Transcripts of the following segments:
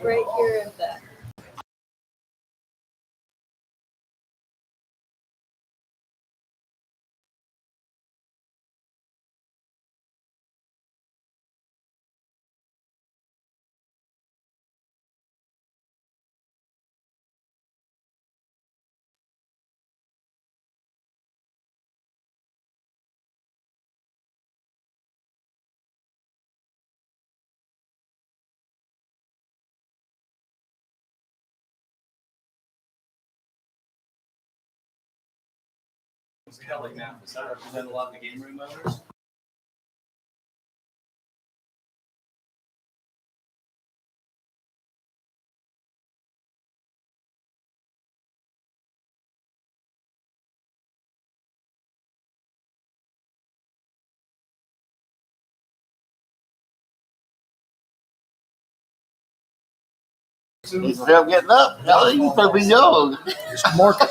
right here at that. Kelly now, does that represent a lot of the game room owners? He's still getting up. Hell, he's supposed to be young. It's market.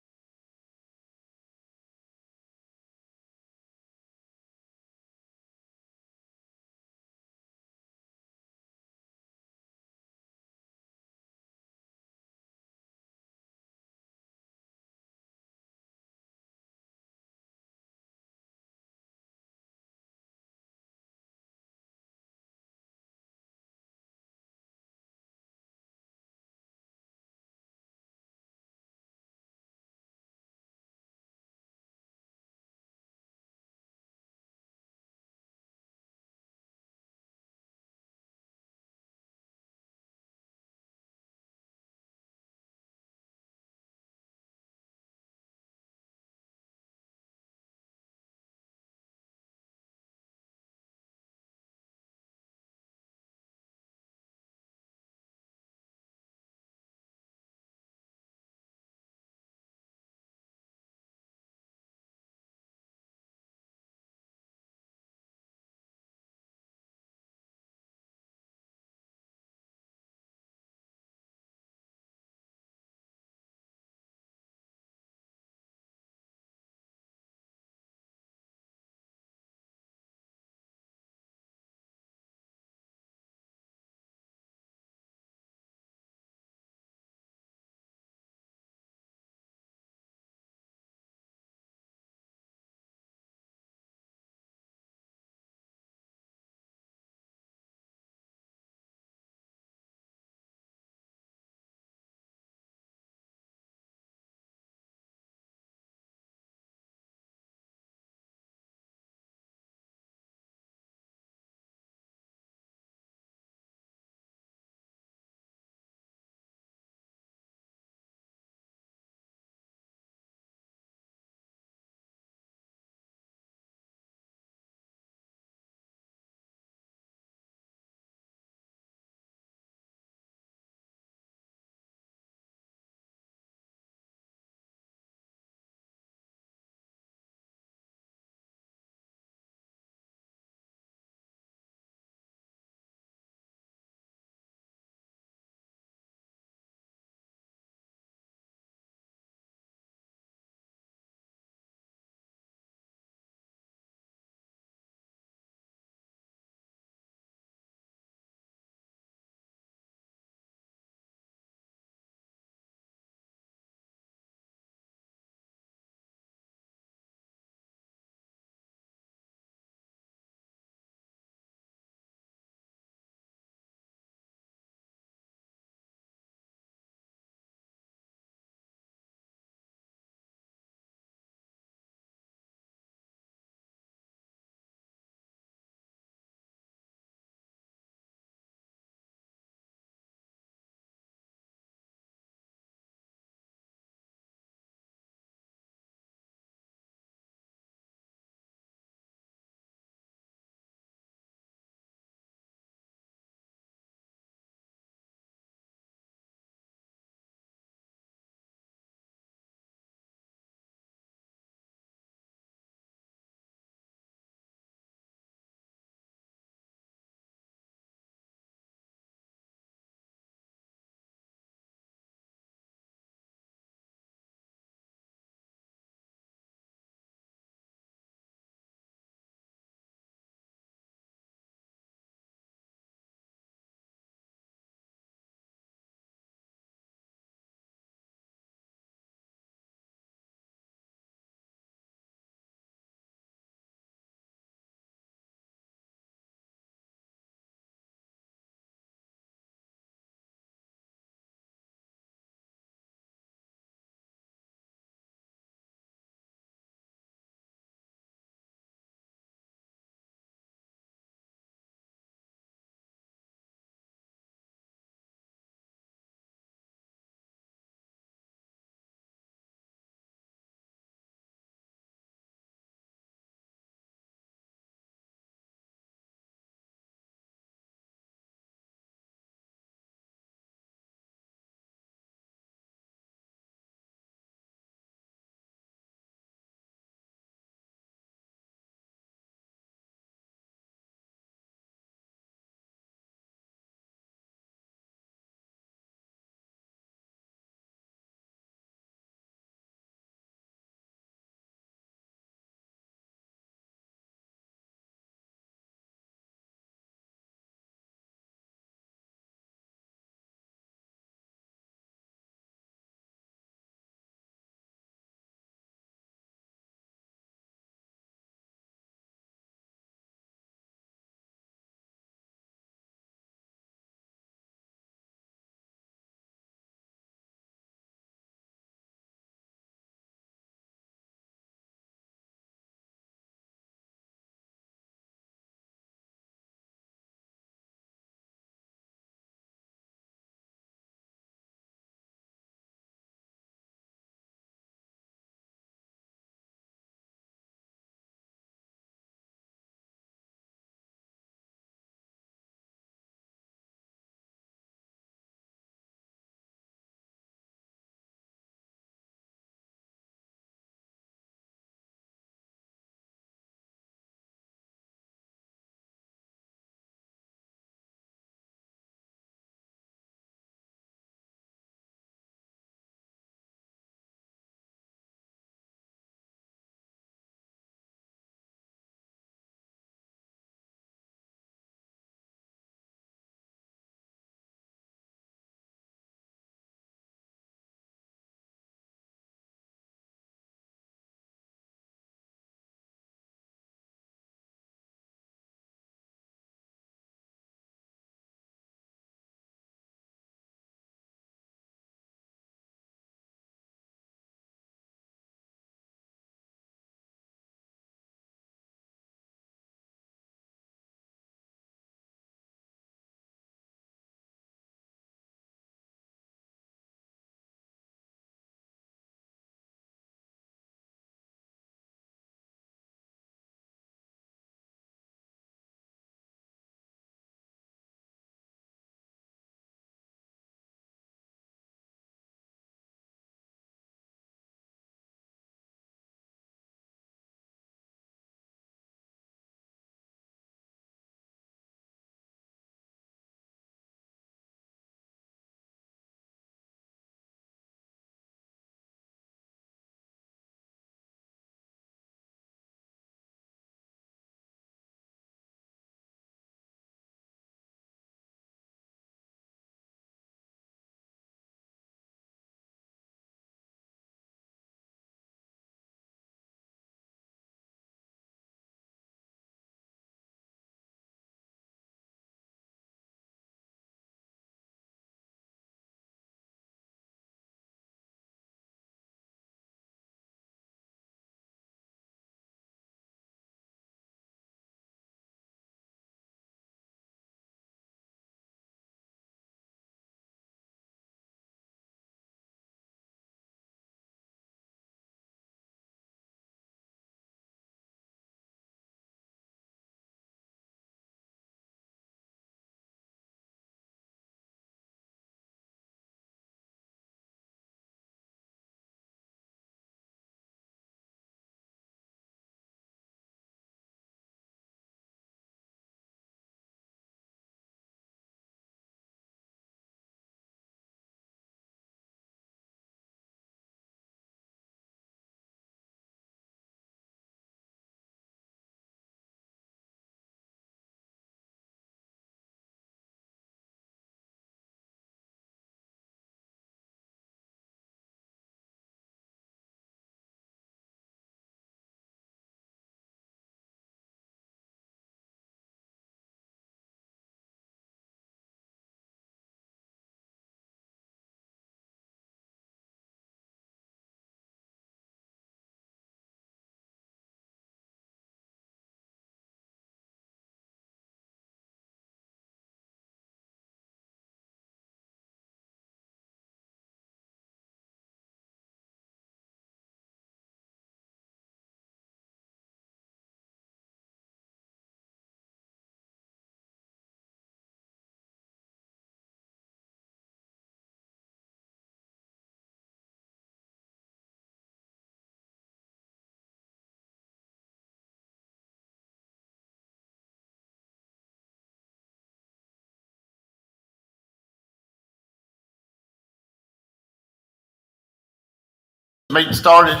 meeting started.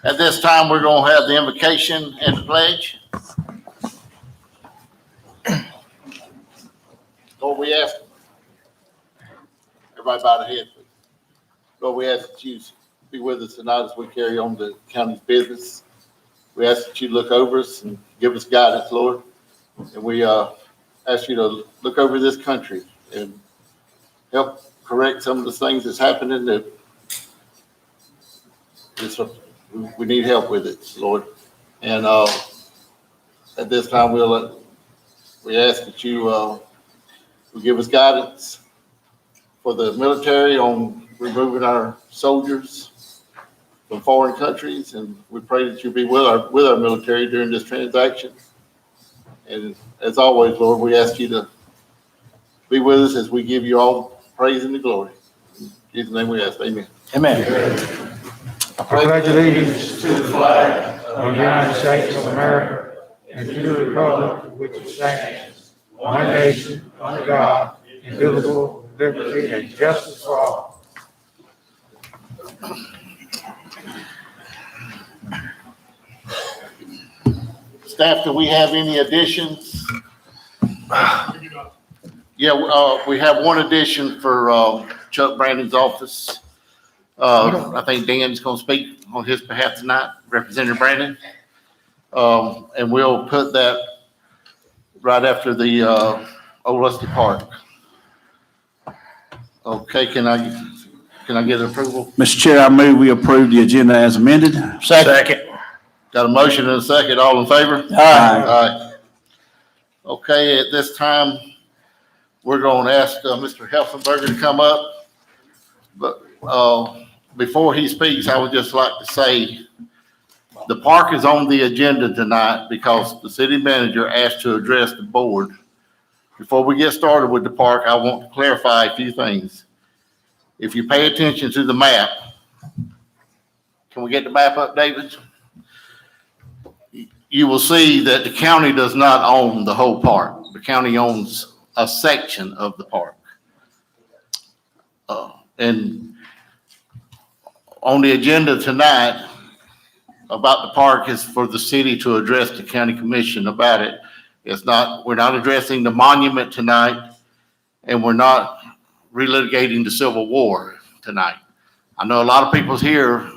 At this time, we're going to have the invocation and the pledge. Lord, we ask, everybody bow their head, please. Lord, we ask that you be with us tonight as we carry on the county's business. We ask that you look over us and give us guidance, Lord. And we ask you to look over this country and help correct some of the things that's happening that we need help with it, Lord. And at this time, we ask that you will give us guidance for the military on removing our soldiers from foreign countries, and we pray that you be with our military during this transaction. And as always, Lord, we ask you to be with us as we give you all praise and the glory. In Jesus' name we ask, amen. Amen. I pledge allegiance to the flag of the United States of America and to the republic for which it stands, one nation, under God, indivisible, with liberty and justice for all. Staff, do we have any additions? Yeah, we have one addition for Chuck Brandon's office. I think Dan's going to speak on his behalf tonight, Representative Brandon. And we'll put that right after the Old Lusty Park. Okay, can I get approval? Mr. Chair, I move we approve the agenda as amended. Second. Got a motion and a second. All in favor? Aye. Aye. Okay, at this time, we're going to ask Mr. Helfenberger to come up. But before he speaks, I would just like to say the park is on the agenda tonight because the city manager asked to address the board. Before we get started with the park, I want to clarify a few things. If you pay attention to the map, can we get the map up, David? You will see that the county does not own the whole park. The county owns a section of the park. And on the agenda tonight about the park is for the city to address the county commission about it. We're not addressing the monument tonight, and we're not relitigating the Civil War tonight. I know a lot of people's here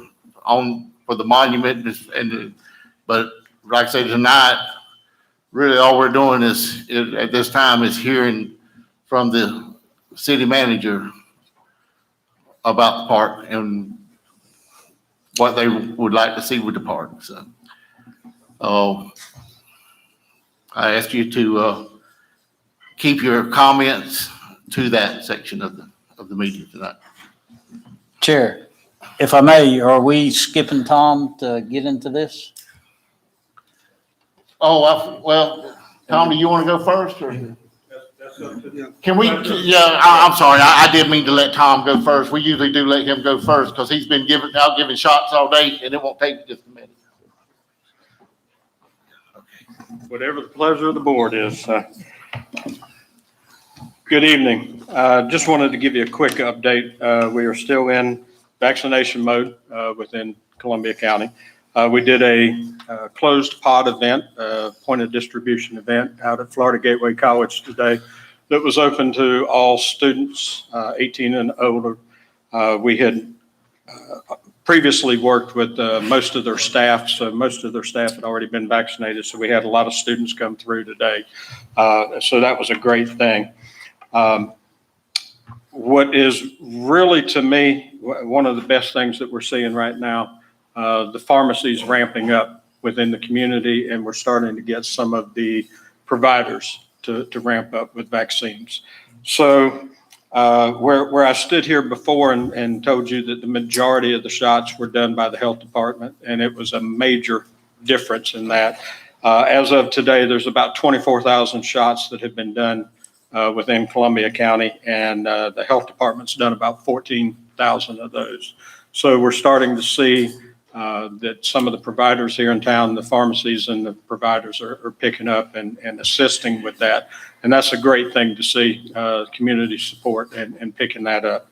for the monument, but like I say tonight, really all we're doing is at this time is hearing from the city manager about the park and what they would like to see with the park. So, I ask you to keep your comments to that section of the meeting tonight. Chair, if I may, are we skipping Tom to get into this? Well, Tom, do you want to go first, or? Can we, I'm sorry, I did mean to let Tom go first. We usually do let him go first because he's been out giving shots all day, and it won't take just a minute. Whatever the pleasure of the board is. Good evening. Just wanted to give you a quick update. We are still in vaccination mode within Columbia County. We did a closed pod event, point of distribution event out at Florida Gateway College today that was open to all students 18 and older. We had previously worked with most of their staff, so most of their staff had already been vaccinated, so we had a lot of students come through today. So that was a great thing. What is really, to me, one of the best things that we're seeing right now, the pharmacies ramping up within the community, and we're starting to get some of the providers to ramp up with vaccines. So where I stood here before and told you that the majority of the shots were done by the health department, and it was a major difference in that. As of today, there's about 24,000 shots that have been done within Columbia County, and the health department's done about 14,000 of those. So we're starting to see that some of the providers here in town, the pharmacies and the providers are picking up and assisting with that. And that's a great thing to see, community support and picking that up.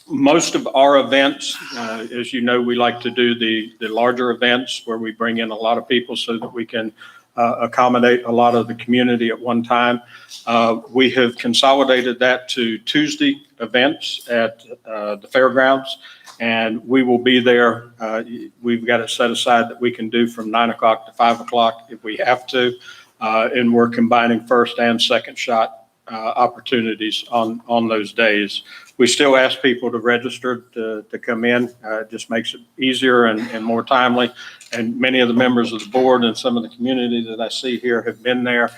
Most of our events, as you know, we like to do the larger events where we bring in a lot of people so that we can accommodate a lot of the community at one time. We have consolidated that to Tuesday events at the fairgrounds, and we will be there. We've got it set aside that we can do from 9 o'clock to 5 o'clock if we have to, and we're combining first and second shot opportunities on those days. We still ask people to register to come in. It just makes it easier and more timely. And many of the members of the board and some of the community that I see here have been there.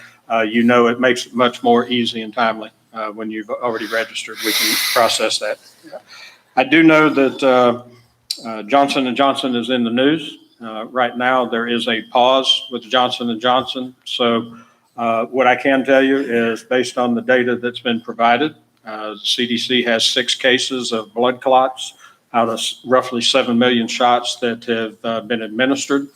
You know, it makes it much more easy and timely when you've already registered. We can process that. I do know that Johnson & Johnson is in the news. Right now, there is a pause with Johnson & Johnson. So what I can tell you is based on the data that's been provided, CDC has 6 cases of blood clots out of roughly 7 million shots that have been administered.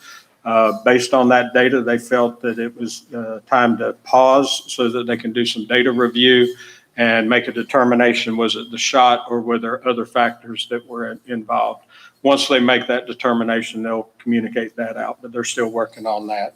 Based on that data, they felt that it was time to pause so that they can do some data review and make a determination, was it the shot or were there other factors that were involved? Once they make that determination, they'll communicate that out, but they're still working on that.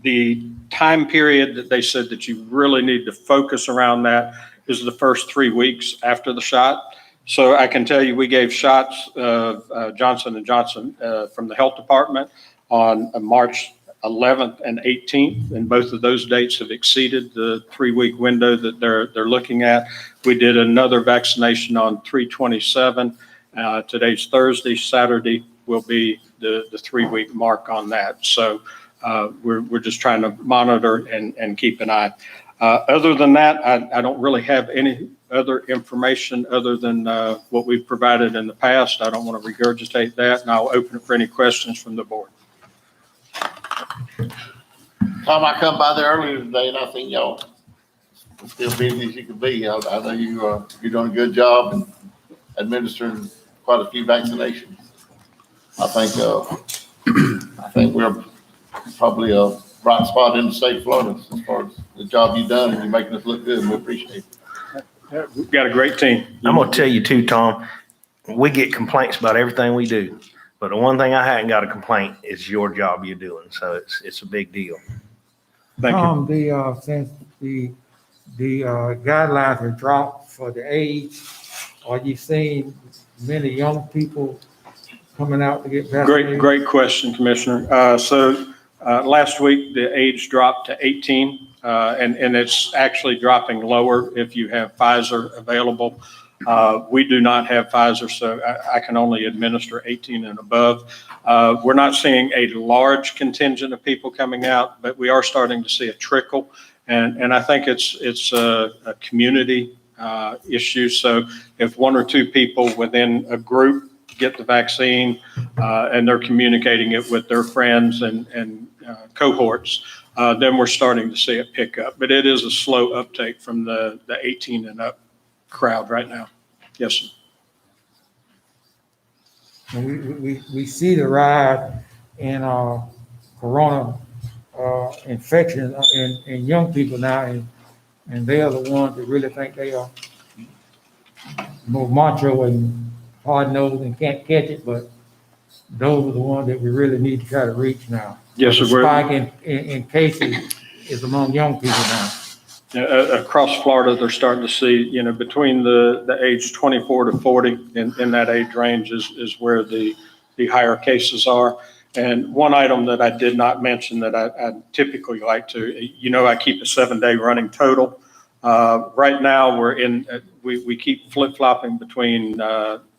The time period that they said that you really need to focus around that is the first 3 weeks after the shot. So I can tell you, we gave shots of Johnson & Johnson from the health department on March 11th and 18th, and both of those dates have exceeded the 3-week window that they're looking at. We did another vaccination on 3/27. Today's Thursday. Saturday will be the 3-week mark on that. So we're just trying to monitor and keep an eye. Other than that, I don't really have any other information other than what we've provided in the past. I don't want to regurgitate that, and I'll open it for any questions from the board. Tom, I come by there earlier today and I think y'all still busy as you can be. I know you're doing a good job in administering quite a few vaccinations. I think we're probably a bright spot in the state of Florida as far as the job you've done, and you're making us look good, and we appreciate it. We've got a great team. I'm gonna tell you too, Tom, we get complaints about everything we do, but the one thing I hadn't got a complaint is your job you're doing, so it's a big deal. Thank you. Tom, since the guidelines are dropped for the age, are you seeing many young people coming out to get vaccinated? Great question, Commissioner. So last week, the age dropped to 18, and it's actually dropping lower if you have Pfizer available. We do not have Pfizer, so I can only administer 18 and above. We're not seeing a large contingent of people coming out, but we are starting to see a trickle, and I think it's a community issue. So if 1 or 2 people within a group get the vaccine and they're communicating it with their friends and cohorts, then we're starting to see it pick up. But it is a slow uptake from the 18 and up crowd right now. Yes, sir. And we see the rise in corona infection in young people now, and they are the ones that really think they are more macho and hard-nosed and can't catch it, but those are the ones that we really need to try to reach now. Yes, sir. The spike in cases is among young people now. Across Florida, they're starting to see, between the age 24 to 40 in that age range is where the higher cases are. And one item that I did not mention that I typically like to, I keep a 7-day running total. Right now, we keep flip-flopping between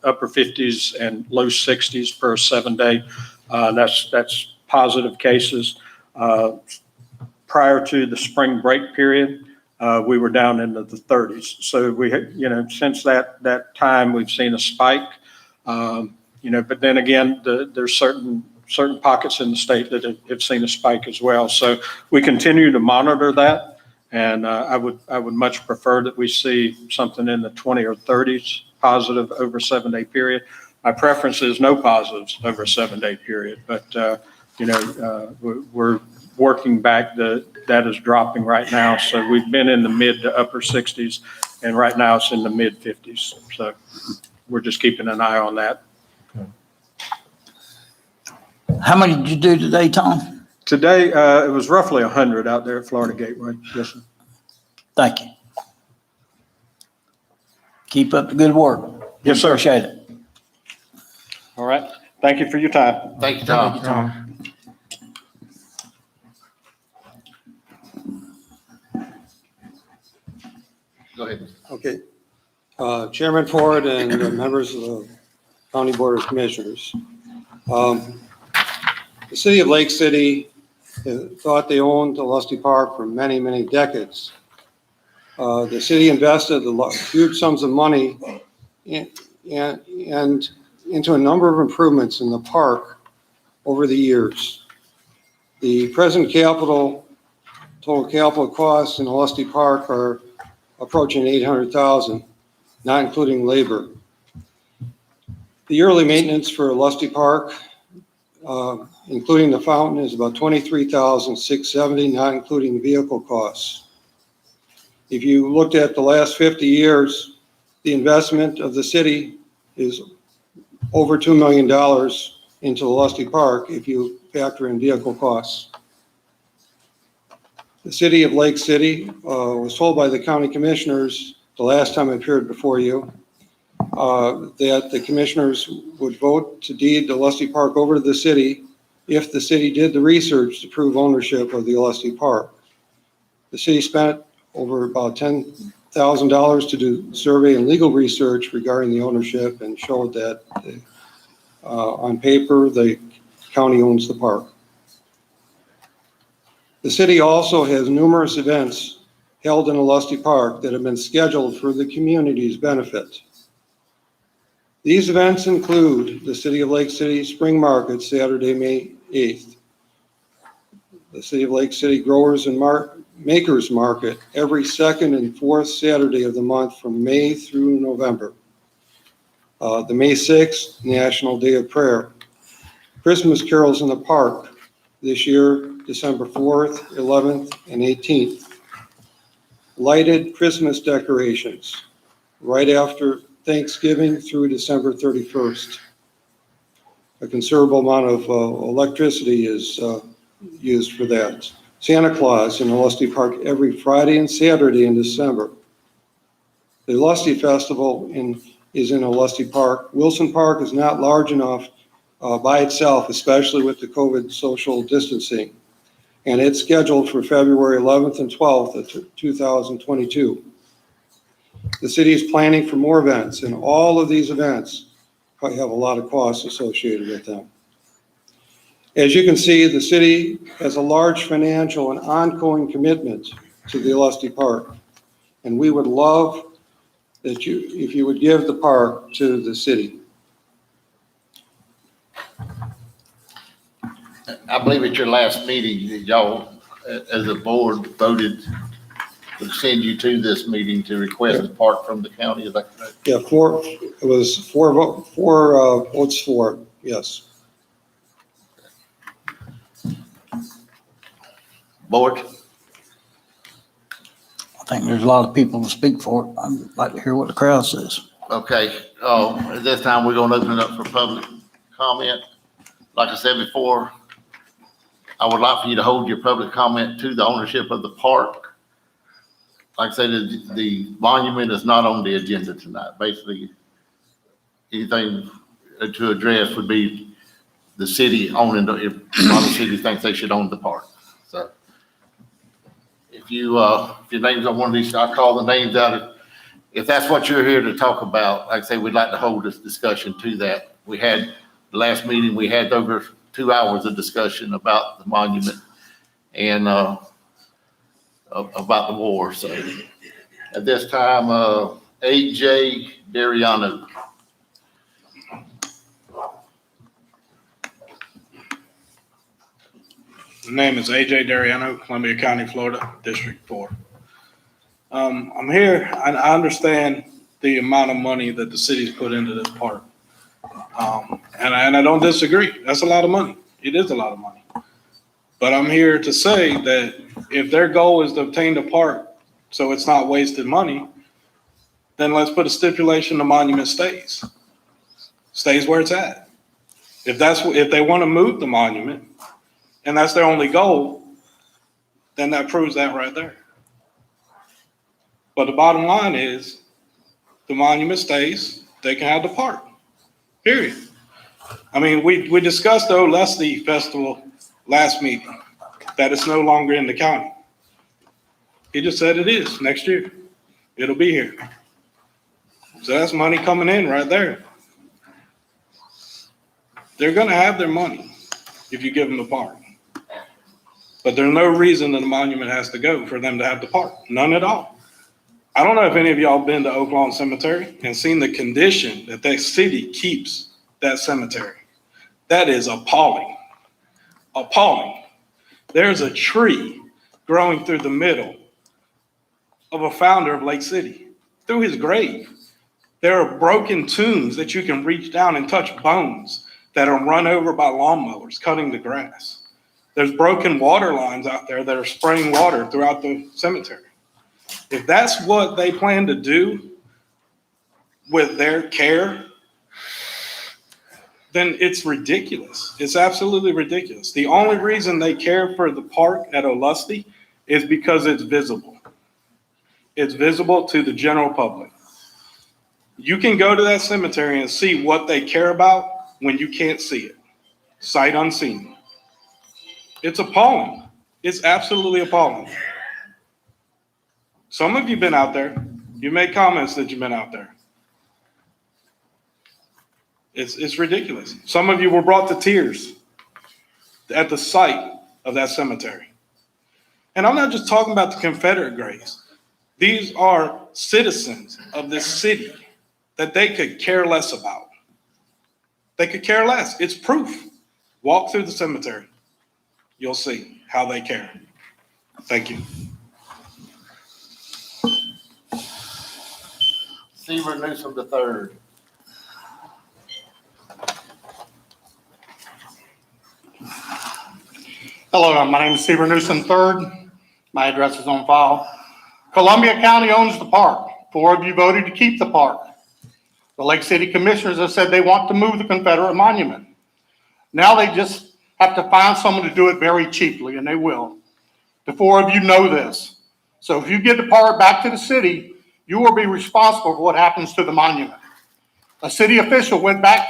upper 50s and low 60s per 7-day. That's positive cases. Prior to the spring break period, we were down into the 30s. So since that time, we've seen a spike. But then again, there's certain pockets in the state that have seen a spike as well. So we continue to monitor that, and I would much prefer that we see something in the 20 or 30s positive over a 7-day period. My preference is no positives over a 7-day period, but we're working back, that is dropping right now. So we've been in the mid to upper 60s, and right now it's in the mid 50s. So we're just keeping an eye on that. How many did you do today, Tom? Today, it was roughly 100 out there at Florida Gateway. Yes, sir. Thank you. Keep up the good work. Yes, sir. Appreciate it. All right. Thank you for your time. Thank you, Thank you, Tom. Tom. Go ahead. Okay. Chairman Ford and the members of the County Board of Commissioners. The city of Lake City thought they owned the Lusty Park for many, many decades. The city invested huge sums of money and into a number of improvements in the park over the years. The present total capital costs in the Lusty Park are approaching $800,000, not including labor. The yearly maintenance for Lusty Park, including the fountain, is about $23,670, not including vehicle costs. If you looked at the last 50 years, the investment of the city is over $2 million into the Lusty Park if you factor in vehicle costs. The city of Lake City was told by the county commissioners the last time I appeared before you that the commissioners would vote to deed the Lusty Park over to the city if the city did the research to prove ownership of the Lusty Park. The city spent over about $10,000 to do survey and legal research regarding the ownership and showed that on paper the county owns the park. The city also has numerous events held in the Lusty Park that have been scheduled for the community's benefit. These events include the City of Lake City Spring Market, Saturday, May 8th. The City of Lake City Growers and Makers Market every second and fourth Saturday of the month from May through November. The May 6th National Day of Prayer. Christmas carols in the park this year, December 4th, 11th, and 18th. Lighted Christmas decorations right after Thanksgiving through December 31st. A considerable amount of electricity is used for that. Santa Claus in the Lusty Park every Friday and Saturday in December. The Lusty Festival is in a Lusty Park. Wilson Park is not large enough by itself, especially with the COVID social distancing. And it's scheduled for February 11th and 12th of 2022. The city is planning for more events, and all of these events have a lot of costs associated with them. As you can see, the city has a large financial and ongoing commitment to the Lusty Park, and we would love that if you would give the park to the city. I believe at your last meeting, that y'all, as a board, voted to send you to this meeting to request the park from the county. Is that correct? Yeah, it was four votes for it, yes. Board? I think there's a lot of people to speak for it. I'd like to hear what the crowd says. Okay, at this time, we're gonna open it up for public comment. Like I said before, I would like for you to hold your public comment to the ownership of the park. Like I said, the monument is not on the agenda tonight. Basically, anything to address would be the city owning, if the city thinks they should own the park. So if your name's on one of these, I'll call the names out. If that's what you're here to talk about, like I say, we'd like to hold this discussion to that. We had, the last meeting, we had over 2 hours of discussion about the monument and about the war. So at this time, AJ Dariano. My name is AJ Dariano, Columbia County, Florida, District 4. I'm here, I understand the amount of money that the city's put into this park. And I don't disagree. That's a lot of money. It is a lot of money. But I'm here to say that if their goal is to obtain the park so it's not wasted money, then let's put a stipulation the monument stays where it's at. If they want to move the monument and that's their only goal, then that proves that right there. But the bottom line is the monument stays, they can have the park, period. I mean, we discussed the Olustee Festival last meeting, that it's no longer in the county. He just said it is next year. It'll be here. So that's money coming in right there. They're going to have their money if you give them the park. But there's no reason that the monument has to go for them to have the park. None at all. I don't know if any of y'all been to Oak Lawn Cemetery and seen the condition that that city keeps that cemetery. That is appalling. Appalling. There's a tree growing through the middle of a founder of Lake City, through his grave. There are broken tombs that you can reach down and touch bones that are run over by lawnmowers cutting the grass. There's broken water lines out there that are spraying water throughout the cemetery. If that's what they plan to do with their care, then it's ridiculous. It's absolutely ridiculous. The only reason they care for the park at Olustee is because it's visible. It's visible to the general public. You can go to that cemetery and see what they care about when you can't see it. Sight unseen. It's appalling. It's absolutely appalling. Some of you have been out there. You made comments that you've been out there. It's ridiculous. Some of you were brought to tears at the sight of that cemetery. And I'm not just talking about the Confederate graves. These are citizens of this city that they could care less about. They could care less. It's proof. Walk through the cemetery. You'll see how they care. Thank you. Seaver Newsom III. Hello, my name is Seaver Newsom III. My address is on file. Columbia County owns the park. 4 of you voted to keep the park. The Lake City Commissioners have said they want to move the Confederate monument. Now they just have to find someone to do it very cheaply, and they will. The 4 of you know this. So if you get the park back to the city, you will be responsible for what happens to the monument. A city official went back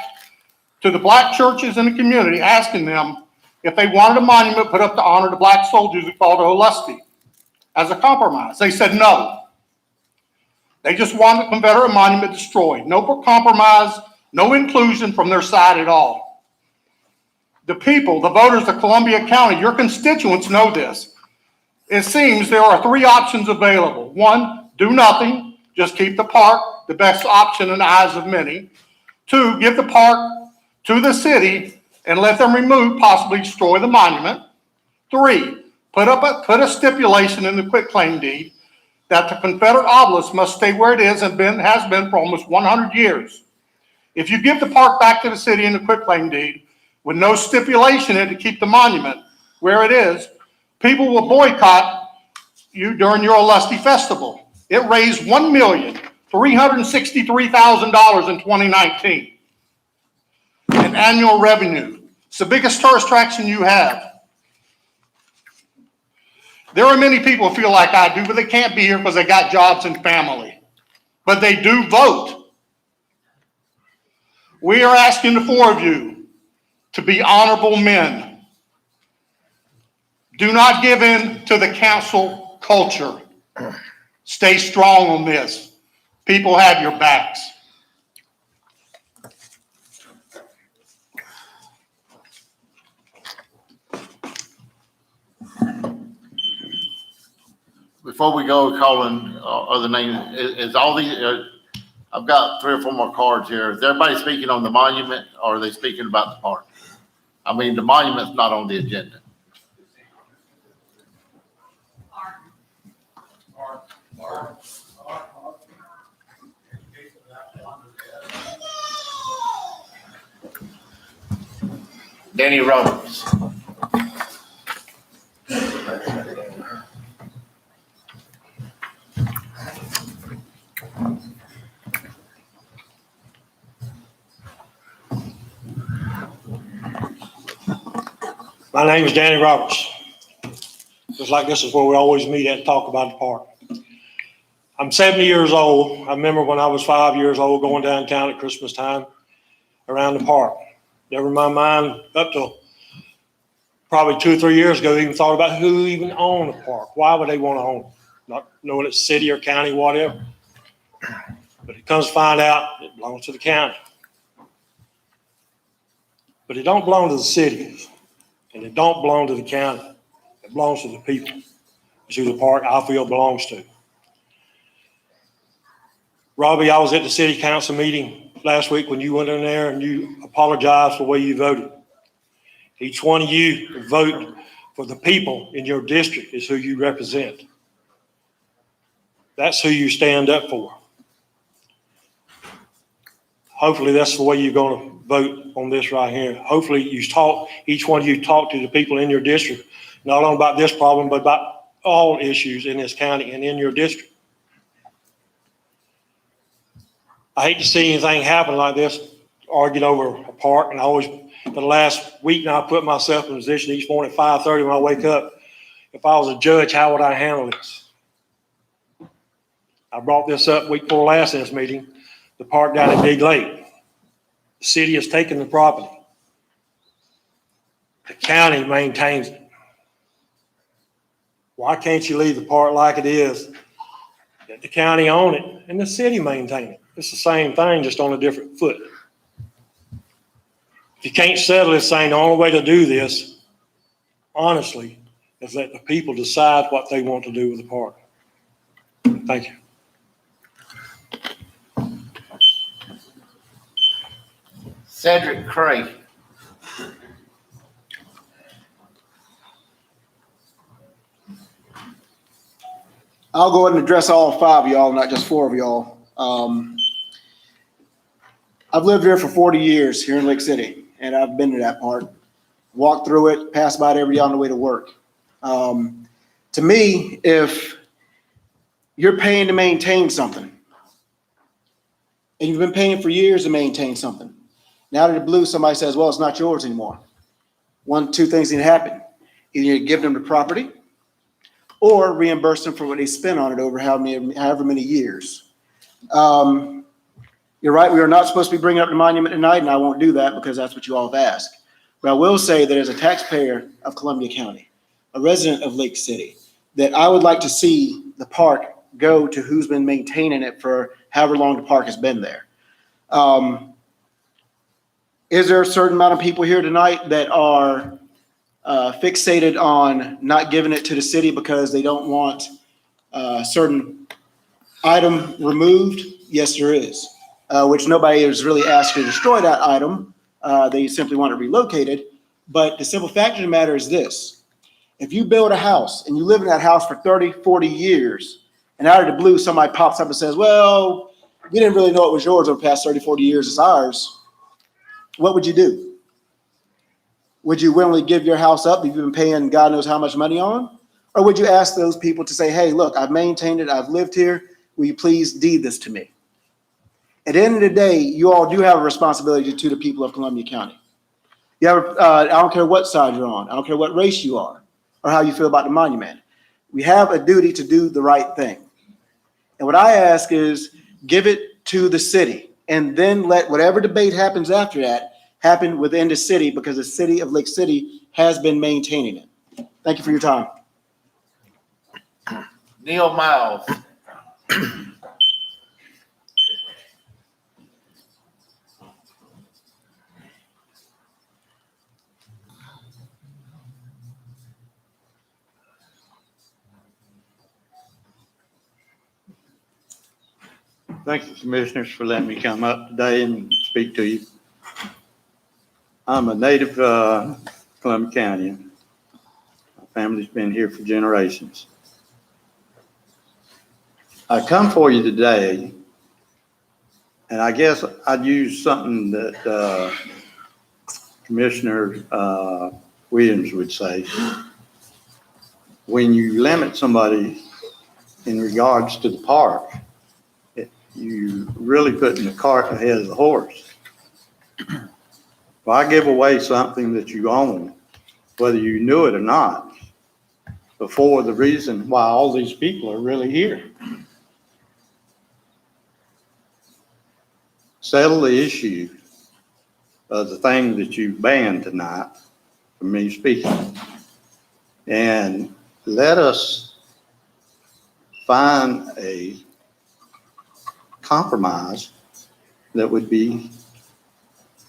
to the black churches in the community asking them if they wanted a monument put up to honor the black soldiers who fought at Olustee as a compromise. They said no. They just wanted the Confederate monument destroyed. No compromise, no inclusion from their side at all. The people, the voters of Columbia County, your constituents know this. It seems there are 3 options available. 1, do nothing, just keep the park, the best option in the eyes of many. 2, give the park to the city and let them remove, possibly destroy the monument. 3, put a stipulation in the quitclaim deed that the Confederate obelisk must stay where it is and has been for almost 100 years. If you give the park back to the city in the quitclaim deed with no stipulation in it to keep the monument where it is, people will boycott you during your Olustee festival. It raised $1,363,000 in 2019 in annual revenue. It's the biggest tourist attraction you have. There are many people who feel like I do, but they can't be here because they got jobs and family. But they do vote. We are asking the 4 of you to be honorable men. Do not give in to the cancel culture. Stay strong on this. People have your backs. Before we go calling other names, is all these, I've got 3 or 4 more cards here. Is everybody speaking on the monument or are they speaking about the park? I mean, the monument's not on the agenda. Danny Roberts. My name is Danny Roberts. Just like this is where we always meet at and talk about the park. I'm 70 years old. I remember when I was 5 years old going downtown at Christmas time around the park. Never in my mind up till probably 2 or 3 years ago even thought about who even owned the park. Why would they want to own it? Not knowing it's city or county, whatever. But it comes to find out it belongs to the county. But it don't belong to the cities, and it don't belong to the county. It belongs to the people. It's who the park, I feel, belongs to. Robbie, I was at the city council meeting last week when you went in there and you apologized for the way you voted. Each one of you vote for the people in your district is who you represent. That's who you stand up for. Hopefully that's the way you're going to vote on this right here. Hopefully each one of you talk to the people in your district, not only about this problem, but about all issues in this county and in your district. I hate to see anything happen like this, arguing over a park, and I always, for the last week now, I put myself in a position each morning at 5:30 when I wake up. If I was a judge, how would I handle this? I brought this up week before last in this meeting. The park down at Big Lake. The city has taken the property. The county maintains it. Why can't you leave the park like it is? Let the county own it and the city maintain it. It's the same thing, just on a different foot. If you can't settle this thing, the only way to do this, honestly, is let the people decide what they want to do with the park. Thank you. Cedric Cray. I'll go ahead and address all 5 of y'all, not just 4 of y'all. I've lived here for 40 years here in Lake City, and I've been to that park, walked through it, passed by it every day on the way to work. To me, if you're paying to maintain something, and you've been paying for years to maintain something, now out of the blue, somebody says, well, it's not yours anymore. 2 things need to happen. Either you give them the property or reimburse them for what they spent on it over however many years. You're right, we are not supposed to be bringing up the monument tonight, and I won't do that because that's what you all have asked. But I will say that as a taxpayer of Columbia County, a resident of Lake City, that I would like to see the park go to who's been maintaining it for however long the park has been there. Is there a certain amount of people here tonight that are fixated on not giving it to the city because they don't want a certain item removed? Yes, there is, which nobody is really asked to destroy that item. They simply want it relocated. But the simple fact of the matter is this. If you build a house and you live in that house for 30, 40 years, and out of the blue, somebody pops up and says, well, we didn't really know it was yours over the past 30, 40 years, it's ours. What would you do? Would you willingly give your house up if you've been paying God knows how much money on? Or would you ask those people to say, hey, look, I've maintained it, I've lived here, will you please deed this to me? At the end of the day, you all do have a responsibility to the people of Columbia County. You have, I don't care what side you're on, I don't care what race you are, or how you feel about the monument. We have a duty to do the right thing. And what I ask is give it to the city. And then let whatever debate happens after that happen within the city because the city of Lake City has been maintaining it. Thank you for your time. Neil Miles. Thank you, Commissioners, for letting me come up today and speak to you. I'm a native Columbia County. My family's been here for generations. I come for you today, and I guess I'd use something that Commissioner Williams would say. When you limit somebody in regards to the park, you really putting the cart ahead of the horse. If I give away something that you own whether you knew it or not, before the reason why all these people are really here. Settle the issue of the thing that you banned tonight from me speaking. And let us find a compromise that would be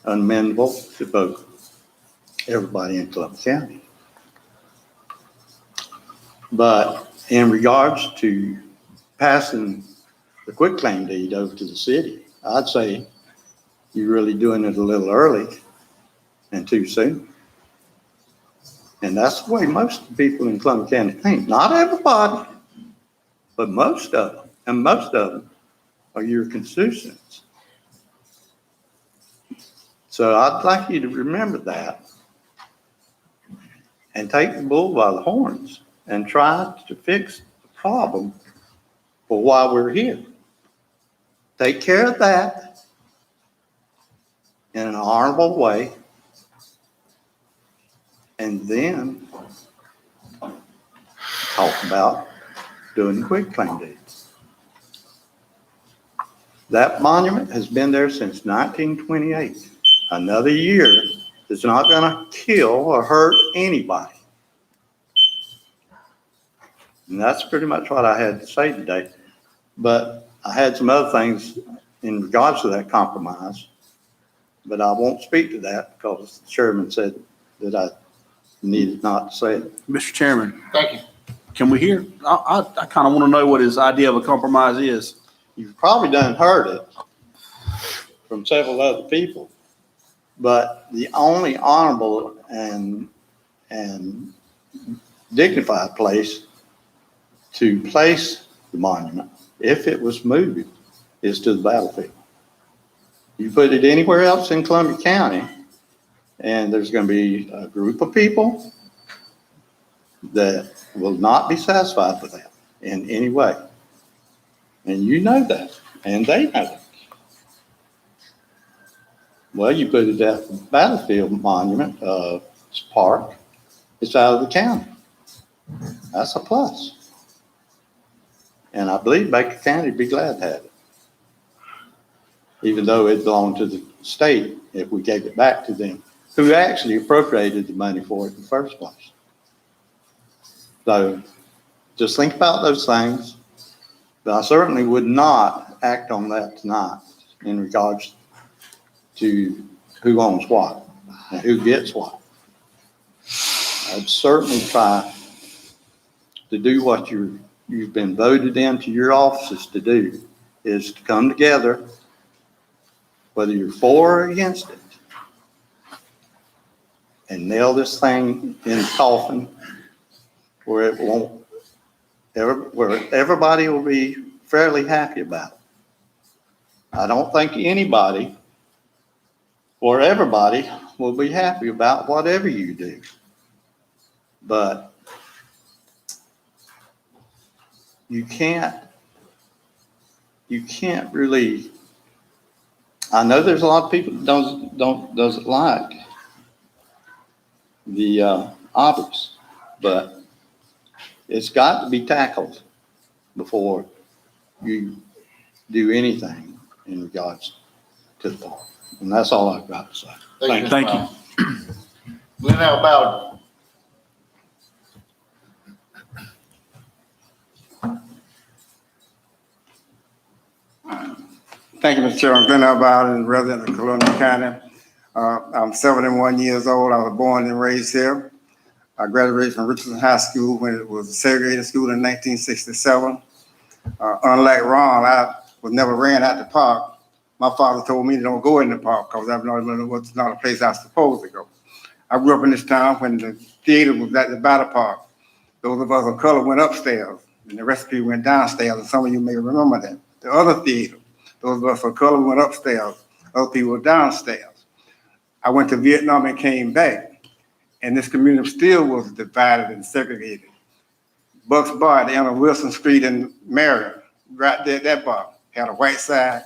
amendable to both everybody in Columbia County. But in regards to passing the quitclaim deed over to the city, I'd say you're really doing it a little early and too soon. And that's the way most of the people in Columbia County think. Not everybody, but most of them. And most of them are your constituents. So I'd like you to remember that and take the bull by the horns and try to fix the problem for why we're here. Take care of that in an honorable way, and then talk about doing quitclaim deeds. That monument has been there since 1928. Another year is not going to kill or hurt anybody. And that's pretty much what I had to say today. But I had some other things in regards to that compromise, but I won't speak to that because the chairman said that I needed not to say it. Mr. Chairman, Thank you. can we hear? I kind of want to know what his idea of a compromise is. You've probably done heard it from several other people, but the only honorable and dignified place to place the monument, if it was moved, is to the battlefield. You put it anywhere else in Columbia County, and there's going to be a group of people that will not be satisfied with that in any way. And you know that, and they know that. Well, you put it at the battlefield monument, park, it's out of the county. That's a plus. And I believe Baker County would be glad to have it. Even though it belonged to the state, if we gave it back to them, who actually appropriated the money for it in the first place. So just think about those things. But I certainly would not act on that tonight in regards to who owns what and who gets what. I'd certainly try to do what you've been voted into your offices to do, is to come together, whether you're for or against it, and nail this thing in the coffin where it won't where everybody will be fairly happy about it. I don't think anybody or everybody will be happy about whatever you do. But you can't really, I know there's a lot of people that doesn't like the obvious, but it's got to be tackled before you do anything in regards to the park. And that's all I've got to say. Thank you. Glenn, how about Thank you, Mr. Chairman. Glenn Elbowden, resident of Columbia County. I'm 71 years old. I was born and raised here. I graduated from Richardson High School when it was a segregated school in 1967. Unlike Ron, I was never ran out the park. My father told me to don't go in the park because that was not a place I was supposed to go. I grew up in this town when the theater was at the battle park. Those of us of color went upstairs and the rest of you went downstairs, and some of you may remember that. The other theater, those of us of color went upstairs, other people were downstairs. I went to Vietnam and came back, and this community still was divided and segregated. Bucks Bar at the end of Wilson Street in Marion, right there at that bar, had a white side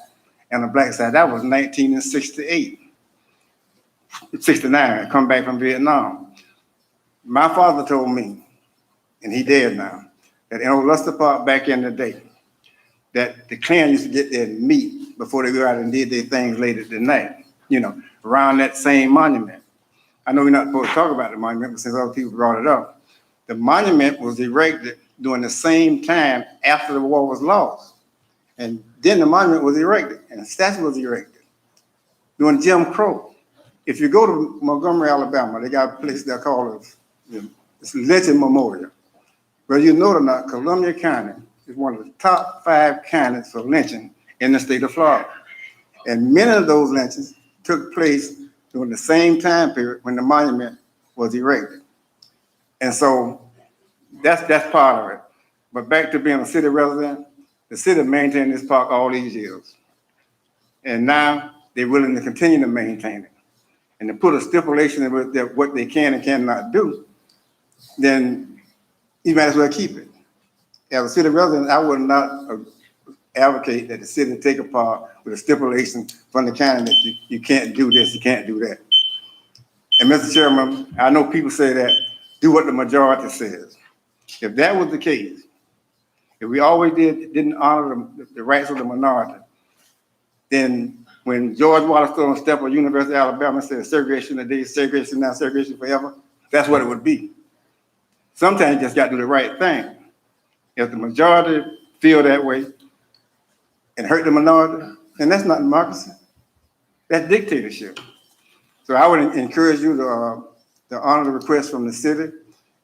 and a black side. That was 1968, 69, come back from Vietnam. My father told me, and he dead now, that in old Luster Park back in the day, that the clan used to get there and meet before they go out and did their things late at the night, around that same monument. I know we're not supposed to talk about the monument, but since other people brought it up, the monument was erected during the same time after the war was lost. And then the monument was erected and a statue was erected during Jim Crow. If you go to Montgomery, Alabama, they got a place there called it's Lynching Memorial. Whether you know it or not, Columbia County is one of the top 5 counties for lynching in the state of Florida. And many of those lynchings took place during the same time period when the monument was erected. And so that's part of it. But back to being a city resident, the city maintained this park all these years. And now they're willing to continue to maintain it. And to put a stipulation in that what they can and cannot do, then you might as well keep it. As a city resident, I would not advocate that the city take a park with a stipulation from the county that you can't do this, you can't do that. And Mr. Chairman, I know people say that, do what the majority says. If that was the case, if we always didn't honor the rights of the minority, then when George Wallace stood on the step of University of Alabama and said segregation today, segregation now, segregation forever, that's what it would be. Sometimes you just got to do the right thing. If the majority feel that way and hurt the minority, then that's not democracy. That's dictatorship. So I would encourage you to honor the request from the city,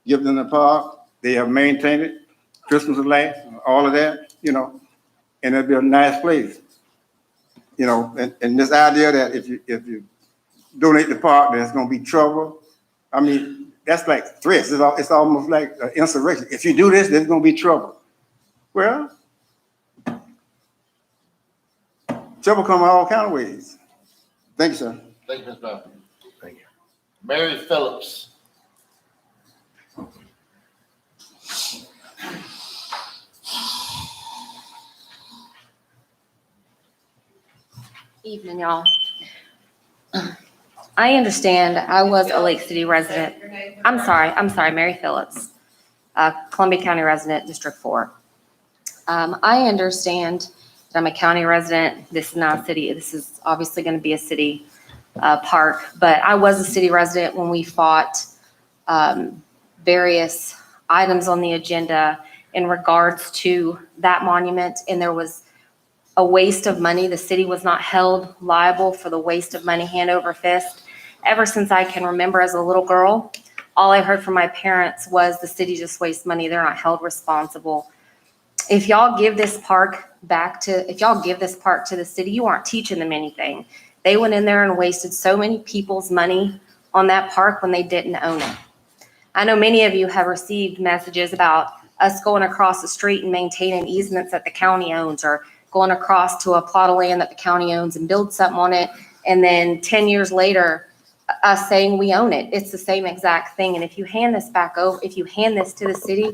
give them the park. They have maintained it, Christmas lights, all of that, and it'll be a nice place. And this idea that if you donate the park, there's going to be trouble. I mean, that's like threats. It's almost like insurrection. If you do this, there's going to be trouble. Well, trouble come in all kind of ways. Thank you, sir. Thank you, Mr. Duffy. Thank you. Mary Phillips. Evening, y'all. I understand I was a Lake City resident. I'm sorry, Mary Phillips, Columbia County resident, District 4. I understand that I'm a county resident. This is not a city. This is obviously going to be a city park, but I was a city resident when we fought various items on the agenda in regards to that monument, and there was a waste of money. The city was not held liable for the waste of money hand over fist. Ever since I can remember as a little girl, all I heard from my parents was the city just wastes money. They're not held responsible. If y'all give this park to the city, you aren't teaching them anything. They went in there and wasted so many people's money on that park when they didn't own it. I know many of you have received messages about us going across the street and maintaining easements that the county owns, or going across to a plot of land that the county owns and build something on it, and then 10 years later, us saying we own it. It's the same exact thing. And if you hand this to the city,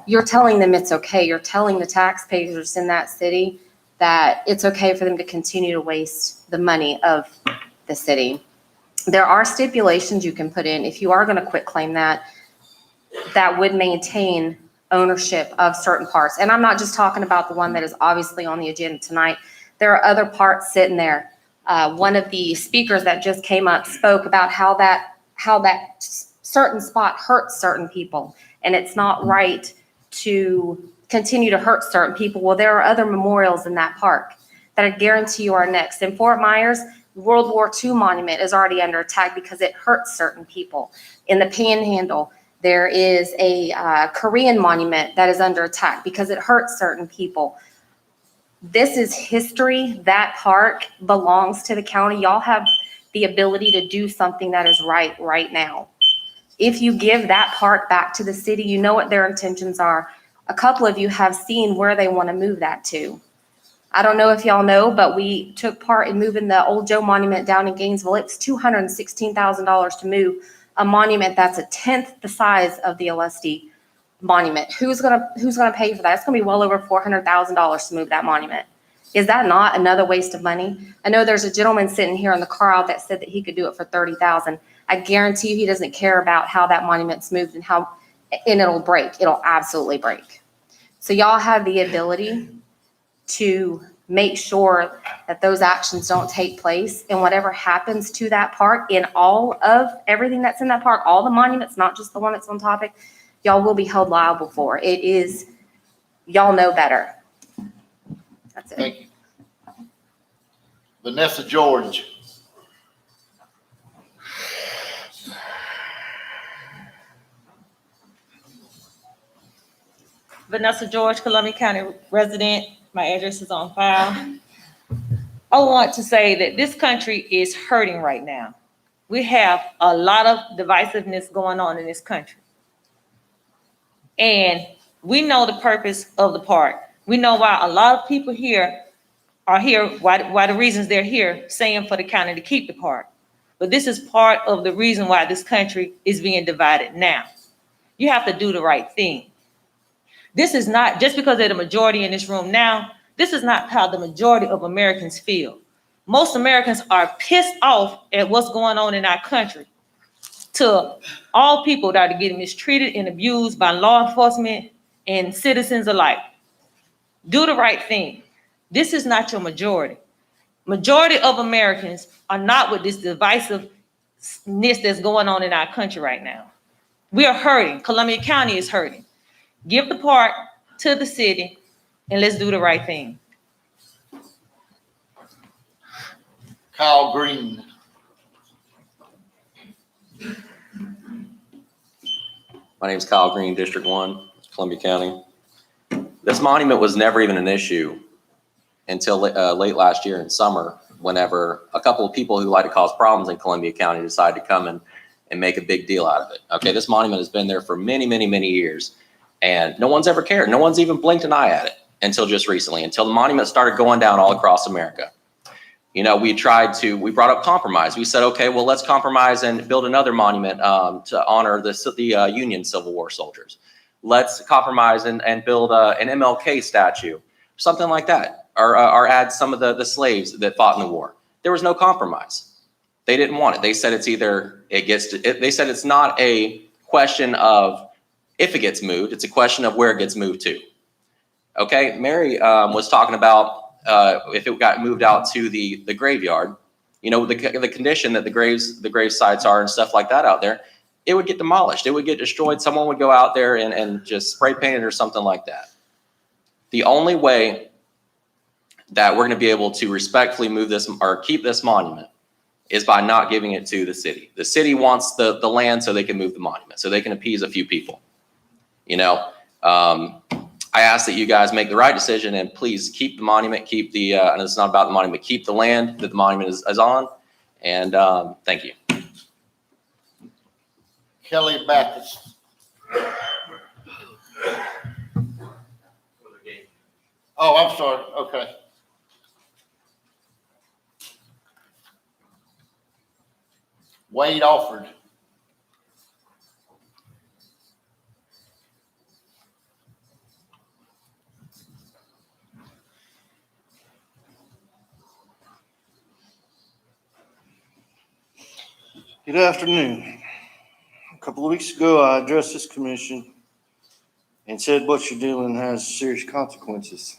you're telling them it's okay. You're telling the taxpayers in that city that it's okay for them to continue to waste the money of the city. There are stipulations you can put in if you are going to quit claim that would maintain ownership of certain parts. And I'm not just talking about the one that is obviously on the agenda tonight. There are other parts sitting there. One of the speakers that just came up spoke about how that certain spot hurts certain people, and it's not right to continue to hurt certain people. Well, there are other memorials in that park that I guarantee you are next. In Fort Myers, World War II monument is already under attack because it hurts certain people. In the Panhandle, there is a Korean monument that is under attack because it hurts certain people. This is history. That park belongs to the county. Y'all have the ability to do something that is right now. If you give that park back to the city, you know what their intentions are. A couple of you have seen where they want to move that to. I don't know if y'all know, but we took part in moving the Old Joe Monument down in Gainesville. It's $216,000 to move a monument that's a 10th the size of the Olustee monument. Who's gonna pay for that? It's gonna be well over $400,000 to move that monument. Is that not another waste of money? I know there's a gentleman sitting here in the crowd that said that he could do it for $30,000. I guarantee you he doesn't care about how that monument's moved and it'll break. It'll absolutely break. So y'all have the ability to make sure that those actions don't take place, and whatever happens to that park, in all of everything that's in that park, all the monuments, not just the one that's on topic, y'all will be held liable for. It is, y'all know better. That's it. Thank you. Vanessa George. Vanessa George, Columbia County resident. My address is on file. I want to say that this country is hurting right now. We have a lot of divisiveness going on in this country. And we know the purpose of the park. We know why a lot of people here are here, why the reasons they're here, saying for the county to keep the park. But this is part of the reason why this country is being divided now. You have to do the right thing. This is not, just because they're the majority in this room now, this is not how the majority of Americans feel. Most Americans are pissed off at what's going on in our country. To all people that are getting mistreated and abused by law enforcement and citizens alike. Do the right thing. This is not your majority. Majority of Americans are not with this divisiveness that's going on in our country right now. We are hurting. Columbia County is hurting. Give the park to the city and let's do the right thing. Kyle Green. My name is Kyle Green, District 1, Columbia County. This monument was never even an issue until late last year in summer, whenever a couple of people who like to cause problems in Columbia County decided to come and make a big deal out of it. Okay, this monument has been there for many, many, many years, and no one's ever cared. No one's even blinked an eye at it until just recently, until the monument started going down all across America. You know, we brought up compromise. We said, okay, well, let's compromise and build another monument to honor the Union Civil War soldiers. Let's compromise and build an MLK statue, something like that, or add some of the slaves that fought in the war. There was no compromise. They didn't want it. They said they said it's not a question of if it gets moved, it's a question of where it gets moved to. Okay, Mary was talking about if it got moved out to the graveyard, you know, the condition that the grave sites are and stuff like that out there, it would get demolished. It would get destroyed. Someone would go out there and just spray paint it or something like that. The only way that we're going to be able to respectfully move this or keep this monument is by not giving it to the city. The city wants the land so they can move the monument, so they can appease a few people. You know, I ask that you guys make the right decision and please keep the monument, keep the, and it's not about the monument, keep the land that the monument is on. And thank you. Kelly Baptist. Oh, I'm sorry. Okay. Wade Alford. Good afternoon. A couple of weeks ago, I addressed this commission and said what you're doing has serious consequences.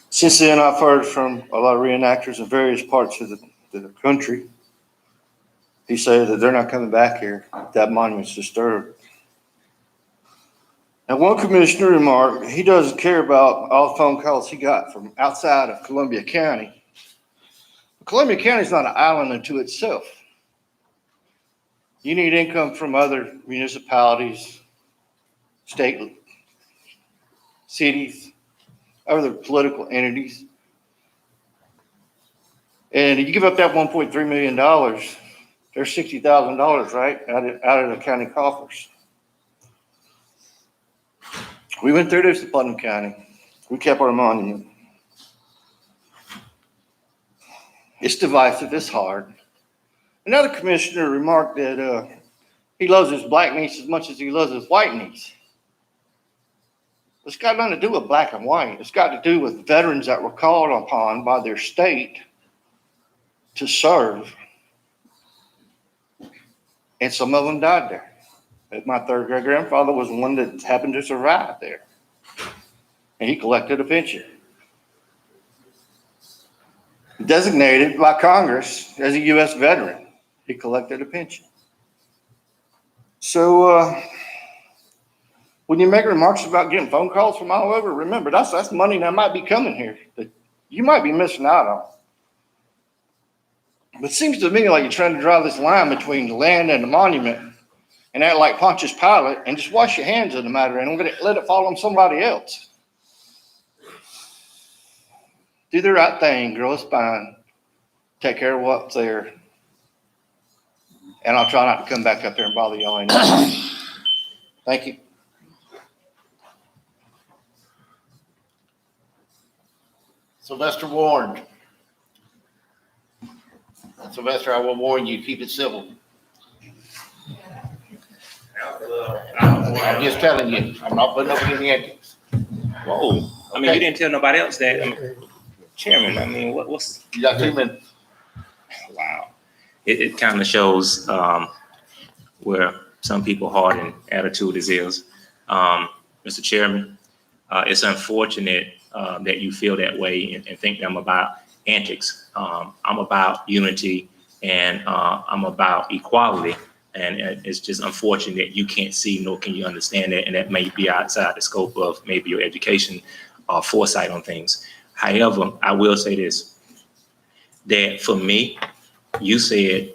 Since then, I've heard from a lot of reenactors in various parts of the country. He said that they're not coming back here if that monument's disturbed. Now, one commissioner remarked he doesn't care about all the phone calls he got from outside of Columbia County. Columbia County is not an island unto itself. You need income from other municipalities, state, cities, other political entities. And you give up that $1.3 million, there's $60,000, right, out of the county coffers. We went through this in Putnam County. We kept our monument. It's divisive, it's hard. Another commissioner remarked that he loves his black niece as much as he loves his white niece. It's got nothing to do with black and white. It's got to do with veterans that were called upon by their state to serve. And some of them died there. But my third great grandfather was one that happened to survive there. And he collected a pension. Designated by Congress as a U.S. veteran, he collected a pension. So when you make remarks about getting phone calls from all over, remember that's money that might be coming here that you might be missing out on. But it seems to me like you're trying to draw this line between the land and the monument and act like Pontius Pilate and just wash your hands of the matter and let it fall on somebody else. Do the right thing, grow a spine, take care of what's there. And I'll try not to come back up there and bother y'all anymore. Thank you. Sylvester Warren. Sylvester, I will warn you, keep it civil. I'm just telling you, I'm not putting up any antics. Whoa, I mean, you didn't tell nobody else that. Chairman, I mean, what's? You got 2 minutes. Wow. It kind of shows where some people heart and attitude is. Mr. Chairman, it's unfortunate that you feel that way and think that I'm about antics. I'm about unity and I'm about equality. And it's just unfortunate that you can't see nor can you understand that. And that may be outside the scope of maybe your education or foresight on things. However, I will say this, that for me, you said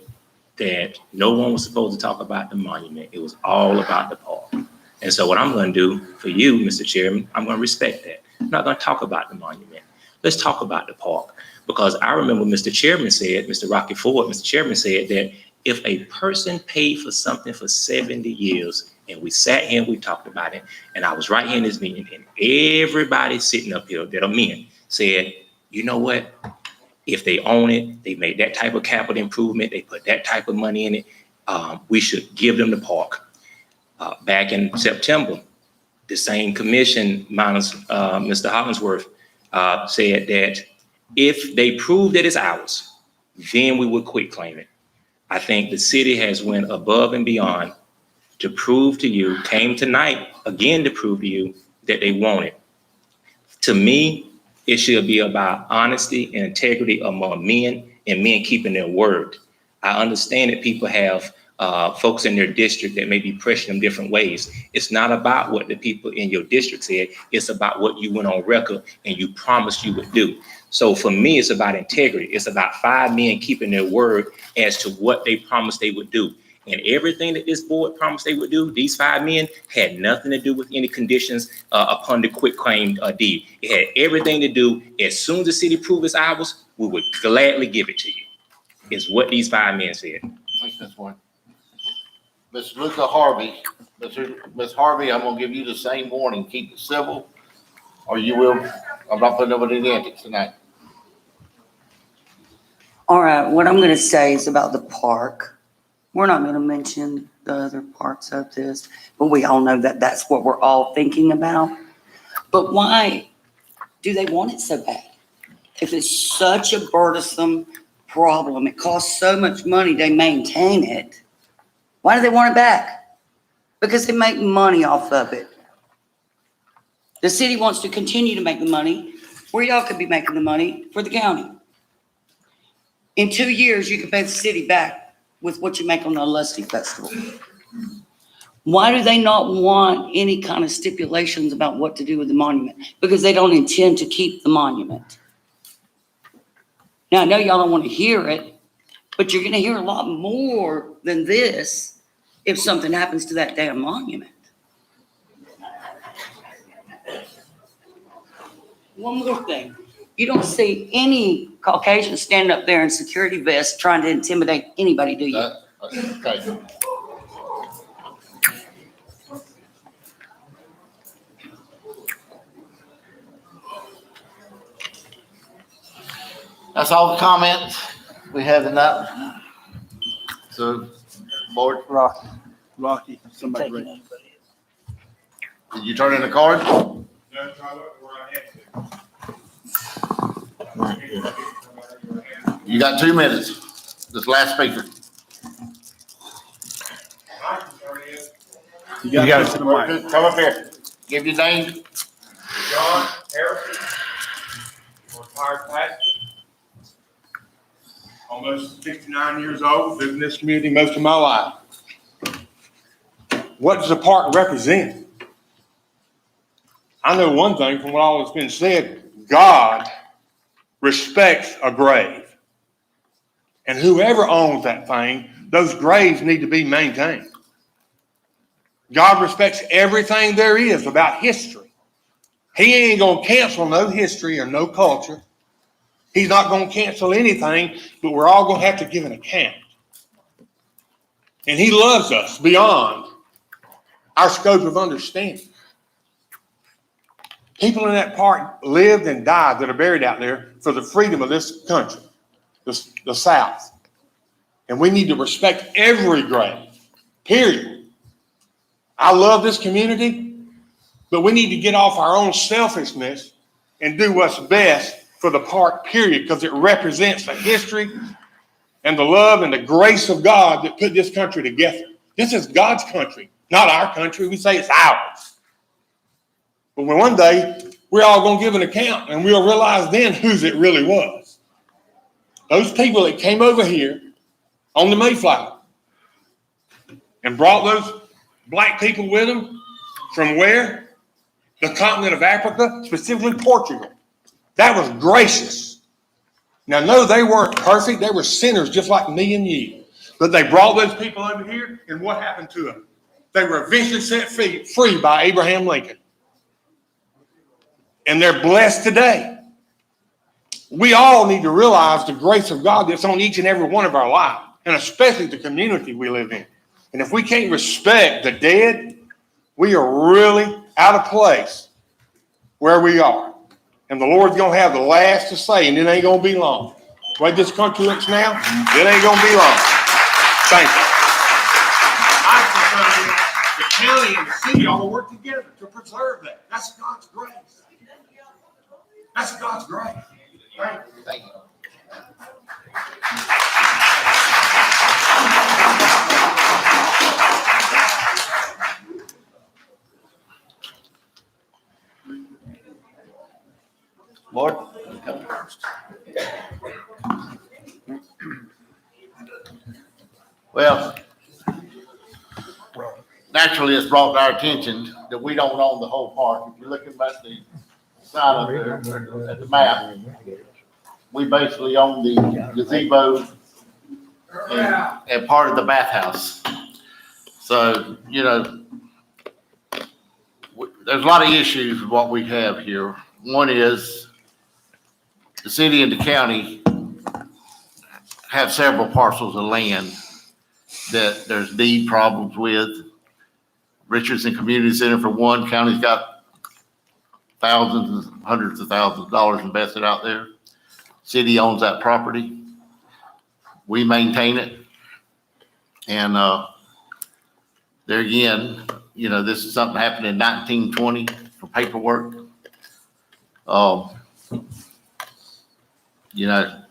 that no one was supposed to talk about the monument. It was all about the park. And so what I'm going to do for you, Mr. Chairman, I'm going to respect that. I'm not going to talk about the monument. Let's talk about the park. Because I remember Mr. Chairman said, Mr. Rocky Ford, Mr. Chairman said that if a person paid for something for 70 years and we sat here and we talked about it, and I was right here in this meeting and everybody sitting up here that are men said, you know what? If they own it, they made that type of capital improvement, they put that type of money in it, we should give them the park. Back in September, the same commission, minus Mr. Hollingsworth, said that if they prove that it's ours, then we would quit claiming. I think the city has went above and beyond to prove to you, came tonight again to prove to you that they want it. To me, it should be about honesty and integrity among men and men keeping their word. I understand that people have folks in their district that may be pressuring them different ways. It's not about what the people in your district said. It's about what you went on record and you promised you would do. So for me, it's about integrity. It's about 5 men keeping their word as to what they promised they would do. And everything that this board promised they would do, these 5 men had nothing to do with any conditions upon the quit claim deed. It had everything to do, as soon as the city proved it's ours, we would gladly give it to you, is what these 5 men said. Thanks, Ms. Warren. Ms. Luca Harvey, Ms. Harvey, I'm gonna give you the same warning, keep it civil, or you will, I'm not putting up with any antics tonight. All right, what I'm gonna say is about the park. We're not gonna mention the other parts of this, but we all know that that's what we're all thinking about. But why do they want it so bad? If it's such a burdensome problem, it costs so much money to maintain it, why do they want it back? Because they make money off of it. The city wants to continue to make the money where y'all could be making the money for the county. In 2 years, you can pay the city back with what you make on the Lusty Festival. Why do they not want any kind of stipulations about what to do with the monument? Because they don't intend to keep the monument. Now, I know y'all don't want to hear it, but you're going to hear a lot more than this if something happens to that damn monument. One more thing. You don't see any Caucasian standing up there in security vests trying to intimidate anybody, do you? Okay. That's all the comments we have tonight. So, board. Rocky, somebody ready. Did you turn in the card? No, I looked where I had to. You got 2 minutes. This last speaker. You got to the mic. Come up here. Give your name. John Harrison, retired pastor. Almost 69 years old, lived in this community most of my life. What does the park represent? I know one thing from what all has been said, God respects a grave. And whoever owns that thing, those graves need to be maintained. God respects everything there is about history. He ain't going to cancel no history or no culture. He's not going to cancel anything, but we're all going to have to give an account. And he loves us beyond our scope of understanding. People in that park lived and died that are buried out there for the freedom of this country, the South. And we need to respect every grave, period. I love this community, but we need to get off our own selfishness and do what's best for the park, period, because it represents the history and the love and the grace of God that put this country together. This is God's country, not our country. We say it's ours. But when one day, we're all going to give an account, and we'll realize then whose it really was. Those people that came over here on the Mayflower and brought those black people with them from where? The continent of Africa, specifically Portugal. That was gracious. Now, no, they weren't perfect. They were sinners just like me and you. But they brought those people over here, and what happened to them? They were eventually set free by Abraham Lincoln. And they're blessed today. We all need to realize the grace of God that's on each and every one of our lives, and especially the community we live in. And if we can't respect the dead, we are really out of place where we are. And the Lord's going to have the last to say, and it ain't going to be long. The way this country looks now, it ain't going to be long. Thank you. I prefer the county and the city all to work together to preserve that. That's God's grace. That's God's grace. Thank you. Thank you. Lord, come first. Well, naturally, it's brought to our attention that we don't own the whole park. If you're looking at the side of the, at the map, we basically own the gazebo and part of the bathhouse. So, you know, there's a lot of issues with what we have here. One is the city and the county have several parcels of land that there's deed problems with. Richardson Community Center, for one, county's got thousands and hundreds of thousands of dollars invested out there. City owns that property. We maintain it. And there again, you know, this is something happened in 1920 for paperwork. You know,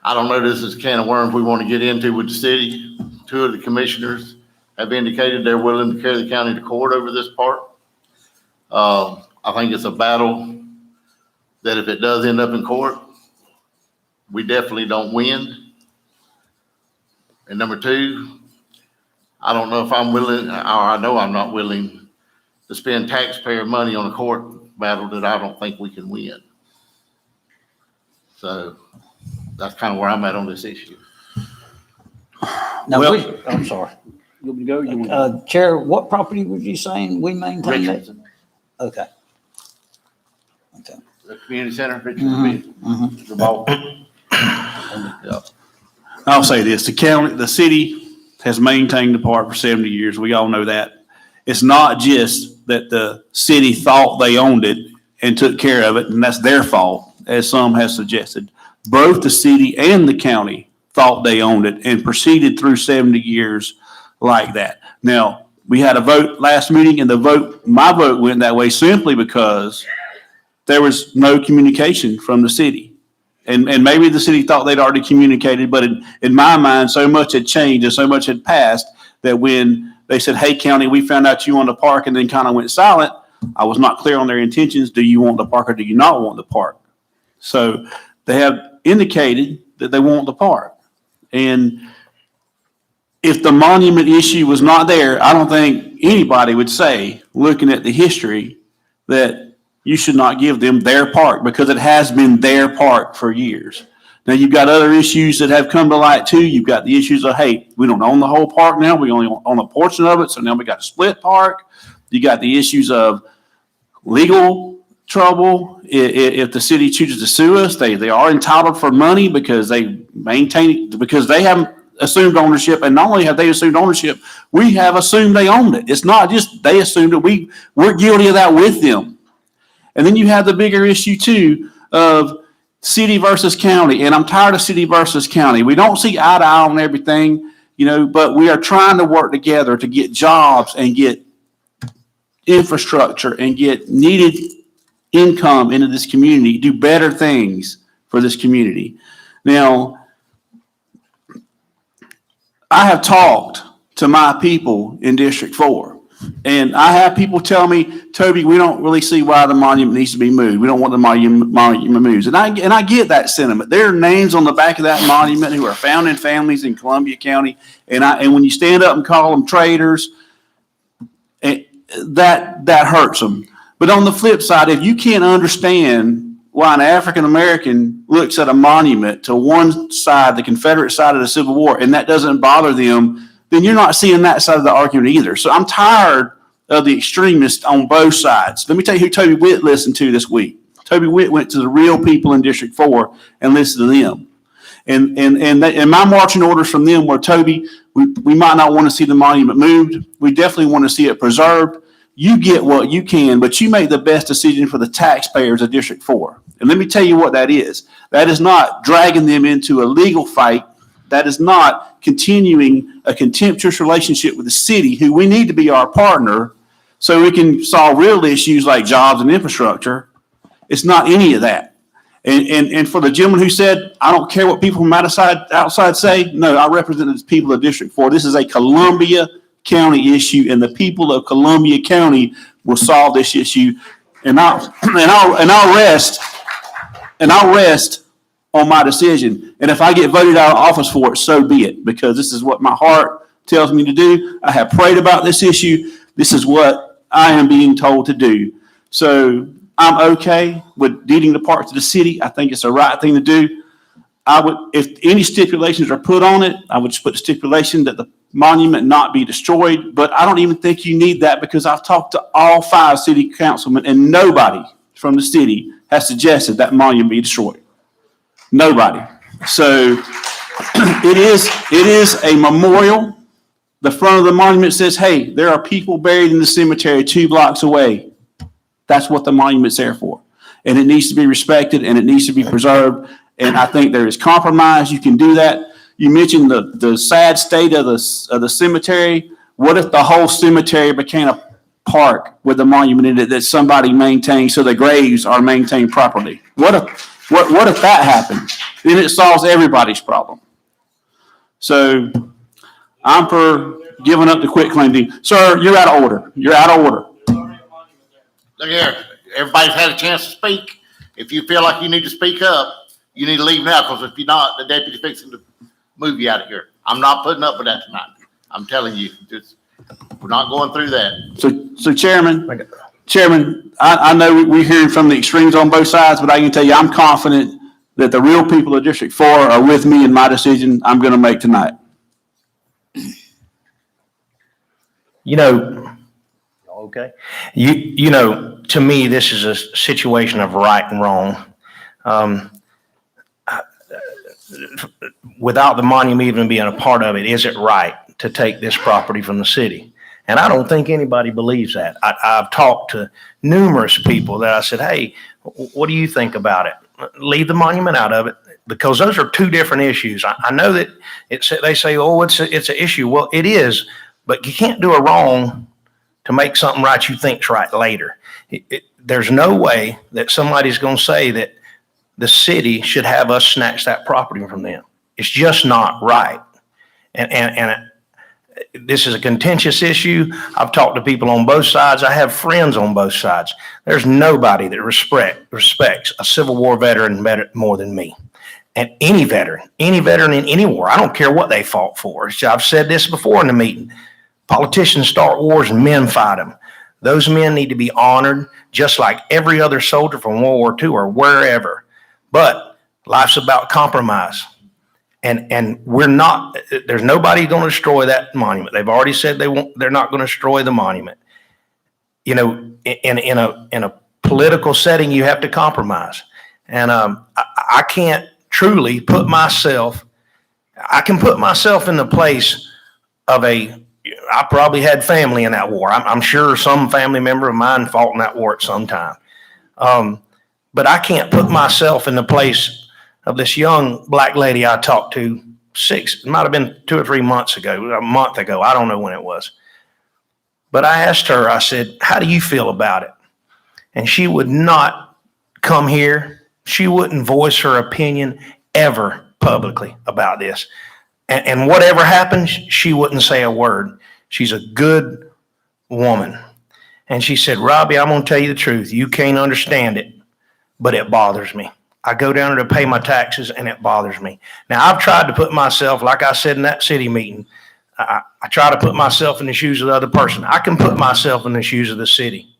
I don't know, this is a can of worms we want to get into with the city. Two of the commissioners have indicated they're willing to carry the county to court over this part. I think it's a battle that if it does end up in court, we definitely don't win. And number two, I don't know if I'm willing, or I know I'm not willing to spend taxpayer money on a court battle that I don't think we can win. So that's kind of where I'm at on this issue. Now, Well, I'm sorry. You want me to go? You want to go? Chair, what property were you saying we maintain that? Richardson, Okay. Okay. the community center, Richardson. Yeah. I'll say this, the city has maintained the park for 70 years. We all know that. It's not just that the city thought they owned it and took care of it, and that's their fault, as some have suggested. Both the city and the county thought they owned it and proceeded through 70 years like that. Now, we had a vote last meeting, and my vote went that way simply because there was no communication from the city. And maybe the city thought they'd already communicated, but in my mind, so much had changed and so much had passed that when they said, hey, county, we found out you own the park, and then kind of went silent. I was not clear on their intentions. Do you want the park or do you not want the park? So they have indicated that they want the park. And if the monument issue was not there, I don't think anybody would say, looking at the history, that you should not give them their park, because it has been their park for years. Now, you've got other issues that have come to light too. You've got the issues of, hey, we don't own the whole park now. We only own a portion of it. So now we got a split park. You got the issues of legal trouble. If the city chooses to sue us, they are entitled for money because they haven't assumed ownership. And not only have they assumed ownership, we have assumed they owned it. It's not just they assumed it. We're guilty of that with them. And then you have the bigger issue too of city versus county. And I'm tired of city versus county. We don't see eye to eye on everything, but we are trying to work together to get jobs and get infrastructure and get needed income into this community, do better things for this community. Now, I have talked to my people in District 4, and I have people tell me, Toby, we don't really see why the monument needs to be moved. We don't want the monument moved. And I get that sentiment. There are names on the back of that monument who are founding families in Columbia County, and when you stand up and call them traitors, that hurts them. But on the flip side, if you can't understand why an African American looks at a monument to one side, the Confederate side of the Civil War, and that doesn't bother them, then you're not seeing that side of the argument either. So I'm tired of the extremists on both sides. Let me tell you who Toby Witt listened to this week. Toby Witt went to the real people in District 4 and listened to them. And my marching orders from them were, Toby, we might not want to see the monument moved. We definitely want to see it preserved. You get what you can, but you make the best decision for the taxpayers of District 4. And let me tell you what that is. That is not dragging them into a legal fight. That is not continuing a contemptuous relationship with the city, who we need to be our partner so we can solve real issues like jobs and infrastructure. It's not any of that. And for the gentleman who said, I don't care what people from outside say, no, I represent the people of District 4. This is a Columbia County issue, and the people of Columbia County will solve this issue. And I'll rest on my decision. And if I get voted out of office for it, so be it, because this is what my heart tells me to do. I have prayed about this issue. This is what I am being told to do. So I'm okay with deeding the park to the city. I think it's the right thing to do. If any stipulations are put on it, I would just put the stipulation that the monument not be destroyed. But I don't even think you need that, because I've talked to all 5 city councilmen, and nobody from the city has suggested that monument be destroyed. Nobody. So it is a memorial. The front of the monument says, hey, there are people buried in the cemetery 2 blocks away. That's what the monument's there for. And it needs to be respected, and it needs to be preserved. And I think there is compromise. You can do that. You mentioned the sad state of the cemetery. What if the whole cemetery became a park with a monument in it that somebody maintains, so the graves are maintained properly? What if that happened? Then it solves everybody's problem. So I'm for giving up the quitclaim deed. Sir, you're out of order. You're out of order. Look here, everybody's had a chance to speak. If you feel like you need to speak up, you need to leave now, because if you're not, the deputy's fixing to move you out of here. I'm not putting up with that tonight. I'm telling you, we're not going through that. So Chairman, I know we're hearing from the extremes on both sides, but I can tell you I'm confident that the real people of District 4 are with me in my decision I'm going to make tonight. Okay. To me, this is a situation of right and wrong. Without the monument even being a part of it, is it right to take this property from the city? And I don't think anybody believes that. I've talked to numerous people that I said, hey, what do you think about it? Leave the monument out of it, because those are 2 different issues. I know that they say, oh, it's an issue. Well, it is, but you can't do a wrong to make something right you think's right later. There's no way that somebody's going to say that the city should have us snatch that property from them. It's just not right. And This is a contentious issue. I've talked to people on both sides. I have friends on both sides. There's nobody that respects a Civil War veteran more than me. And any veteran in any war, I don't care what they fought for. I've said this before in the meeting. Politicians start wars and men fight them. Those men need to be honored just like every other soldier from World War II or wherever. But life's about compromise. And there's nobody going to destroy that monument. They've already said they're not going to destroy the monument. You know, in a political setting, you have to compromise. And I can't truly put myself, I can put myself in the place of I probably had family in that war. I'm sure some family member of mine fought in that war at some time. But I can't put myself in the place of this young black lady I talked to it might have been 2 or 3 months ago, a month ago. I don't know when it was. But I asked her, I said, how do you feel about it? And she would not come here. She wouldn't voice her opinion ever publicly about this. And whatever happens, she wouldn't say a word. She's a good woman. And she said, Robbie, I'm going to tell you the truth. You can't understand it, but it bothers me. I go down there to pay my taxes and it bothers me. Now, I've tried to put myself, like I said in that city meeting, I try to put myself in the shoes of the other person. I can put myself in the shoes of the city.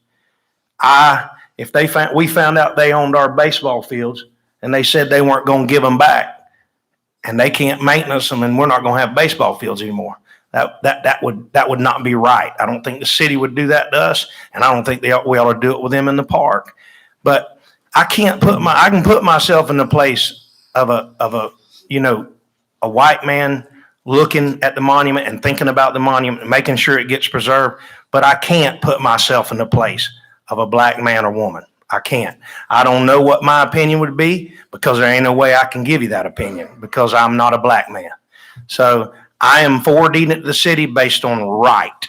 We found out they owned our baseball fields and they said they weren't going to give them back and they can't maintenance them and we're not going to have baseball fields anymore. That would not be right. I don't think the city would do that to us, and I don't think we ought to do it with them in the park. But I can put myself in the place of a white man looking at the monument and thinking about the monument and making sure it gets preserved. But I can't put myself in the place of a black man or woman. I can't. I don't know what my opinion would be because there ain't no way I can give you that opinion because I'm not a black man. So I am for deeding it to the city based on right,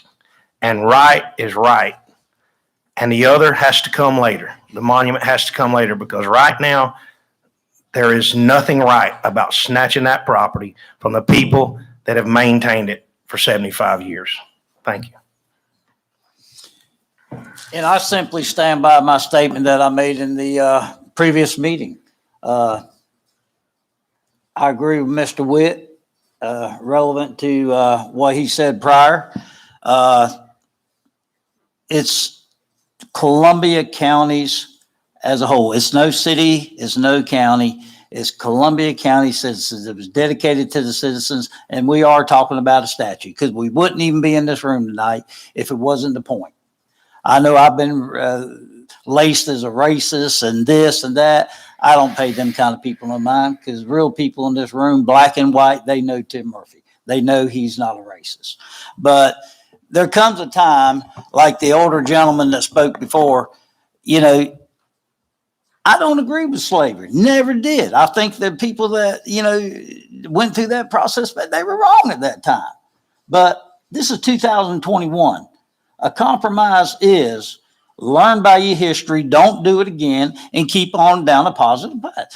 and right is right. And the other has to come later. The monument has to come later because right now there is nothing right about snatching that property from the people that have maintained it for 75 years. Thank you. And I simply stand by my statement that I made in the previous meeting. I agree with Mr. Witt, relevant to what he said prior. It's Columbia counties as a whole. It's no city, it's no county. It's Columbia County citizens. It was dedicated to the citizens, and we are talking about a statue because we wouldn't even be in this room tonight if it wasn't the point. I know I've been laced as a racist and this and that. I don't pay them kind of people no mind because real people in this room, black and white, they know Tim Murphy. They know he's not a racist. But there comes a time, like the older gentleman that spoke before, I don't agree with slavery. Never did. I think the people that, went through that process, but they were wrong at that time. But this is 2021. A compromise is learn by your history, don't do it again, and keep on down a positive path.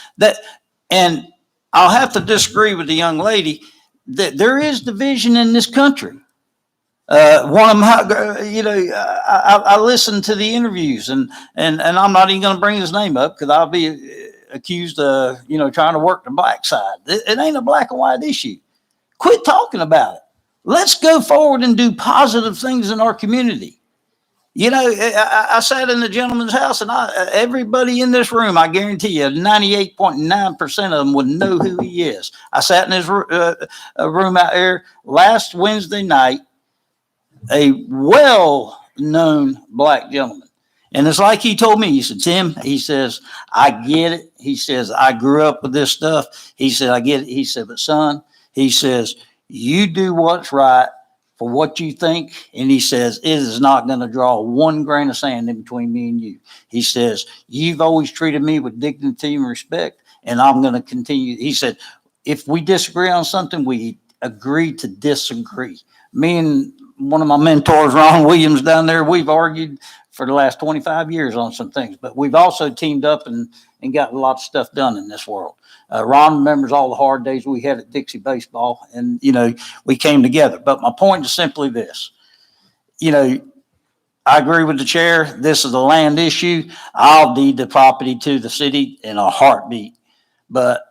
And I'll have to disagree with the young lady that there is division in this country. One of them, I listened to the interviews and I'm not even going to bring his name up because I'll be accused of, trying to work the black side. It ain't a black and white issue. Quit talking about it. Let's go forward and do positive things in our community. I sat in the gentleman's house and everybody in this room, I guarantee you, 98.9% of them would know who he is. I sat in his room out there last Wednesday night, a well-known black gentleman. And it's like he told me, he said, Tim, he says, I get it. He says, I grew up with this stuff. He said, I get it. He said, but son, he says, you do what's right for what you think. And he says, it is not going to draw one grain of sand in between me and you. He says, you've always treated me with dignity and respect, and I'm going to continue. He said, if we disagree on something, we agree to disagree. Me and one of my mentors, Ron Williams, down there, we've argued for the last 25 years on some things, but we've also teamed up and and gotten a lot of stuff done in this world. Ron remembers all the hard days we had at Dixie Baseball, and, you know, we came together. But my point is simply this. You know, I agree with the chair. This is a land issue. I'll deed the property to the city in a heartbeat. But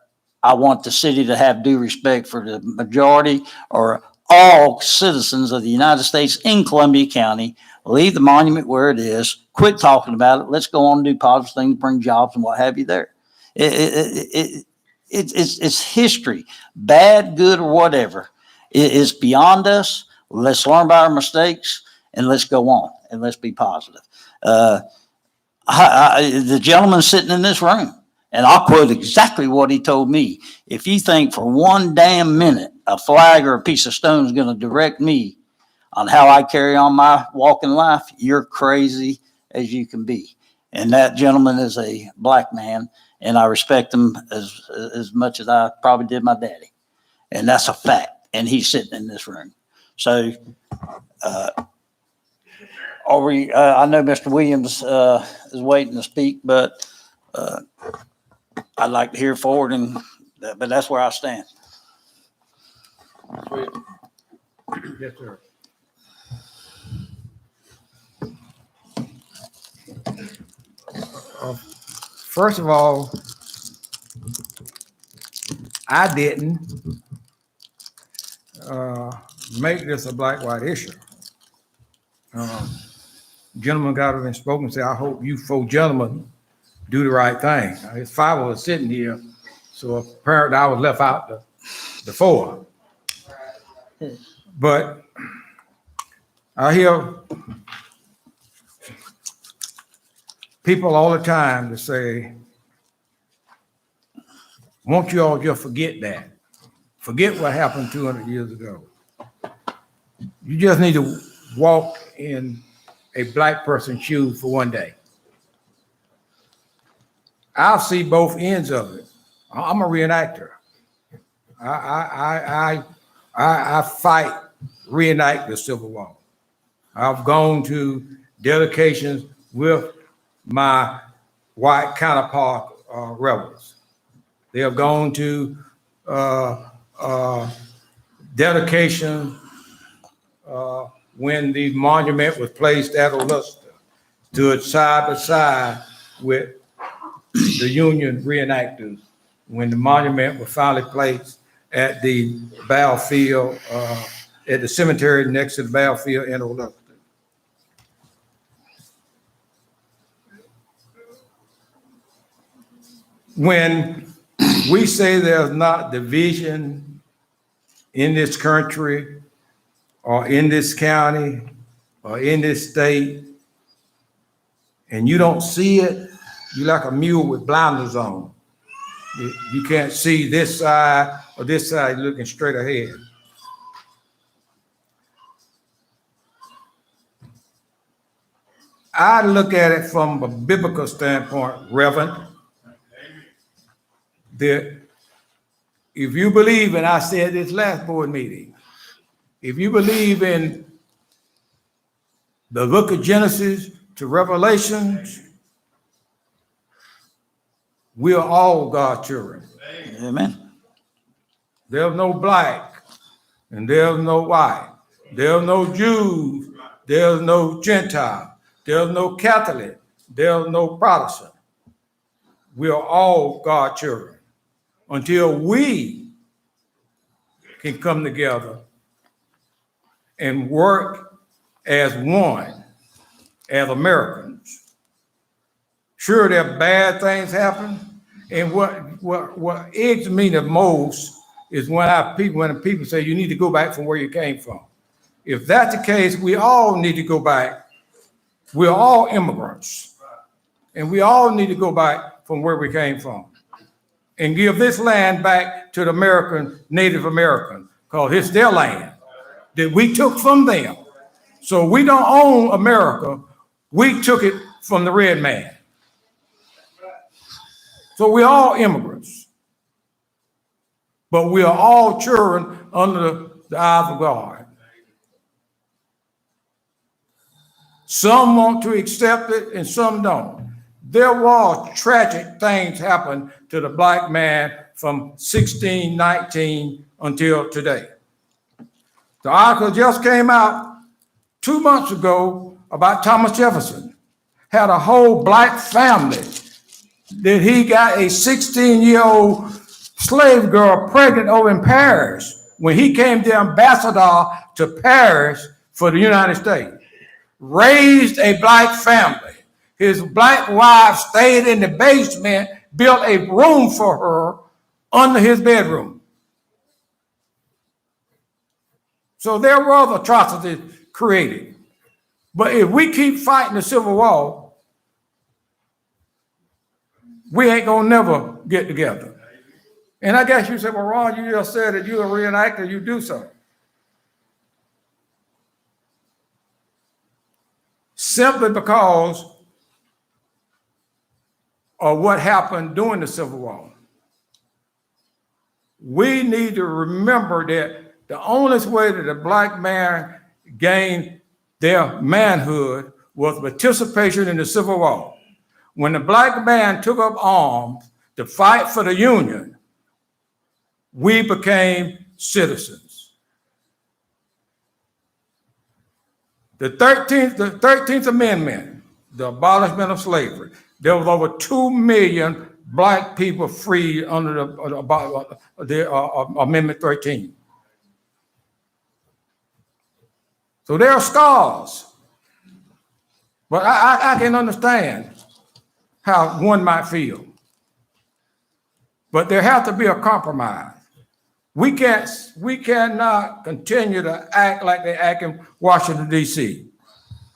I want the city to have due respect for the majority or all citizens of the United States in Columbia County. Leave the monument where it is. Quit talking about it. Let's go on and do positive things, bring jobs and what have you there. It's history, bad, good, or whatever. It's beyond us. Let's learn by our mistakes and let's go on and let's be positive. The gentleman sitting in this room, and I'll quote exactly what he told me. If you think for one damn minute a flag or a piece of stone is going to direct me on how I carry on my walk in life, you're crazy as you can be. And that gentleman is a black man, and I respect him as much as I probably did my daddy. And that's a fact. And he's sitting in this room. So, I know Mr. Williams is waiting to speak, but I'd like to hear forward, but that's where I stand. Yes, sir. First of all, I didn't make this a black-white issue. Gentleman got up and spoke and said, I hope you four gentlemen do the right thing. There's five of us sitting here, so apparently I was left out the four. But I hear people all the time to say, won't you all just forget that? Forget what happened 200 years ago. You just need to walk in a black person's shoes for one day. I'll see both ends of it. I'm a reenactor. I fight, reenact the Civil War. I've gone to dedications with my white counterpart rebels. They have gone to dedication when the monument was placed at Augusta, stood side by side with the Union reenactors when the monument was finally placed at the battlefield, at the cemetery next to the battlefield in Augusta. When we say there's not division in this country or in this county or in this state, and you don't see it, you're like a mule with blinders on. You can't see this side or this side, you're looking straight ahead. I look at it from a biblical standpoint, Reverend, that if you believe, and I said this last board meeting, if you believe in the book of Genesis to Revelations, we are all God's children. Amen. There's no black and there's no white. There's no Jews. There's no Gentile. There's no Catholic. There's no Protestant. We are all God's children until we can come together and work as one, as Americans. Sure, there are bad things happen, and what eggs me the most is when the people say you need to go back from where you came from. If that's the case, we all need to go back. We're all immigrants, and we all need to go back from where we came from and give this land back to the Native American, because it's their land that we took from them. So we don't own America. We took it from the red man. So we're all immigrants, but we are all children under the eyes of God. Some want to accept it and some don't. there were tragic things happen to the black man from 1619 until today. The article just came out 2 months ago about Thomas Jefferson. Had a whole black family that he got a 16-year-old slave girl pregnant over in Paris when he came the ambassador to Paris for the United States. Raised a black family. His black wife stayed in the basement, built a room for her under his bedroom. So there were atrocities created. But if we keep fighting the Civil War, we ain't gonna never get together. And I guess you say, well, Ron, you just said that you're a reenactor, you do so. Simply because of what happened during the Civil War. We need to remember that the only way that a black man gained their manhood was participation in the Civil War. When the black man took up arms to fight for the Union, we became citizens. The 13th Amendment, the abolishment of slavery, there was over 2 million black people freed under the Amendment 13. So there are scars. But I can understand how one might feel. But there has to be a compromise. We cannot continue to act like they act in Washington, D.C.,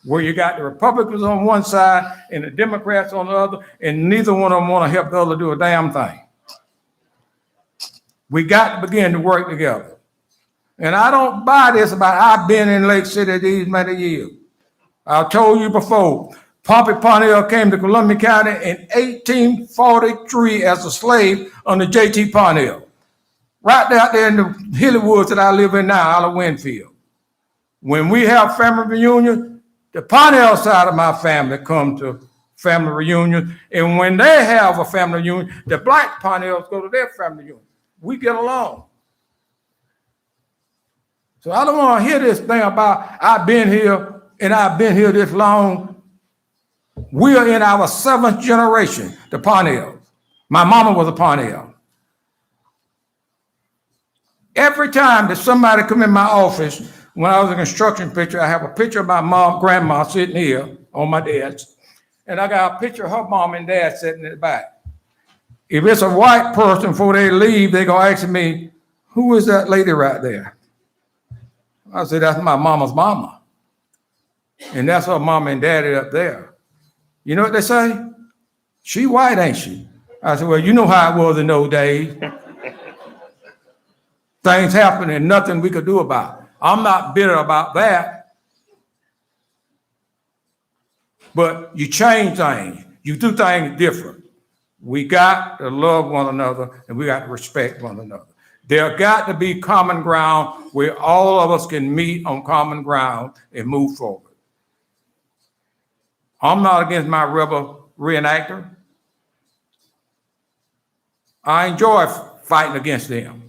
where you got the Republicans on one side and the Democrats on the other, and neither one of them want to help the other do a damn thing. We got to begin to work together. And I don't buy this about I've been in Lake City these many years. I've told you before, Pompey Parnell came to Columbia County in 1843 as a slave under J.T. Parnell. Right out there in the hilly woods that I live in now, out of Winfield. When we have family reunion, the Parnell side of my family come to family reunion. And when they have a family reunion, the black Parnells go to their family reunion. We get along. So I don't want to hear this thing about I've been here and I've been here this long. We are in our 7th generation, the Parnells. My mama was a Parnell. Every time that somebody come in my office, when I was a construction picture, I have a picture of my mom, grandma sitting here on my desk, and I got a picture of her mom and dad sitting in the back. If it's a white person, before they leave, they gonna ask me, who is that lady right there? I said, that's my mama's mama. And that's her mama and daddy up there. You know what they say? She white, ain't she? I said, well, you know how it was in those days. Things happen and nothing we could do about it. I'm not bitter about that. But you change things. You do things different. We got to love one another and we got to respect one another. There got to be common ground where all of us can meet on common ground and move forward. I'm not against my rebel reenactor. I enjoy fighting against them.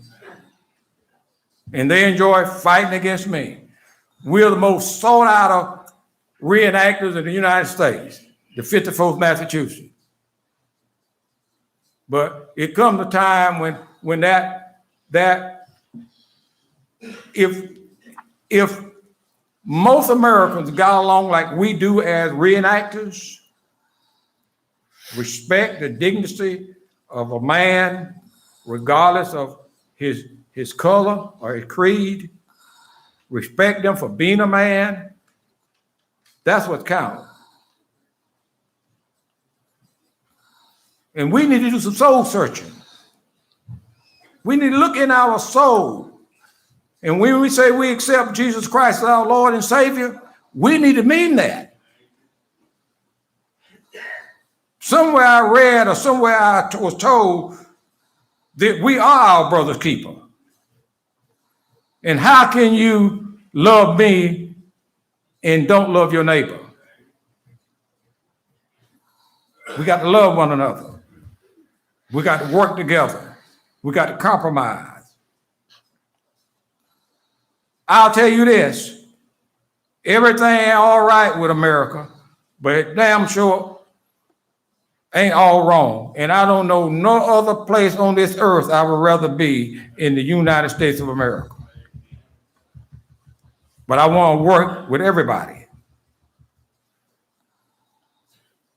And they enjoy fighting against me. We're the most sought out reenactors in the United States, the 54th Massachusetts. But it comes a time when if most Americans got along like we do as reenactors, respect the dignity of a man, regardless of his color or his creed, respect them for being a man, that's what counts. And we need to do some soul searching. We need to look in our soul. And when we say we accept Jesus Christ as our Lord and Savior, we need to mean that. Somewhere I read or somewhere I was told that we are our brother's keeper. And how can you love me and don't love your neighbor? We got to love one another. We got to work together. We got to compromise. I'll tell you this, everything ain't all right with America, but it damn sure ain't all wrong. And I don't know no other place on this earth I would rather be in the United States of America. But I want to work with everybody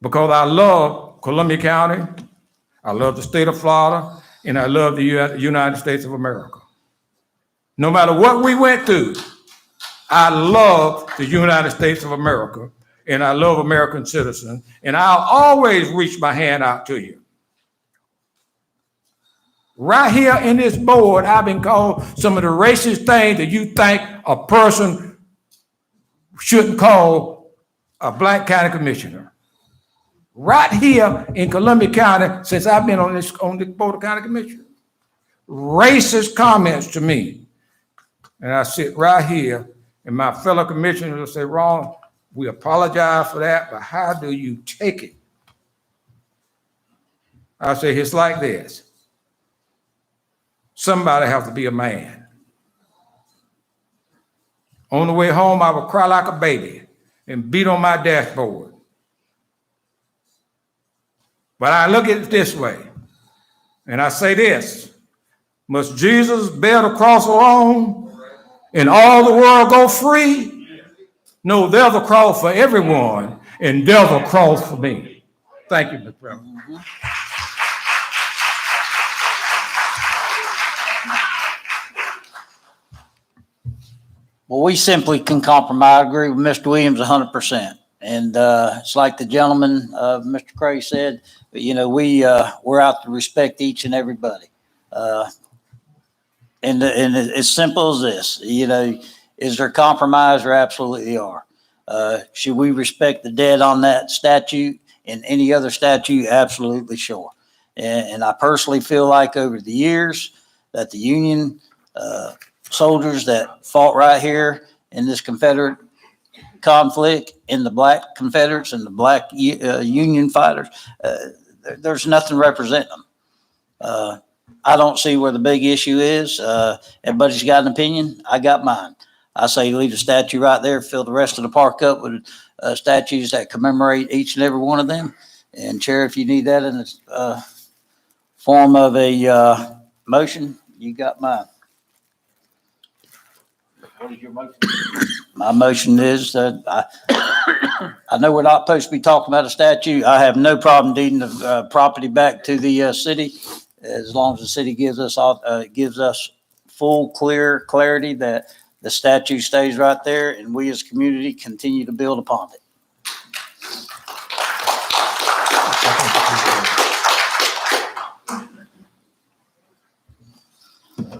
because I love Columbia County, I love the state of Florida, and I love the United States of America. No matter what we went through, I love the United States of America, and I love American citizens, and I'll always reach my hand out to you. Right here in this board, I've been called some of the racist things that you think a person shouldn't call a black county commissioner. Right here in Columbia County, since I've been on this board of county commissioners, racist comments to me. And I sit right here, and my fellow commissioners will say, Ron, we apologize for that, but how do you take it? I say, it's like this. Somebody has to be a man. On the way home, I would cry like a baby and beat on my dashboard. But I look at it this way, and I say this, must Jesus bear the cross alone and all the world go free? No, there's a cross for everyone, and there's a cross for me. Thank you, Mr. President. Well, we simply can compromise. I agree with Mr. Williams 100%. And it's like the gentleman, Mr. Cray said, you know, we're out to respect each and everybody. And it's simple as this, you know, is there compromise? There absolutely are. Should we respect the dead on that statute and any other statute? Absolutely sure. And I personally feel like over the years that the Union soldiers that fought right here in this Confederate conflict, in the black Confederates and the black Union fighters, there's nothing representing them. I don't see where the big issue is. Everybody's got an opinion. I got mine. I say leave the statue right there, fill the rest of the park up with statues that commemorate each and every one of them. And Chair, if you need that in the form of a motion, you got mine. What is your motion? My motion is that I know we're not supposed to be talking about a statue. I have no problem deeding the property back to the city as long as the city gives us full, clear clarity that the statue stays right there and we as a community continue to build upon it.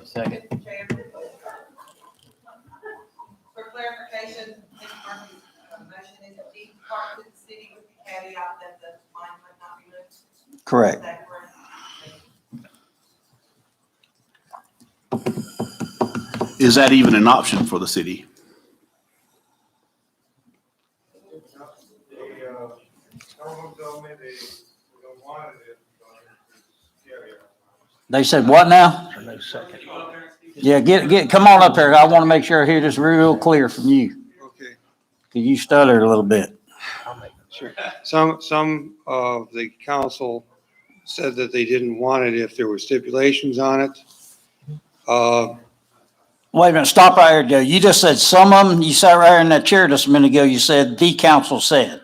Second. For clarification, Ms. Murphy's motion is to deed the park to the city with the caveat that the monument not be moved. Correct. Is that correct? Is that even an option for the city? They said what now? Yeah, come on up here. I want to make sure I hear this real clear from you. Okay. Because you stuttered a little bit. Sure. Some of the council said that they didn't want it if there were stipulations on it. Wait a minute, stop right here, Joe. You just said some of them, you sat right here in that chair just a minute ago, you said the council said.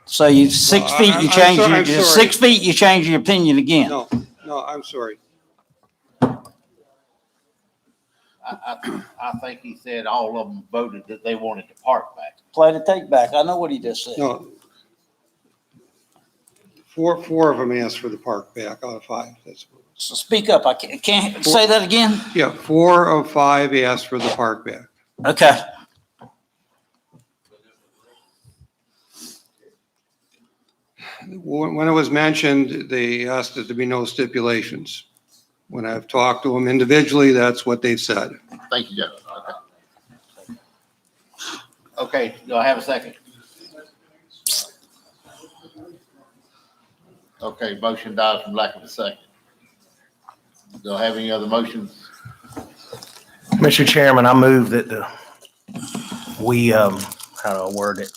So you 6 feet, you change I'm your, sorry. 6 feet, you change your opinion again. No, I'm sorry. I think he said all of them voted that they wanted the park back. Play the take back. I know what he just said. No. Four of them asked for the park back out of 5. So speak up. I can't say that again. Yeah, 4 of 5 asked for the park back. Okay. When it was mentioned, they asked that there be no stipulations. When I've talked to them individually, that's what they've said. Thank you, Jeff. Okay, do I have a second? Okay, motion dies from lack of a second. Do I have any other motions? Mr. Chairman, I move that we, how do I word it?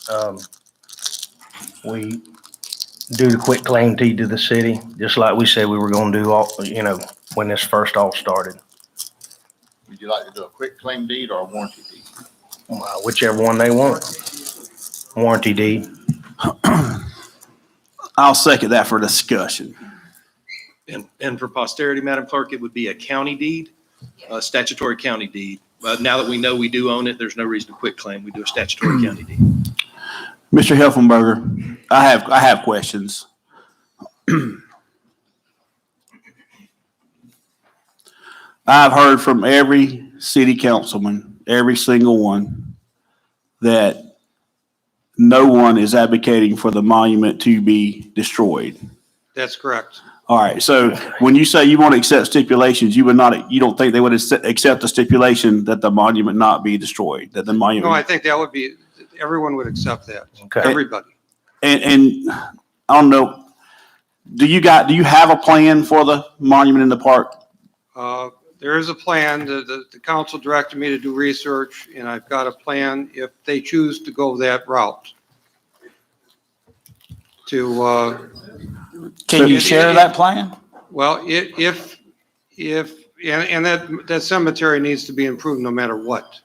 We do the quit claim deed to the city, just like we said we were gonna do when this first all started. Would you like to do a quick claim deed or a warranty deed? Whichever one they want. Warranty deed. I'll second that for discussion. And for posterity, Madam Clerk, it would be a county deed, a statutory county deed. Now that we know we do own it, there's no reason to quit claim. We do a statutory county deed. Mr. Helfenberger, I have questions. I've heard from every city councilman, every single one, that no one is advocating for the monument to be destroyed. That's correct. All right, so when you say you want to accept stipulations, you don't think they would accept the stipulation that the monument not be destroyed, that the monument? No, I think that would be, everyone would accept that. Okay. Everybody. And I don't know, do you have a plan for the monument in the park? There is a plan. The council directed me to do research, and I've got a plan if they choose to go that route. Can you share that plan? Well, if that cemetery needs to be improved no matter what.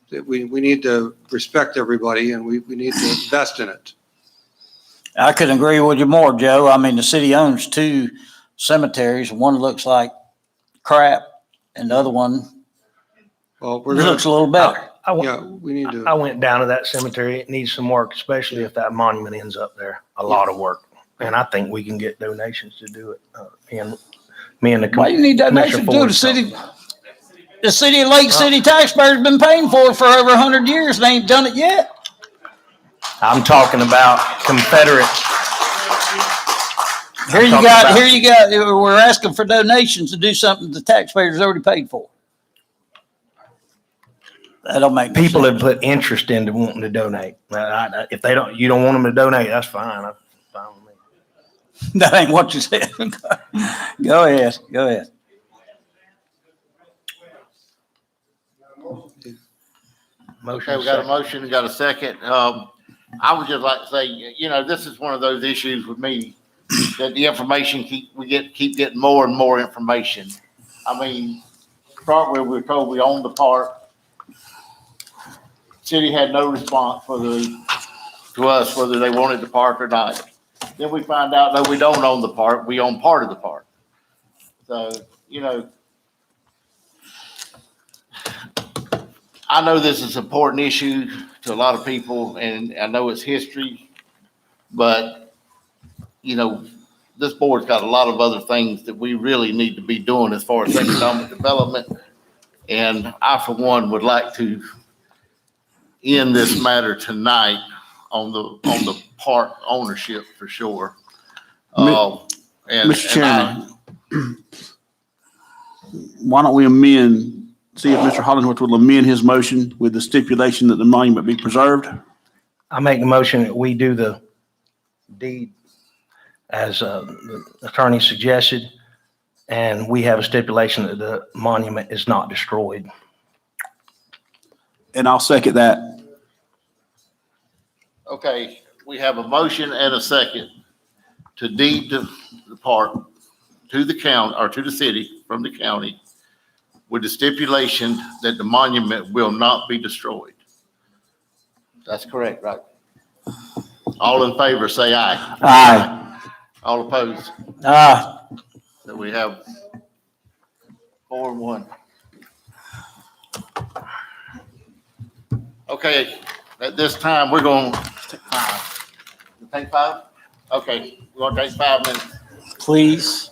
That we need to respect everybody, and we need to invest in it. I couldn't agree with you more, Joe. I mean, the city owns two cemeteries. One looks like crap and the other one looks a little better. We need to. I went down to that cemetery. It needs some work, especially if that monument ends up there. A lot of work. And I think we can get donations to do it. And me and the Why do you need donations to do? The city of Lake City taxpayers been paying for it for over 100 years. They ain't done it yet. I'm talking about Confederate. Here you got, we're asking for donations to do something the taxpayers already paid for. That don't make People sense. have put interest into wanting to donate. If you don't want them to donate, that's fine. That's fine with me. That ain't what you said. Go ahead. Okay, we got a motion, we got a second. I would just like to say, this is one of those issues with me, that the information keep getting more and more information. I mean, probably we were told we owned the park. City had no response to us whether they wanted the park or not. Then we find out, no, we don't own the park, we own part of the park. So, I know this is an important issue to a lot of people, and I know it's history, but, this board's got a lot of other things that we really need to be doing as far as economic development. And I, for one, would like to end this matter tonight on the park ownership for sure. Mr. Chairman, why don't we see if Mr. Hollingsworth will amend his motion with the stipulation that the monument be preserved? I make the motion that we do the deed as the attorney suggested, and we have a stipulation that the monument is not destroyed. And I'll second that. Okay, we have a motion and a second to deed the park to the county, or to the city from the county, with the stipulation that the monument will not be destroyed. That's correct, right? All in favor, say aye. Aye. All opposed? Aye. So we have 4-1. Okay, at this time, we're going to take 5. You take 5? Okay, we're going to take 5 minutes. Please.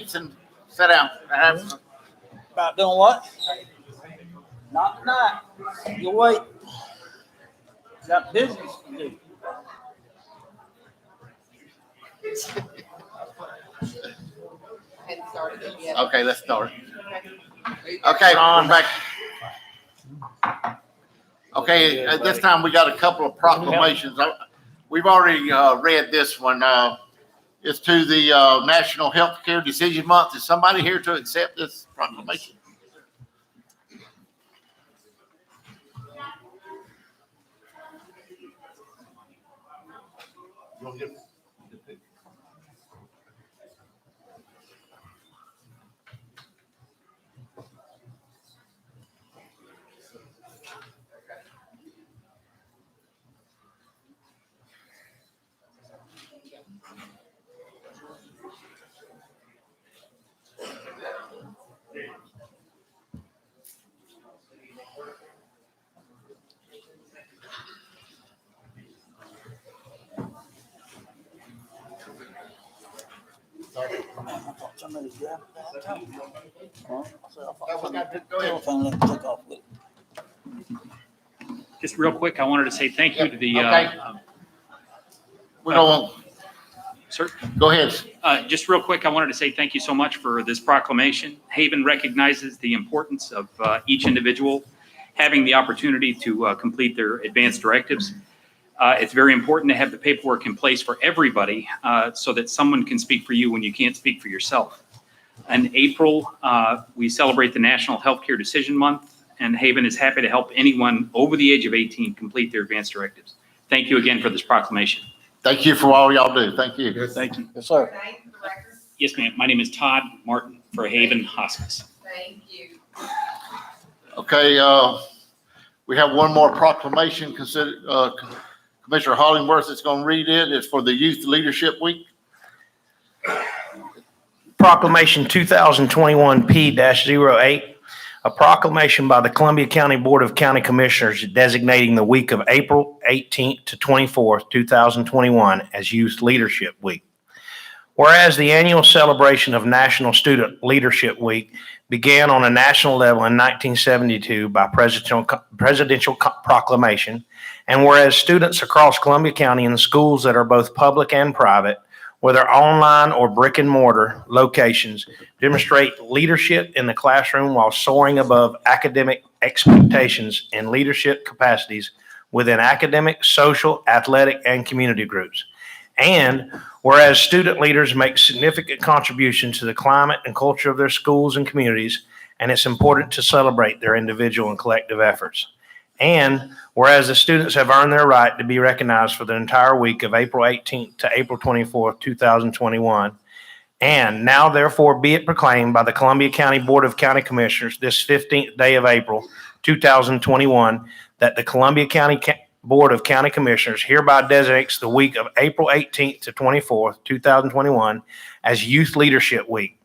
seats and sit down. About doing what? Not tonight. You'll wait. Got business to do. Okay, let's start. Okay, we're back. Okay, at this time, we got a couple of proclamations. We've already read this one. It's to the National Healthcare Decision Month. Is somebody here to accept this proclamation? Just real quick, I wanted to say thank you to the, We don't, sir? go ahead. Just real quick, I wanted to say thank you so much for this proclamation. Haven recognizes the importance of each individual having the opportunity to complete their advanced directives. It's very important to have the paperwork in place for everybody so that someone can speak for you when you can't speak for yourself. In April, we celebrate the National Healthcare Decision Month, and Haven is happy to help anyone over the age of 18 complete their advanced directives. Thank you again for this proclamation. Thank you for all y'all do. Thank you. Thank you. Yes, sir. Yes, ma'am. My name is Todd Martin for Haven Hospice. Thank you. Okay, we have one more proclamation. Commissioner Hollingworth is going to read it. It's for the Youth Leadership Week. Proclamation 2021 P-08, a proclamation by the Columbia County Board of County Commissioners designating the week of April 18th to 24th, 2021 as Youth Leadership Week. Whereas the annual celebration of National Student Leadership Week began on a national level in 1972 by presidential proclamation, and whereas students across Columbia County in schools that are both public and private, whether online or brick and mortar locations, demonstrate leadership in the classroom while soaring above academic expectations in leadership capacities within academic, social, athletic, and community groups. And whereas student leaders make significant contributions to the climate and culture of their schools and communities, and it's important to celebrate their individual and collective efforts. And whereas the students have earned their right to be recognized for the entire week of April 18th to April 24th, 2021, and now therefore be it proclaimed by the Columbia County Board of County Commissioners this 15th day of April, 2021, that the Columbia County Board of County Commissioners hereby designates the week of April 18th to 24th, 2021 as Youth Leadership Week.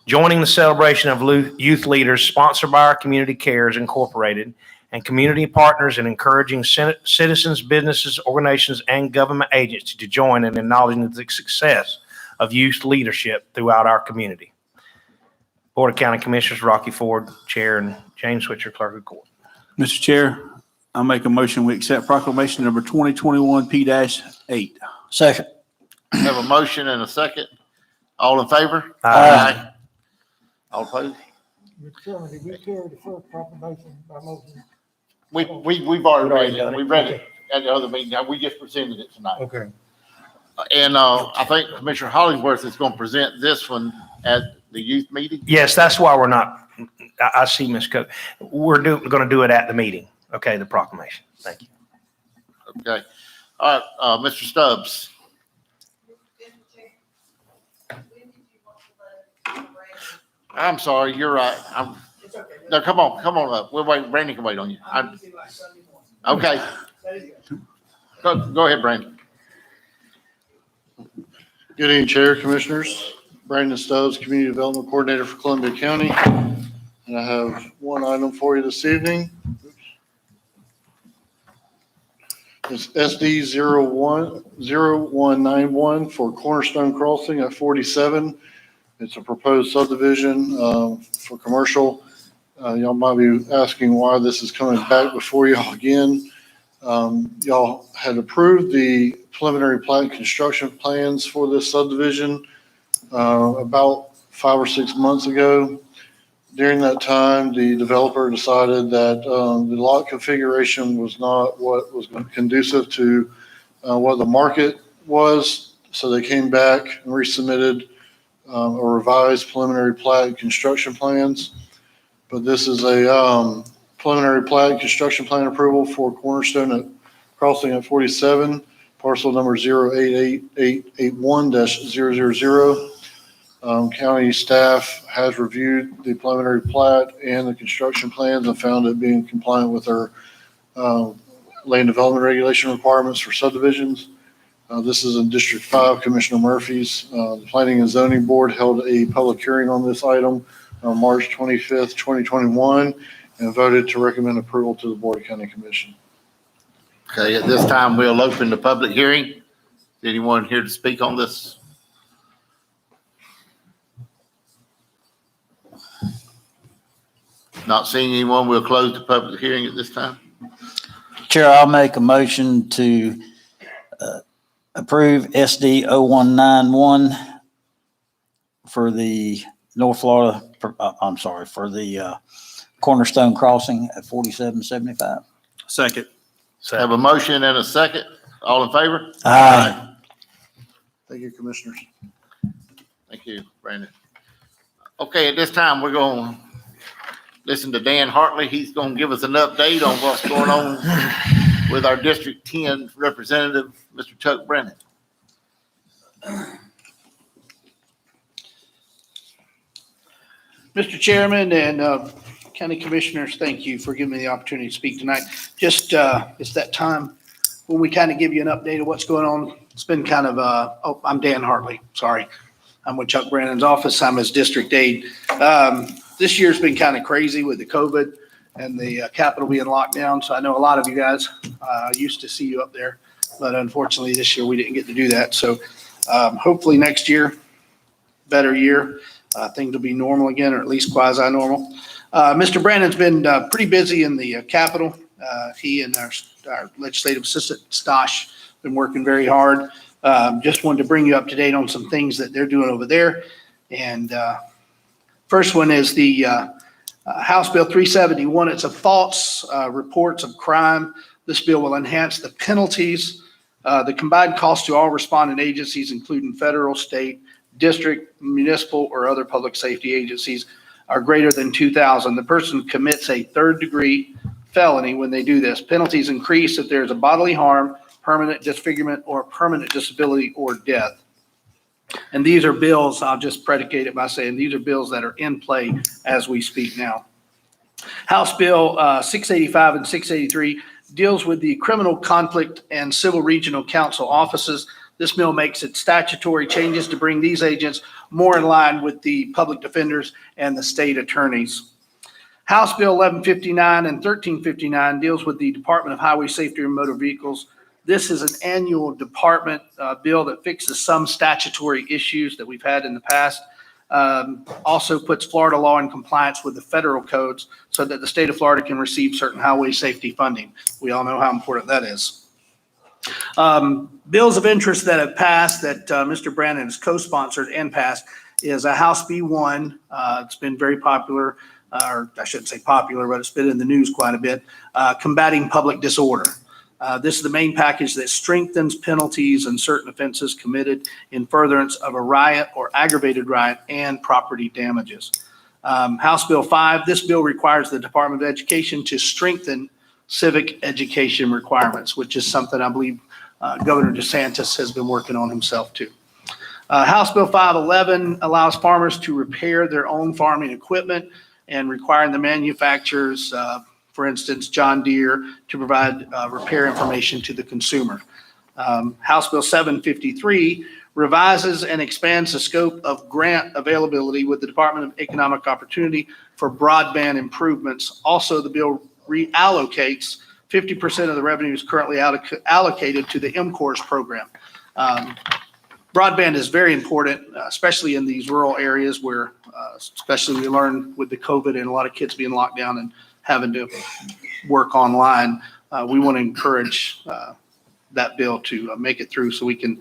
Joining the celebration of youth leaders sponsored by our Community Cares Incorporated and community partners, and encouraging citizens, businesses, organizations, and government agencies to join in acknowledging the success of youth leadership throughout our community. Board of County Commissioners, Rocky Ford, Chair, and James Switzer, Clerk of Court. Mr. Chair, I make a motion we accept proclamation number 2021 P-8. Second. Have a motion and a second. All in favor? Aye. All opposed? Mr. Chairman, did we carry the first proclamation by motion? We've already read it. We read it at the other meeting. We just presented it tonight. Okay. And I think Commissioner Hollingsworth is going to present this one at the youth meeting. Yes, that's why we're not, I see Ms. Cook. We're going to do it at the meeting. Okay, the proclamation. Thank you. Okay. All right, Mr. Stubbs. I'm sorry, you're right. No, come on up. We'll wait. Brandon can wait on you. Okay. Go ahead, Brandon. Good evening, Chair, Commissioners. Brandon Stubbs, Community Development Coordinator for Columbia County. And I have one item for you this evening. It's SD 0191 for Cornerstone Crossing at 47 It's a proposed subdivision for commercial. Y'all might be asking why this is coming back before y'all again. Y'all had approved the preliminary plat and construction plans for this subdivision about 5 or 6 months ago. During that time, the developer decided that the lot configuration was not what was conducive to what the market was. So they came back and resubmitted a revised preliminary plat and construction plans. But this is a preliminary plat and construction plan approval for Cornerstone at Crossing at 47, parcel number 08881-000. County staff has reviewed the preliminary plat and the construction plans and found it being compliant with our land development regulation requirements for subdivisions. This is in District 5, Commissioner Murphy's. The Planning and Zoning Board held a public hearing on this item on March 25th, 2021, and voted to recommend approval to the Board of County Commission. Okay, at this time, we'll open the public hearing. Is anyone here to speak on this? Not seeing anyone, we'll close the public hearing at this time. Chair, I'll make a motion to approve SD 0191 for the North Florida, for the Cornerstone Crossing at 4775. Second. Have a motion and a second. All in favor? Aye. Thank you, Commissioners. Thank you, Brandon. Okay, at this time, we're going to listen to Dan Hartley. He's going to give us an update on what's going on with our District 10 representative, Mr. Chuck Brennan. Mr. Chairman and County Commissioners, thank you for giving me the opportunity to speak tonight. Just, it's that time when we kind of give you an update of what's going on. It's been kind of, I'm Dan Hartley, sorry. I'm with Chuck Brannon's office. I'm his district aide. This year's been kind of crazy with the COVID and the Capitol being locked down. So I know a lot of you guys used to see you up there, but unfortunately this year we didn't get to do that. So hopefully next year, better year, things will be normal again, or at least quasi-normal. Mr. Brannon's been pretty busy in the Capitol. He and our legislative assistant, Stosh, been working very hard. Just wanted to bring you up to date on some things that they're doing over there. And first one is the House Bill 371. It's a false reports of crime. This bill will enhance the penalties. The combined cost to all responding agencies, including federal, state, district, municipal, or other public safety agencies, are greater than $2,000. The person commits a third-degree felony when they do this. Penalties increase if there's a bodily harm, permanent disfigurement, or permanent disability or death. And these are bills, I'll just predicate it by saying these are bills that are in play as we speak now. House Bill 685 and 683 deals with the criminal conflict and civil regional counsel offices. This bill makes it statutory changes to bring these agents more in line with the public defenders and the state attorneys. House Bill 1159 and 1359 deals with the Department of Highway Safety and Motor Vehicles. This is an annual department bill that fixes some statutory issues that we've had in the past. Also puts Florida law in compliance with the federal codes so that the state of Florida can receive certain highway safety funding. We all know how important that is. Bills of interest that have passed that Mr. Brannon has co-sponsored and passed is a House B1. It's been very popular, or I shouldn't say popular, but it's been in the news quite a bit, combating public disorder. This is the main package that strengthens penalties and certain offenses committed in furtherance of a riot or aggravated riot and property damages. House Bill 5, this bill requires the Department of Education to strengthen civic education requirements, which is something I believe Governor DeSantis has been working on himself too. House Bill 511 allows farmers to repair their own farming equipment and requiring the manufacturers, for instance, John Deere, to provide repair information to the consumer. House Bill 753 revises and expands the scope of grant availability with the Department of Economic Opportunity for broadband improvements. Also, the bill reallocates 50% of the revenues currently allocated to the MCORS program. Broadband is very important, especially in these rural areas where, especially we learned with the COVID and a lot of kids being locked down and having to work online. We want to encourage that bill to make it through so we can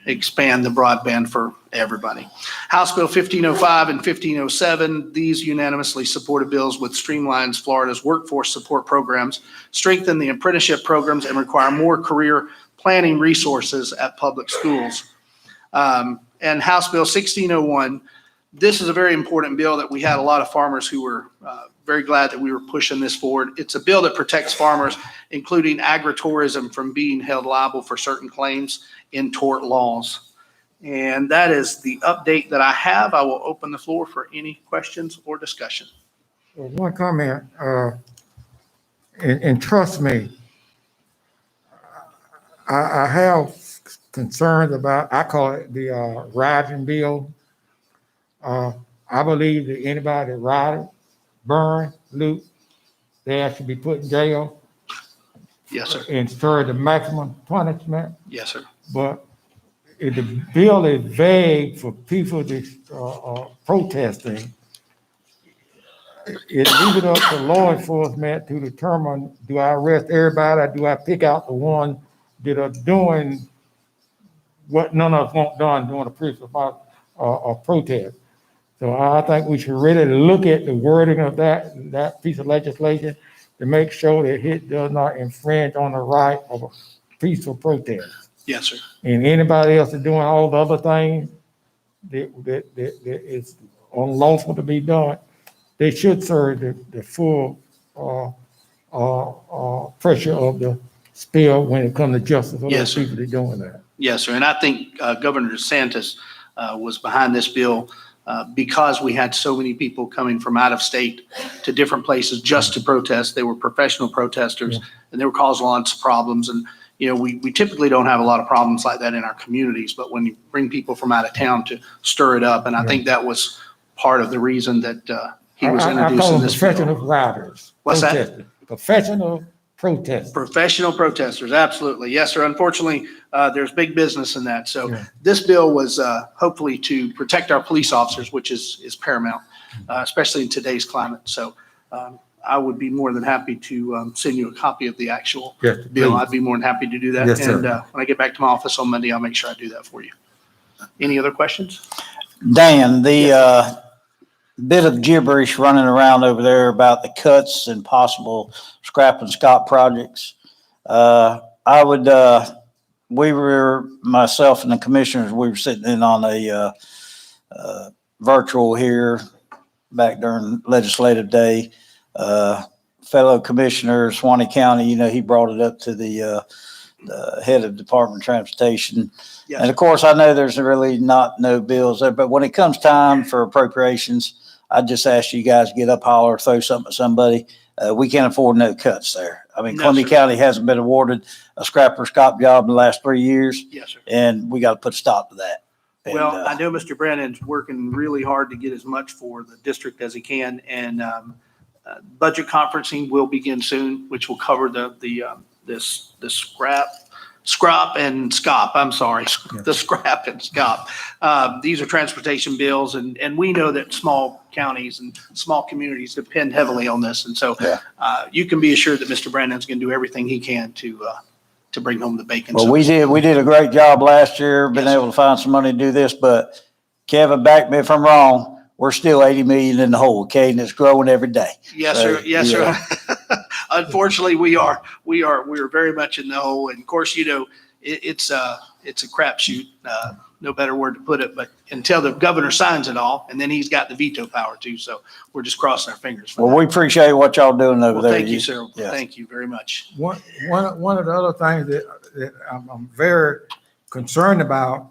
expand the broadband for everybody. House Bill 1505 and 1507, these unanimously supported bills with streamlines Florida's workforce support programs, strengthen the apprenticeship programs, and require more career planning resources at public schools. And House Bill 1601, this is a very important bill that we had a lot of farmers who were very glad that we were pushing this forward. It's a bill that protects farmers, including agritourism, from being held liable for certain claims in tort laws. And that is the update that I have. I will open the floor for any questions or discussion. Well, one comment, and trust me, I have concerns about, I call it the riding bill. I believe that anybody that ride, burn, loot, they have to be put in jail. Yes, sir. And serve the maximum punishment. Yes, sir. But if the bill is vague for people that protesting, it leaves it up to law enforcement to determine, do I arrest everybody or do I pick out the ones that are doing what none of us want done during a peaceful protest. So I think we should really look at the wording of that piece of legislation to make sure that it does not infringe on the right of a peaceful protest. Yes, sir. And anybody else is doing all the other things that is unlawful to be done, they should serve the full pressure of the spill when it comes to justice for Yes, those people that are doing that. Yes, sir. And I think Governor DeSantis was behind this bill because we had so many people coming from out of state to different places just to protest. They were professional protesters, and they were causing lots of problems. And, you know, we typically don't have a lot of problems like that in our communities, but when you bring people from out of town to stir it up, and I think that was part of the reason that he was I call introducing them this professional bill. riders. What's that? Protesters. Professional protesters. Professional protesters, absolutely. Yes, sir. Unfortunately, there's big business in that. So this bill was hopefully to protect our police officers, which is paramount, especially in today's climate. So I would be more than happy to send you a copy of the actual bill. Please. I'd be more than happy to do that. Yes, sir. And when I get back to my office on Monday, I'll make sure I do that for you. Any other questions? Dan, the bit of gibberish running around over there about the cuts and possible scrap and scop projects. Myself and the commissioners, we were sitting in on a virtual here back during legislative day. Fellow commissioner, Swanee County, you know, he brought it up to the head of Department of Transportation. Yes. And of course, I know there's really no bills there, but when it comes time for appropriations, I just ask you guys to get up, holler, throw something at somebody. We can't afford no cuts there. I mean, No, Columbia sir. County hasn't been awarded a scrap or scop job in the last 3 years, Yes, sir. and we got to put a stop to that. And, Well, I know Mr. Brennan's working really hard to get as much for the district as he can, and budget conferencing will begin soon, which will cover the scrap and scop. I'm sorry, the scrap and scop. These are transportation bills, and we know that small counties and small communities depend heavily on this, and so you can be assured that Mr. Brandon's going to do everything he can to bring home the bacon. well, So- we did a great job last year, been able to find some money to do this, but Kevin, back me if I'm wrong, we're still 80 million in the hole, okay, and it's growing every day. Yes, So, sir. Yes, yeah. sir. Unfortunately, we're very much in the hole. And of course, you know, it's a crapshoot. No better word to put it, but until the governor signs it all, and then he's got the veto power too. So we're just crossing our fingers for Well, that. we appreciate what y'all doing over Well, there. thank you, sir. Yeah. Thank you very much. One of the other things that I'm very concerned about,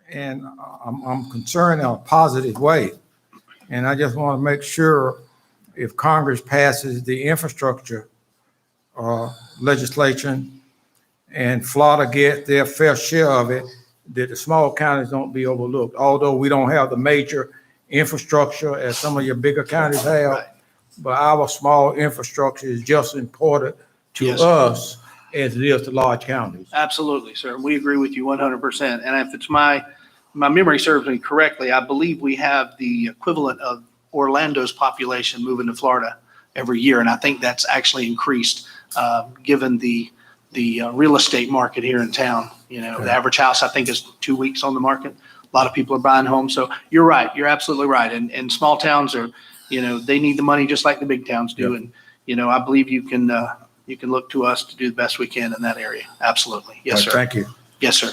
and I'm concerned in a positive way. And I just want to make sure if Congress passes the infrastructure legislation and Florida gets their fair share of it, that the small counties don't be overlooked. Although we don't have the major infrastructure as some of your bigger counties have, but our small infrastructure is just as important to Yes, sir. us as it is to large counties. Absolutely, sir. We agree with you 100%. And if it's my my memory serves me correctly, I believe we have the equivalent of Orlando's population moving to Florida every year. And I think that's actually increased, given the real estate market here in town. You know, the average house, I think, is 2 weeks on the market. A lot of people are buying homes. So you're right. You're absolutely right. And small towns are, you know, they need the money just like the big towns do. And, you know, I believe you can look to us to do the best we can in that area. Absolutely. Yes, sir. Thank you. Yes, sir.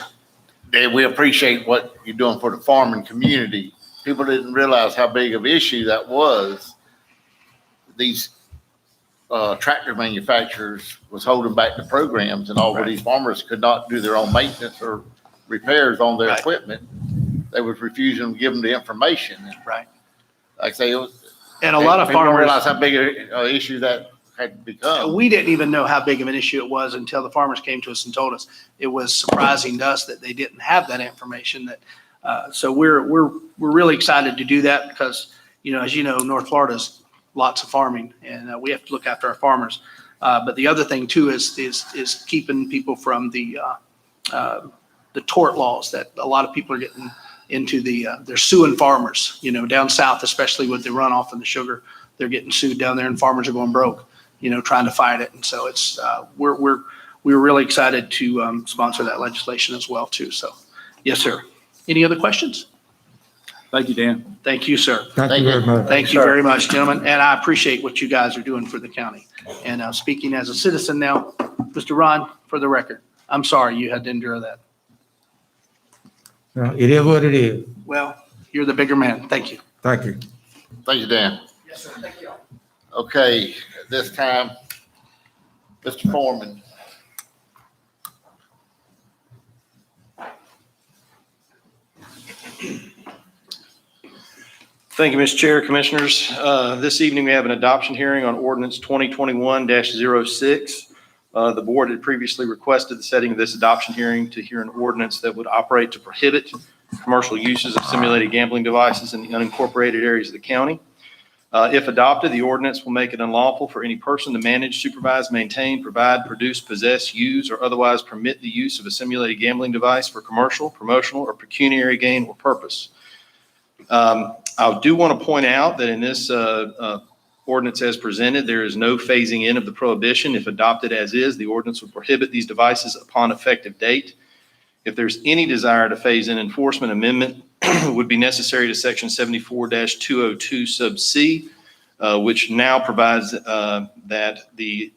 And we appreciate what you're doing for the farming community. People didn't realize how big of an issue that was. These tractor manufacturers was holding back the programs, and all of these farmers could not do their own maintenance or repairs on their equipment. They was refusing to give them the information. Right. Like I say, it was. And a lot of people don't farmers realize how big an issue that had become. We didn't even know how big of an issue it was until the farmers came to us and told us. It was surprising to us that they didn't have that information. So we're really excited to do that because, you know, as you know, North Florida's lots of farming, and we have to look after our farmers. But the other thing too is keeping people from the tort laws that a lot of people are getting into. They're suing farmers, you know, down south, especially with the runoff and the sugar. They're getting sued down there, and farmers are going broke, you know, trying to fight it. And so it's we're really excited to sponsor that legislation as well too. So, yes, sir. Any other questions? Thank you, Dan. Thank you, sir. Thank you very much. Thank you very much, gentlemen. And I appreciate what you guys are doing for the county. And speaking as a citizen now, Mr. Ron, for the record, I'm sorry you had to endure that. Well, it is what it is. Well, you're the bigger man. Thank you. Thank you. Thank you, Dan. Yes, sir. Thank you. Okay, at this time, Mr. Foreman. Thank you, Mr. Chair, Commissioners. This evening, we have an adoption hearing on Ordinance 2021-06. The board had previously requested the setting of this adoption hearing to hear an ordinance that would operate to prohibit commercial uses of simulated gambling devices in the unincorporated areas of the county. If adopted, the ordinance will make it unlawful for any person to manage, supervise, maintain, provide, produce, possess, use, or otherwise permit the use of a simulated gambling device for commercial, promotional, or pecuniary gain or purpose. I do want to point out that in this ordinance as presented, there is no phasing in of the prohibition. If adopted as is, the ordinance would prohibit these devices upon effective date. If there's any desire to phase in enforcement, amendment would be necessary to section 74-202 sub C, which now provides that the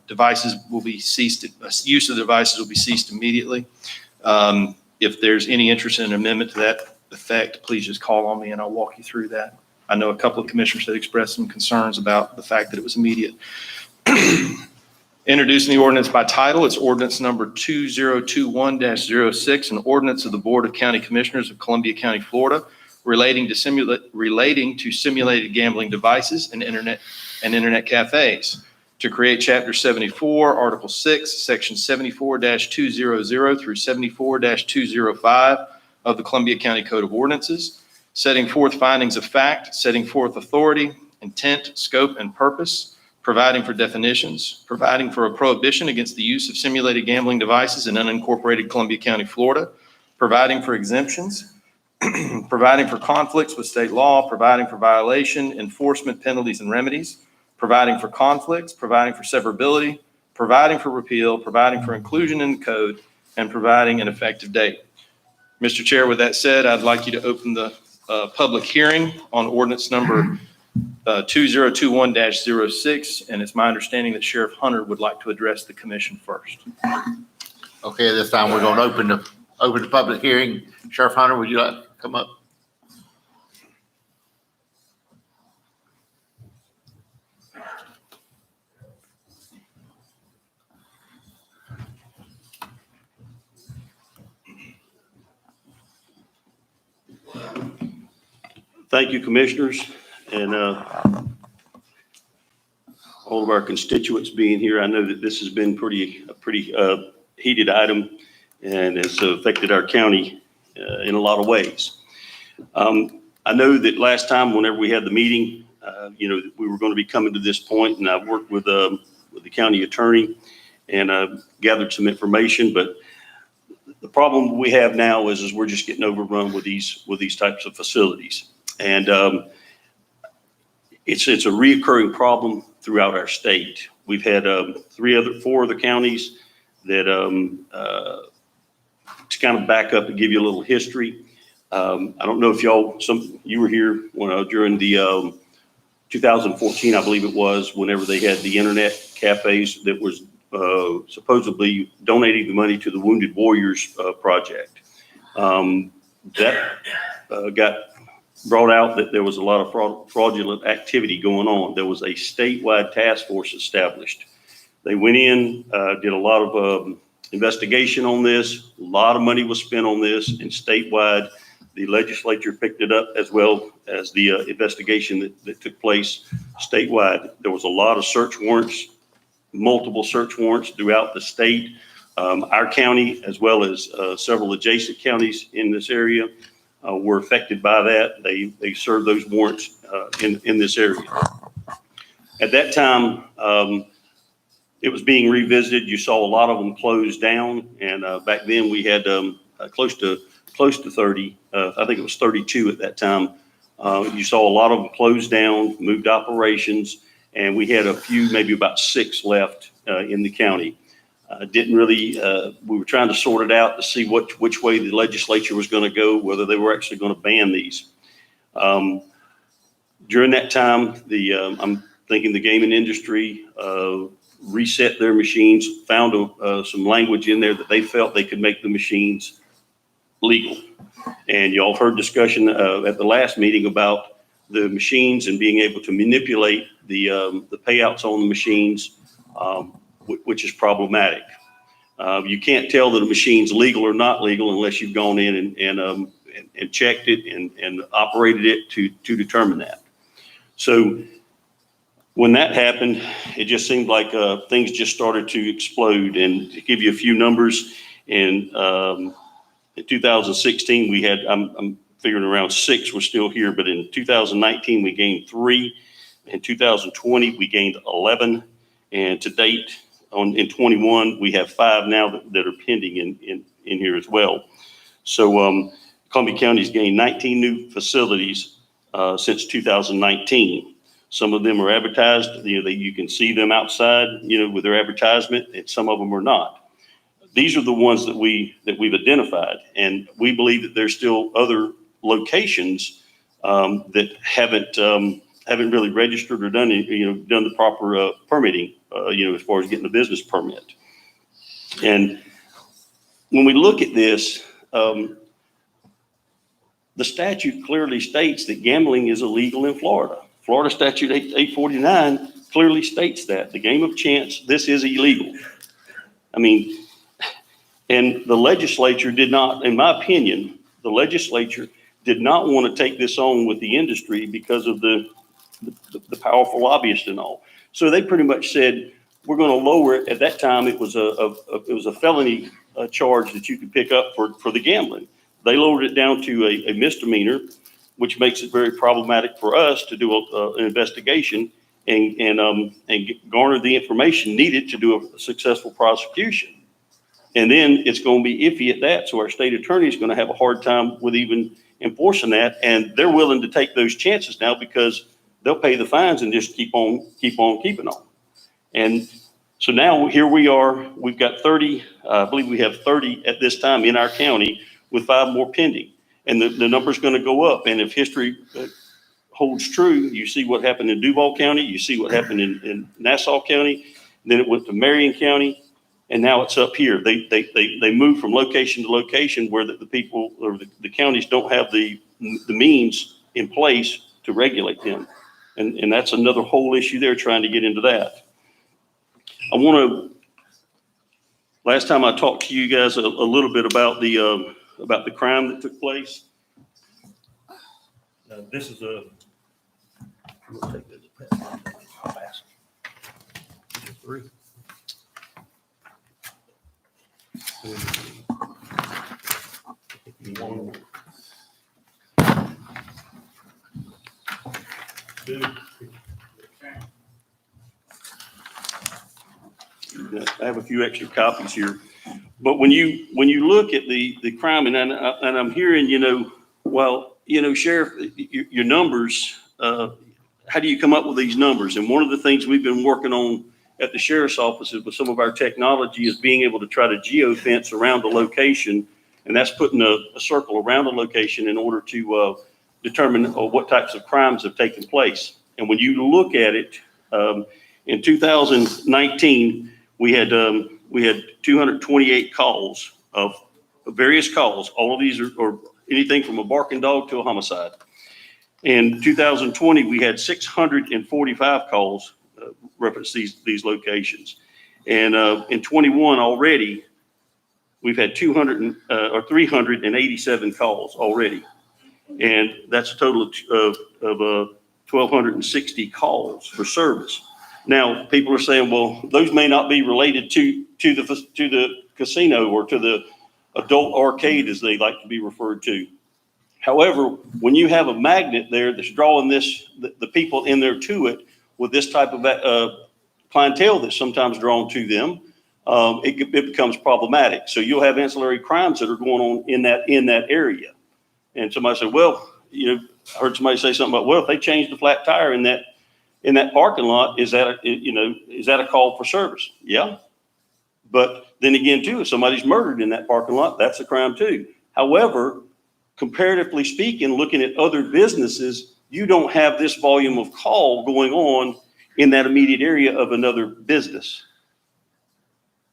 devices will be ceased, use of the devices will be ceased immediately. If there's any interest in an amendment to that effect, please just call on me and I'll walk you through that. I know a couple of commissioners had expressed some concerns about the fact that it was immediate. Introducing the ordinance by title, it's ordinance number 2021-06, an ordinance of the Board of County Commissioners of Columbia County, Florida, relating to simulated gambling devices and internet cafes, to create Chapter 74, Article 6, Section 74-200 through 74-205 of the Columbia County Code of Ordinances, setting forth findings of fact, setting forth authority, intent, scope, and purpose, providing for definitions, providing for a prohibition against the use of simulated gambling devices in unincorporated Columbia County, Florida, providing for exemptions, providing for conflicts with state law, providing for violation, enforcement, penalties, and remedies, providing for conflicts, providing for severability, providing for repeal, providing for inclusion in the code, and providing an effective date. Mr. Chair, with that said, I'd like you to open the public hearing on ordinance number 2021-06, and it's my understanding that Sheriff Hunter would like to address the commission first. Okay, this time we're going to open the public hearing. Sheriff Hunter, would you like to come up? Thank you, Commissioners, and all of our constituents being here. I know that this has been a pretty heated item and has affected our county in a lot of ways. I know that last time, whenever we had the meeting, we were going to be coming to this point, and I've worked with the county attorney and gathered some information, but The problem we have now is we're just getting overrun with these types of facilities. And it's a reoccurring problem throughout our state. We've had four other counties that, to kind of back up and give you a little history. I don't know if you were here during the 2014, I believe it was, whenever they had the internet cafes that was supposedly donating the money to the Wounded Warriors project. That got brought out that there was a lot of fraudulent activity going on. There was a statewide task force established. They went in, did a lot of investigation on this. A lot of money was spent on this, and statewide, the legislature picked it up, as well as the investigation that took place statewide. There was a lot of search warrants, multiple search warrants throughout the state. Our county, as well as several adjacent counties in this area, were affected by that. They served those warrants in this area. At that time, it was being revisited. You saw a lot of them closed down, and back then we had close to 30. I think it was 32 at that time. You saw a lot of them closed down, moved operations, and we had a few, maybe about 6 left in the county. Didn't really, we were trying to sort it out to see which way the legislature was going to go, whether they were actually going to ban these. During that time, I'm thinking the gaming industry reset their machines, found some language in there that they felt they could make the machines legal. And y'all heard discussion at the last meeting about the machines and being able to manipulate the payouts on the machines, which is problematic. You can't tell that a machine's legal or not legal unless you've gone in and checked it and operated it to determine that. So when that happened, it just seemed like things just started to explode. And to give you a few numbers, in 2016, we had, I'm figuring around 6 were still here, but in 2019, we gained 3. In 2020, we gained 11. And to date, in 21, we have 5 now that are pending in here as well. So Columbia County's gained 19 new facilities since 2019. Some of them are advertised, you can see them outside, with their advertisement, and some of them are not. These are the ones that we've identified, and we believe that there's still other locations that haven't really registered or done the proper permitting, as far as getting a business permit. And when we look at this, the statute clearly states that gambling is illegal in Florida. Florida Statute 849 clearly states that the game of chance, this is illegal. I mean, and the legislature did not, in my opinion, the legislature did not want to take this on with the industry because of the powerful lobbyists and all. So they pretty much said, we're going to lower it. At that time, it was a felony charge that you could pick up for the gambling. They lowered it down to a misdemeanor, which makes it very problematic for us to do an investigation and garner the information needed to do a successful prosecution. And then it's going to be iffy at that. So our state attorney is going to have a hard time with even enforcing that. And they're willing to take those chances now because they'll pay the fines and just keep on keeping on. And so now here we are, we've got 30, I believe we have 30 at this time in our county with 5 more pending. And the number's going to go up. And if history holds true, you see what happened in Duval County, you see what happened in Nassau County, then it went to Marion County, and now it's up here. They move from location to location where the people or the counties don't have the means in place to regulate them. And that's another whole issue there, trying to get into that. Last time I talked to you guys a little bit about the crime that took place. This is we'll take this. I'll pass. 3. I have a few extra copies here. But when you look at the crime, and I'm hearing, well, Sheriff, your numbers, how do you come up with these numbers? And one of the things we've been working on at the sheriff's offices with some of our technology is being able to try to geofence around the location. And that's putting a circle around the location in order to determine what types of crimes have taken place. And when you look at it, in 2019, we had 228 calls of various calls. All of these are anything from a barking dog to a homicide. In 2020, we had 645 calls reference these locations. And in 21 already, we've had 387 calls already. And that's a total of 1,260 calls for service. Now, people are saying, well, those may not be related to the casino or to the adult arcade, as they like to be referred to. However, when you have a magnet there that's drawing the people in there to it with this type of clientele that's sometimes drawn to them, it becomes problematic. So you'll have ancillary crimes that are going on in that area. And somebody said, well, I heard somebody say something about, well, if they change the flat tire in that parking lot, is that a call for service? Yeah. But then again, too, if somebody's murdered in that parking lot, that's a crime too. However, comparatively speaking, looking at other businesses, you don't have this volume of call going on in that immediate area of another business.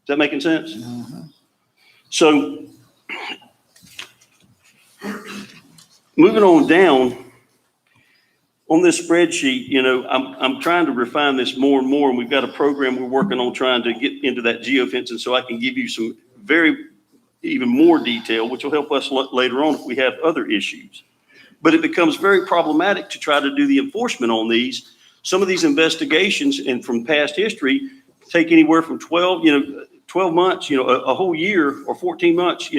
Is that making sense? Mm-hmm. So moving on down on this spreadsheet, I'm trying to refine this more and more, and we've got a program we're working on trying to get into that geofencing so I can give you some even more detail, which will help us later on if we have other issues. But it becomes very problematic to try to do the enforcement on these. Some of these investigations and from past history take anywhere from 12 months, a whole year, or 14 months,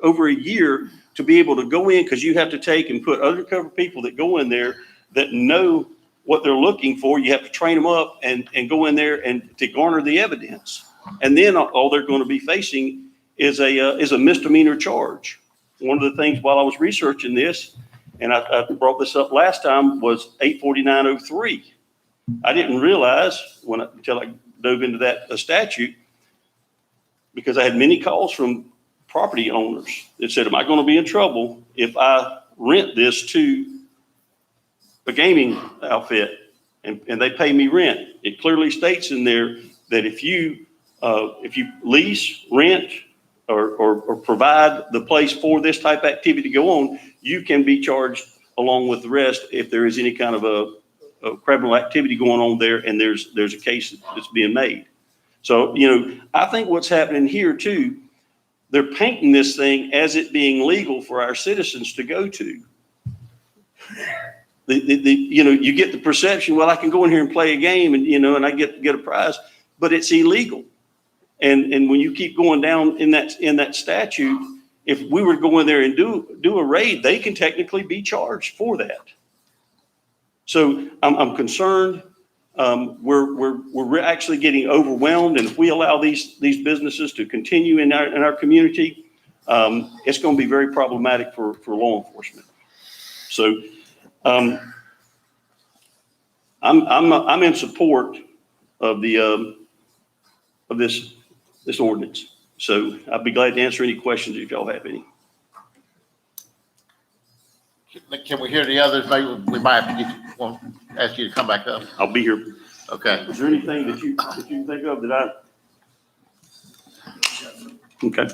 over a year to be able to go in, because you have to take and put undercover people that go in there that know what they're looking for. You have to train them up and go in there and to garner the evidence. And then all they're going to be facing is a misdemeanor charge. One of the things while I was researching this, and I brought this up last time, was 84903. I didn't realize until I dove into that statute, because I had many calls from property owners that said, am I going to be in trouble if I rent this to a gaming outfit and they pay me rent? It clearly states in there that if you lease, rent, or provide the place for this type of activity to go on, you can be charged along with the rest if there is any kind of a criminal activity going on there and there's a case that's being made. So, I think what's happening here too, they're painting this thing as it being legal for our citizens to go to. You get the perception, well, I can go in here and play a game and I get a prize, but it's illegal. And when you keep going down in that statute, if we were to go in there and do a raid, they can technically be charged for that. So I'm concerned. We're actually getting overwhelmed, and if we allow these businesses to continue in our community, it's going to be very problematic for law enforcement. So I'm in support of this ordinance. So I'd be glad to answer any questions if y'all have any. Can we hear the others? Maybe we might have to ask you to come back up. I'll be here. Okay. Is there anything that you think of that I? Okay.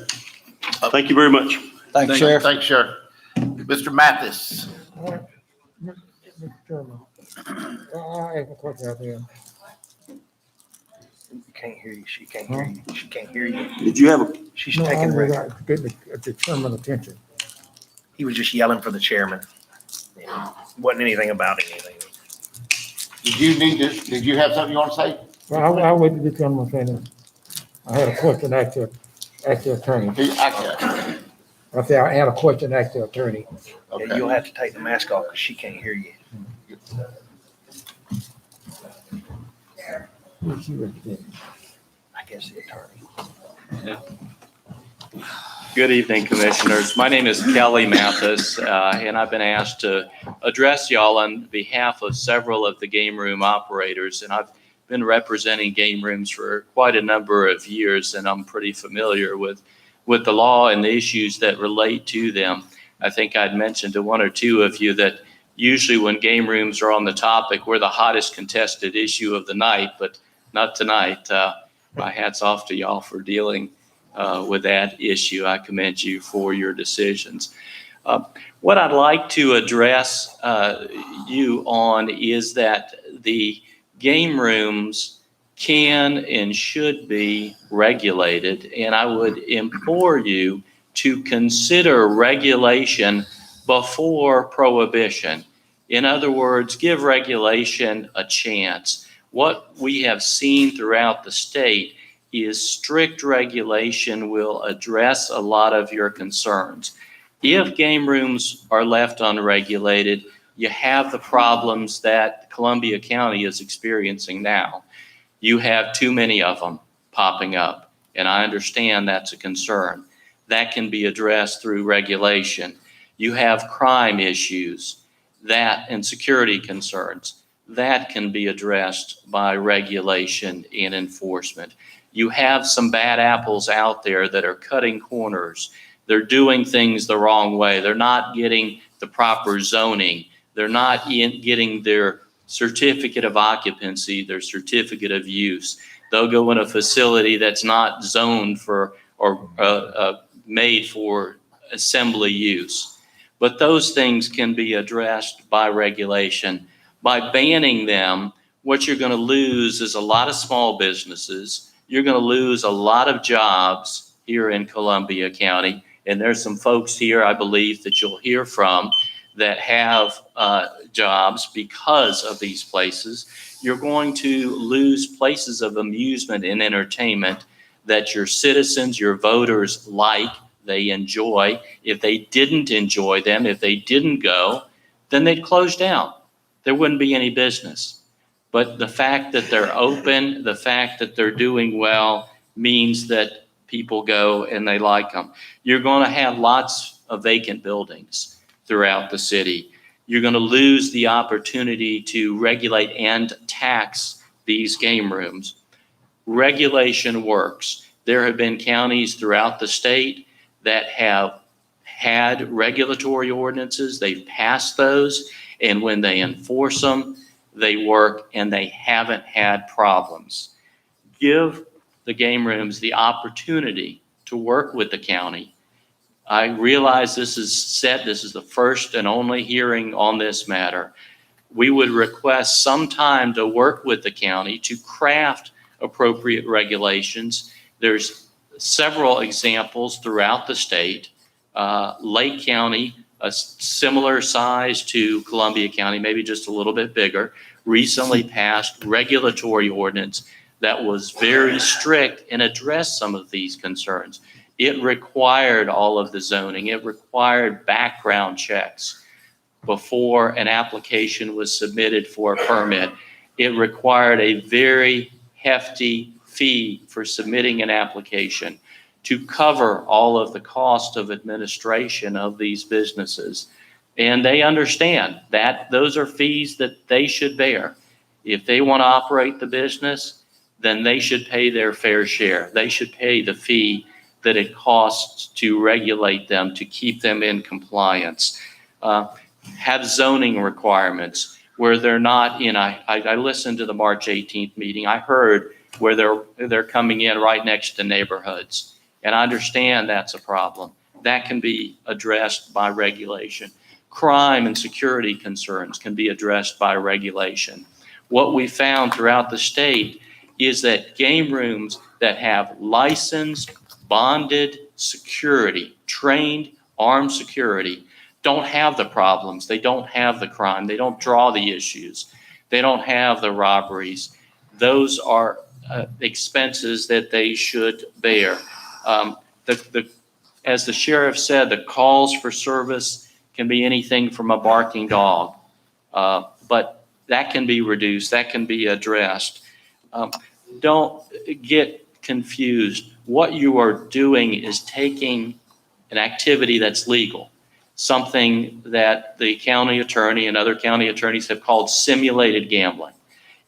Thank you very much. Thanks, Sheriff. Thanks, Sheriff. Mr. Mathis. Mr. Chairman, I have a question out there. Can't hear you. She can't hear you. She can't hear you. Did you have a? She's No, taking I her. would like to get the chairman's attention. He was just yelling for the chairman. Wasn't anything about anything. Did you have something you want to say? Well, I wait to the chairman saying, I had a question asked the attorney. I said, I had a question asked the attorney. Okay. Yeah, you'll have to take the mask off because she can't hear you. Who's she representing? I guess the attorney. Yeah. Good evening, Commissioners. My name is Kelly Mathis, and I've been asked to address y'all on behalf of several of the game room operators. And I've been representing game rooms for quite a number of years, and I'm pretty familiar with the law and the issues that relate to them. I think I'd mentioned to one or two of you that usually when game rooms are on the topic, we're the hottest contested issue of the night, but not tonight. My hat's off to y'all for dealing with that issue. I commend you for your decisions. What I'd like to address you on is that the game rooms can and should be regulated, and I would implore you to consider regulation before prohibition. In other words, give regulation a chance. What we have seen throughout the state is strict regulation will address a lot of your concerns. If game rooms are left unregulated, you have the problems that Columbia County is experiencing now. You have too many of them popping up, and I understand that's a concern. That can be addressed through regulation. You have crime issues, that and security concerns. That can be addressed by regulation and enforcement. You have some bad apples out there that are cutting corners. They're doing things the wrong way. They're not getting the proper zoning. They're not getting their certificate of occupancy, their certificate of use. They'll go in a facility that's not zoned for or made for assembly use. But those things can be addressed by regulation. By banning them, what you're going to lose is a lot of small businesses. You're going to lose a lot of jobs here in Columbia County. And there's some folks here, I believe, that you'll hear from that have jobs because of these places. You're going to lose places of amusement and entertainment that your citizens, your voters like, they enjoy. If they didn't enjoy them, if they didn't go, then they'd close down. There wouldn't be any business. But the fact that they're open, the fact that they're doing well means that people go and they like them. You're going to have lots of vacant buildings throughout the city. You're going to lose the opportunity to regulate and tax these game rooms. Regulation works. There have been counties throughout the state that have had regulatory ordinances. They've passed those, and when they enforce them, they work and they haven't had problems. Give the game rooms the opportunity to work with the county. I realize this is the first and only hearing on this matter. We would request some time to work with the county to craft appropriate regulations. There's several examples throughout the state. Lake County, a similar size to Columbia County, maybe just a little bit bigger, recently passed regulatory ordinance that was very strict and addressed some of these concerns. It required all of the zoning. It required background checks before an application was submitted for a permit. It required a very hefty fee for submitting an application to cover all of the cost of administration of these businesses. And they understand that those are fees that they should bear. If they want to operate the business, then they should pay their fair share. They should pay the fee that it costs to regulate them, to keep them in compliance. Have zoning requirements where they're not in. I listened to the March 18th meeting. I heard where they're coming in right next to neighborhoods. And I understand that's a problem. That can be addressed by regulation. Crime and security concerns can be addressed by regulation. What we found throughout the state is that game rooms that have licensed, bonded security, trained armed security, don't have the problems. They don't have the crime. They don't draw the issues. They don't have the robberies. Those are expenses that they should bear. As the sheriff said, the calls for service can be anything from a barking dog, but that can be reduced. That can be addressed. Don't get confused. what you are doing is taking an activity that's legal, something that the county attorney and other county attorneys have called simulated gambling.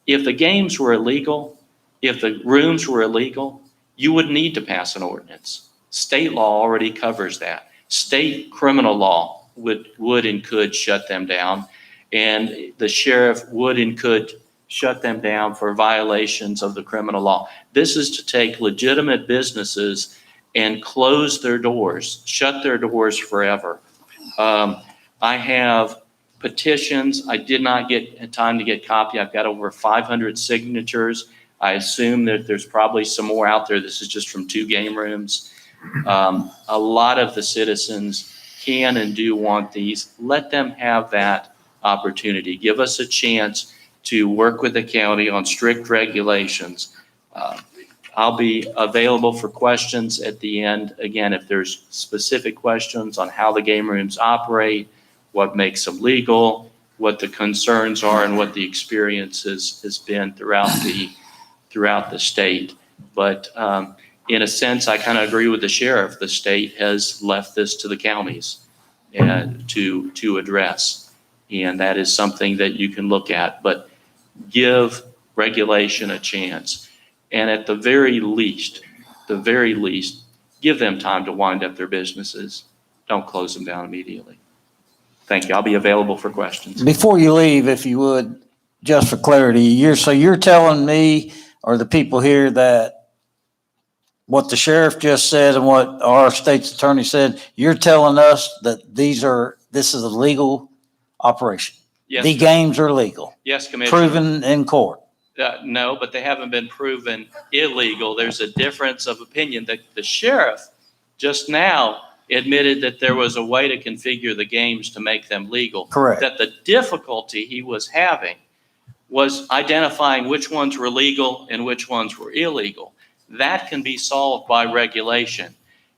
If the games were illegal, if the rooms were illegal, you would need to pass an ordinance. State law already covers that. State criminal law would and could shut them down, and the sheriff would and could shut them down for violations of the criminal law. This is to take legitimate businesses and close their doors, shut their doors forever. I have petitions. I did not get time to get copy. I've got over 500 signatures. I assume that there's probably some more out there. This is just from 2 game rooms. A lot of the citizens can and do want these. Let them have that opportunity. Give us a chance to work with the county on strict regulations. I'll be available for questions at the end. Again, if there's specific questions on how the game rooms operate, what makes them legal, what the concerns are, and what the experience has been throughout the state. But in a sense, I kind of agree with the sheriff. The state has left this to the counties to address. And that is something that you can look at. But give regulation a chance. And at the very least, give them time to wind up their businesses. Don't close them down immediately. Thank you. I'll be available for questions. Before you leave, if you would, just for clarity, you're telling me or the people here that what the sheriff just said and what our state's attorney said, you're telling us that this is a legal operation? Yes, The games are legal, yes, Commissioner. proven in court. No, but they haven't been proven illegal. There's a difference of opinion. The sheriff just now admitted that there was a way to configure the games to make them legal. Correct. That the difficulty he was having was identifying which ones were legal and which ones were illegal. That can be solved by regulation.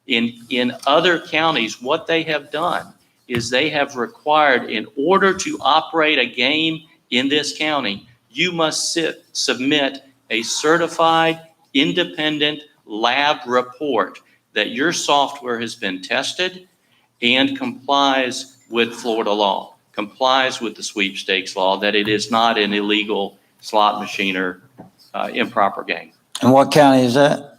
In other counties, what they have done is they have required, in order to operate a game in this county, you must submit a certified independent lab report that your software has been tested and complies with Florida law, complies with the sweepstakes law, that it is not an illegal slot machine or improper game. And what county is that?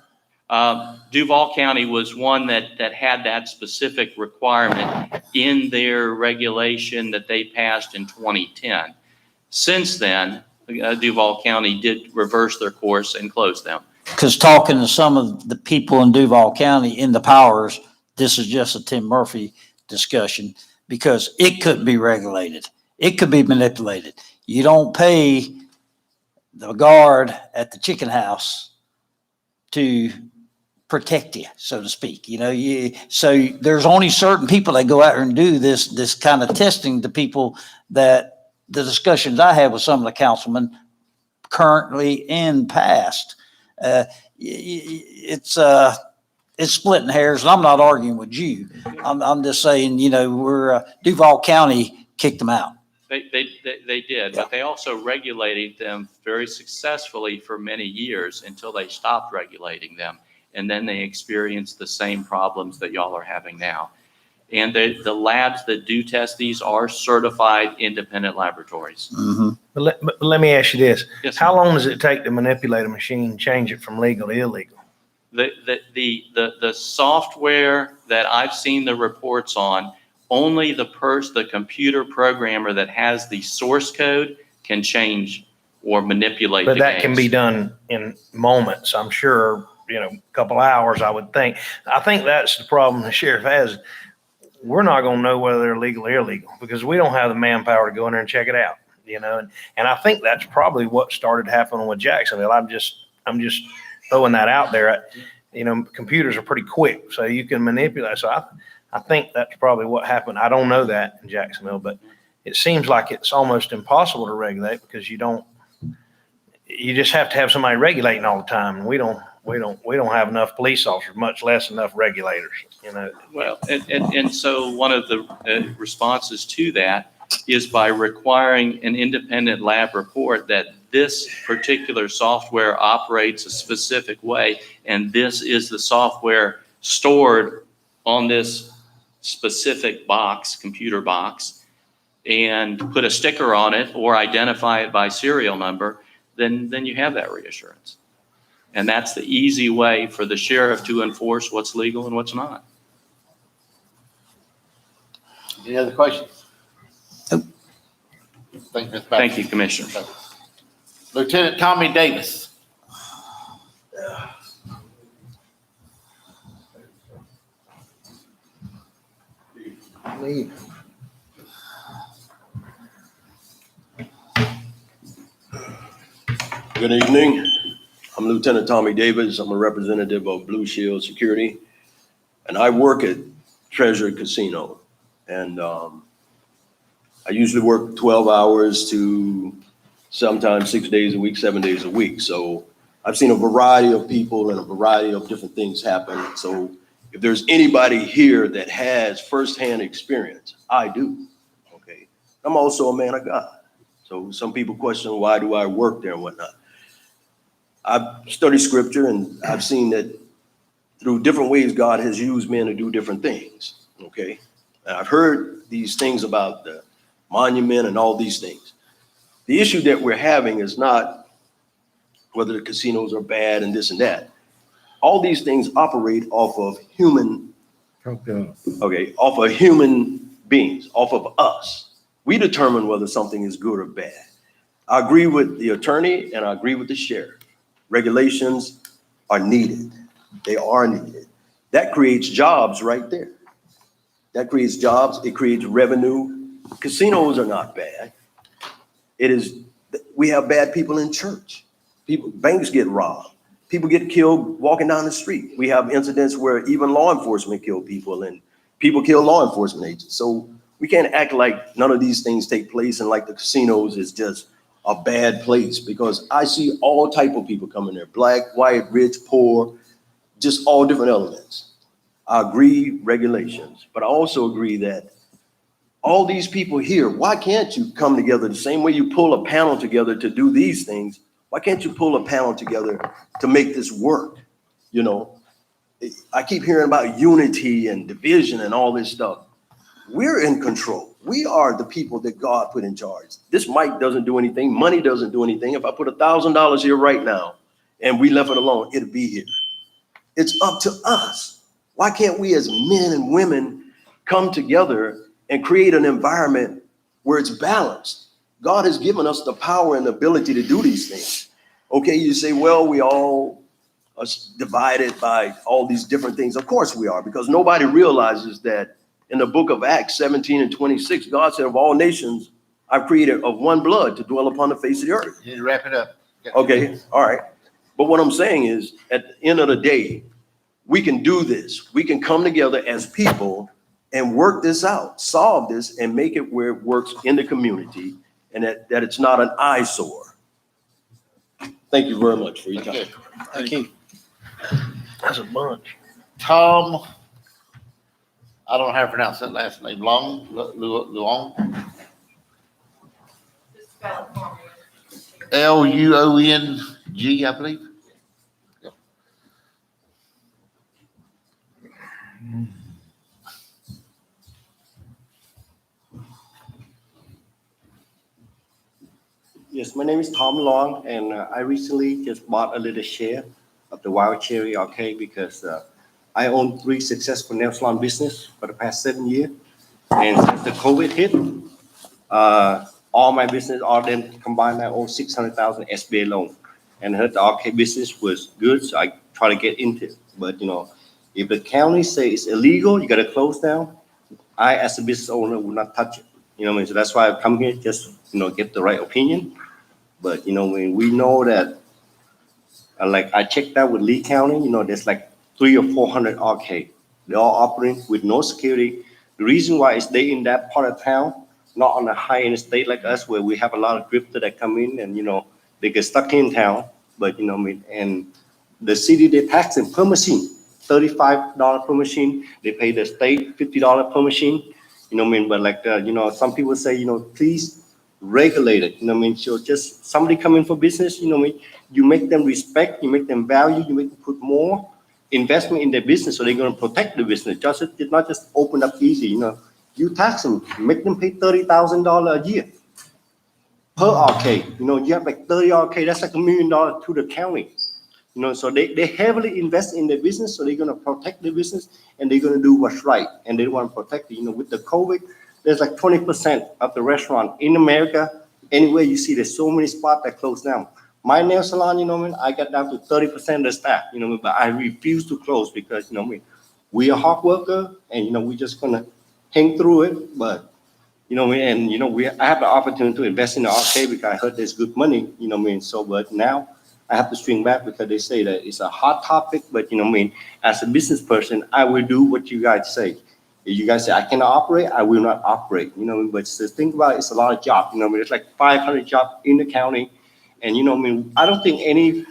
Duval County was one that had that specific requirement in their regulation that they passed in 2010. Since then, Duval County did reverse their course and close them. Because talking to some of the people in Duval County in the powers, this is just a Tim Murphy discussion, because it couldn't be regulated. It could be manipulated. You don't pay the guard at the chicken house to protect you, so to speak. So there's only certain people that go out there and do this kind of testing to people. That the discussions I had with some of the councilmen currently and past, it's splitting hairs, and I'm not arguing with you. I'm just saying, we're Duval County kicked them out. They did, but they also regulated them very successfully for many years until they stopped regulating them. And then they experienced the same problems that y'all are having now. And the labs that do test these are certified independent laboratories. Mm-hmm. But let me ask you this. Yes, How long does it take to manipulate a machine, change it from legal to illegal? The software that I've seen the reports on, only the computer programmer that has the source code can change or manipulate the But that can games. be done in moments, I'm sure, a couple hours, I would think. I think that's the problem the sheriff has. We're not going to know whether they're legal or illegal because we don't have the manpower to go in there and check it out, and I think that's probably what started happening with Jacksonville. I'm just throwing that out there. Computers are pretty quick, so you can manipulate. So I think that's probably what happened. I don't know that in Jacksonville, but it seems like it's almost impossible to regulate because you just have to have somebody regulating all the time. And we don't have enough police officers, much less enough regulators, Well, and so one of the responses to that is by requiring an independent lab report that this particular software operates a specific way, and this is the software stored on this specific box, computer box, and put a sticker on it or identify it by serial number, then you have that reassurance. And that's the easy way for the sheriff to enforce what's legal and what's not. Any other questions? Nope. Thank you, Mr. Baxter. Thank you, Commissioner. Lieutenant Tommy Davis. Good evening. I'm Lieutenant Tommy Davis. I'm a representative of Blue Shield Security, and I work at Treasure Casino. And I usually work 12 hours to sometimes 6 days a week, 7 days a week. So I've seen a variety of people and a variety of different things happen. So if there's anybody here that has firsthand experience, I do. Okay. I'm also a man of God. So some people question, why do I work there and whatnot? I've studied scripture, and I've seen that through different ways God has used men to do different things, okay? And I've heard these things about the monument and all these things. The issue that we're having is not whether the casinos are bad and this and that. All these things operate off of human, off of human beings, off of us. We determine whether something is good or bad. I agree with the attorney and I agree with the sheriff. Regulations are needed. They are needed. That creates jobs right there. That creates jobs. It creates revenue. Casinos are not bad. It is, we have bad people in church. People, banks get robbed. People get killed walking down the street. We have incidents where even law enforcement kill people and people kill law enforcement agents. So we can't act like none of these things take place and like the casinos is just a bad place, because I see all type of people coming there, black, white, rich, poor, just all different elements. I agree regulations, but I also agree that all these people here, why can't you come together the same way you pull a panel together to do these things? Why can't you pull a panel together to make this work? You know, I keep hearing about unity and division and all this stuff. We're in control. We are the people that God put in charge. This mic doesn't do anything. Money doesn't do anything. If I put $1,000 here right now and we left it alone, it'd be here. It's up to us. Why can't we as men and women come together and create an environment where it's balanced? God has given us the power and the ability to do these things. Okay, you say, well, we all are divided by all these different things. Of course we are, because nobody realizes that in the book of Acts 17 and 26, God said, of all nations, I've created of one blood to dwell upon the face of the earth. You need to wrap it up. Okay, all right. But what I'm saying is, at the end of the day, we can do this. We can come together as people and work this out, solve this, and make it where it works in the community, and that it's not an eyesore. Thank you very much for your time. Thank you. That's a bunch. Tom, I don't know how to pronounce that last name. Long, Luong? Luong, I believe. Yep. Yes, my name is Tom Long, and I recently just bought a little share of the Wild Cherry Arcade because I own 3 successful nail salon business for the past 7 years. And since the COVID hit, all my business, all them combined, I own $600,000 SBA loan. And I heard the arcade business was good, so I try to get into it. But, you know, if the county say it's illegal, you got to close down, I, as a business owner, will not touch it. You know what I mean? So that's why I come here, just, you know, get the right opinion. But, you know, when we know that, like I checked out with Lee County, you know, there's like 300 or 400 arcade. They're all operating with no security. The reason why is they in that part of town, not on a high-end state like us, where we have a lot of drifter that come in and, you know, they get stuck in town. But, you know, I mean, and the city, they tax them per machine, $35 per machine. They pay the state $50 per machine. You know what I mean? But like, you know, some people say, you know, please regulated, you know what I mean? So just somebody coming for business, you know what I mean? You make them respect, you make them value, you make them put more investment in their business, so they're gonna protect the business. Just, it's not just open up easy, you know? You tax them, make them pay $30,000 a year per arcade. You know, you have like 30 arcade, that's like $1 million to the county. You know, so they heavily invest in their business, so they're gonna protect their business and they're gonna do what's right. And they want to protect it. You know, with the COVID, there's like 20% of the restaurant in America. Anywhere you see, there's so many spots that close down. My nail salon, you know what I mean, I got down to 30% of the staff, you know, but I refuse to close because, you know what I mean, we are hard worker and, you know, we just gonna hang through it. But, you know, and, you know, I have the opportunity to invest in the arcade because I heard there's good money, you know what I mean? So, but now I have to swing back because they say that it's a hot topic, but, you know what I mean, as a business person, I will do what you guys say. If you guys say I cannot operate, I will not operate, you know what I mean? But just think about it, it's a lot of jobs, you know what I mean? It's like 500 jobs in the county. And, you know what I mean, I don't think any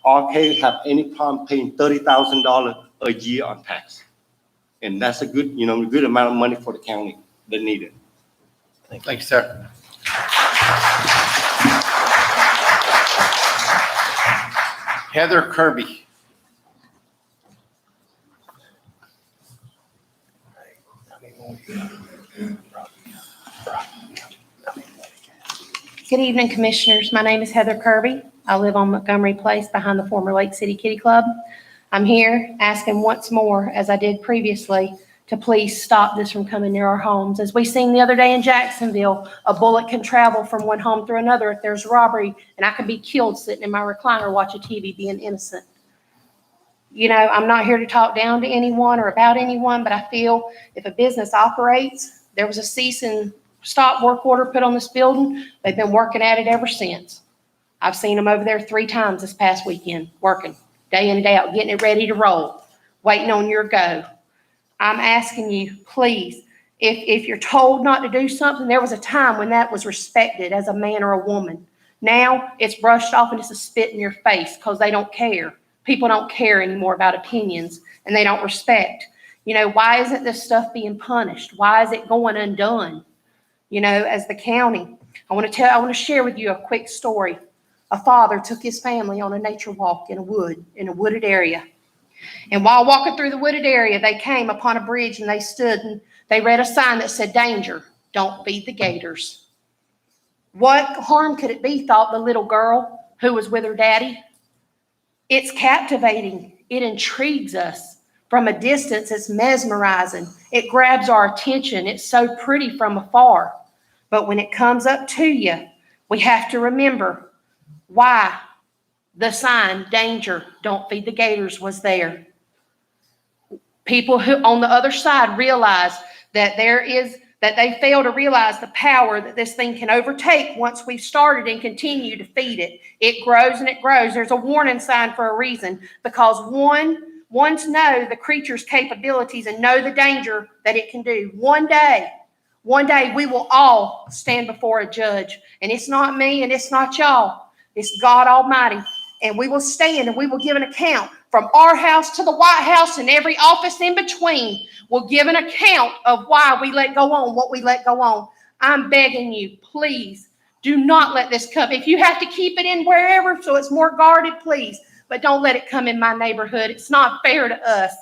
arcade have any problem paying $30,000 a year on tax. And that's a good, you know, good amount of money for the county that need it. Thank you, sir. Heather Kirby. Good evening, Commissioners. My name is Heather Kirby. I live on Montgomery Place behind the former Lake City Kitty Club. I'm here asking once more, as I did previously, to please stop this from coming near our homes. As we seen the other day in Jacksonville, a bullet can travel from one home through another if there's robbery, and I could be killed sitting in my recliner watching TV being innocent. You know, I'm not here to talk down to anyone or about anyone, but I feel if a business operates, there was a cease and stop work order put on this building. They've been working at it ever since. I've seen them over there 3 times this past weekend, working day in and day out, getting it ready to roll, waiting on your go. I'm asking you, please, if you're told not to do something, there was a time when that was respected as a man or a woman. Now it's brushed off and it's a spit in your face because they don't care. People don't care anymore about opinions and they don't respect. You know, why isn't this stuff being punished? Why is it going undone? You know, as the county, I want to share with you a quick story. A father took his family on a nature walk in a wooded area. And while walking through the wooded area, they came upon a bridge and they stood and they read a sign that said, "Danger, don't feed the gators." What harm could it be, thought the little girl who was with her daddy? It's captivating. It intrigues us. From a distance, it's mesmerizing. It grabs our attention. It's so pretty from afar. But when it comes up to you, we have to remember why the sign, "Danger, don't feed the gators," was there. People who on the other side realize that they fail to realize the power that this thing can overtake once we've started and continue to feed it. It grows and it grows. There's a warning sign for a reason, because ones know the creature's capabilities and know the danger that it can do. One day we will all stand before a judge, and it's not me and it's not y'all. It's God Almighty. And we will stand and we will give an account from our house to the White House and every office in between. We'll give an account of why we let go on what we let go on. I'm begging you, please do not let this come. If you have to keep it in wherever so it's more guarded, please. But don't let it come in my neighborhood. It's not fair to us.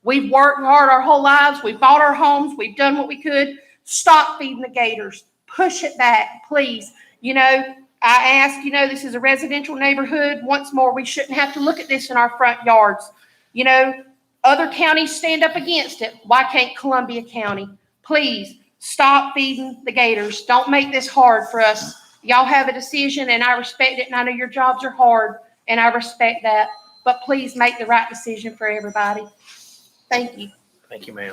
We've worked hard our whole lives. We've bought our homes. We've done what we could. Stop feeding the gators. Push it back, please. You know, I ask, you know, this is a residential neighborhood. Once more, we shouldn't have to look at this in our front yards. You know, other counties stand up against it. Why can't Columbia County? Please stop feeding the gators. Don't make this hard for us. Y'all have a decision, and I respect it, and I know your jobs are hard, and I respect that. But please make the right decision for everybody. Thank you. Thank you, ma'am.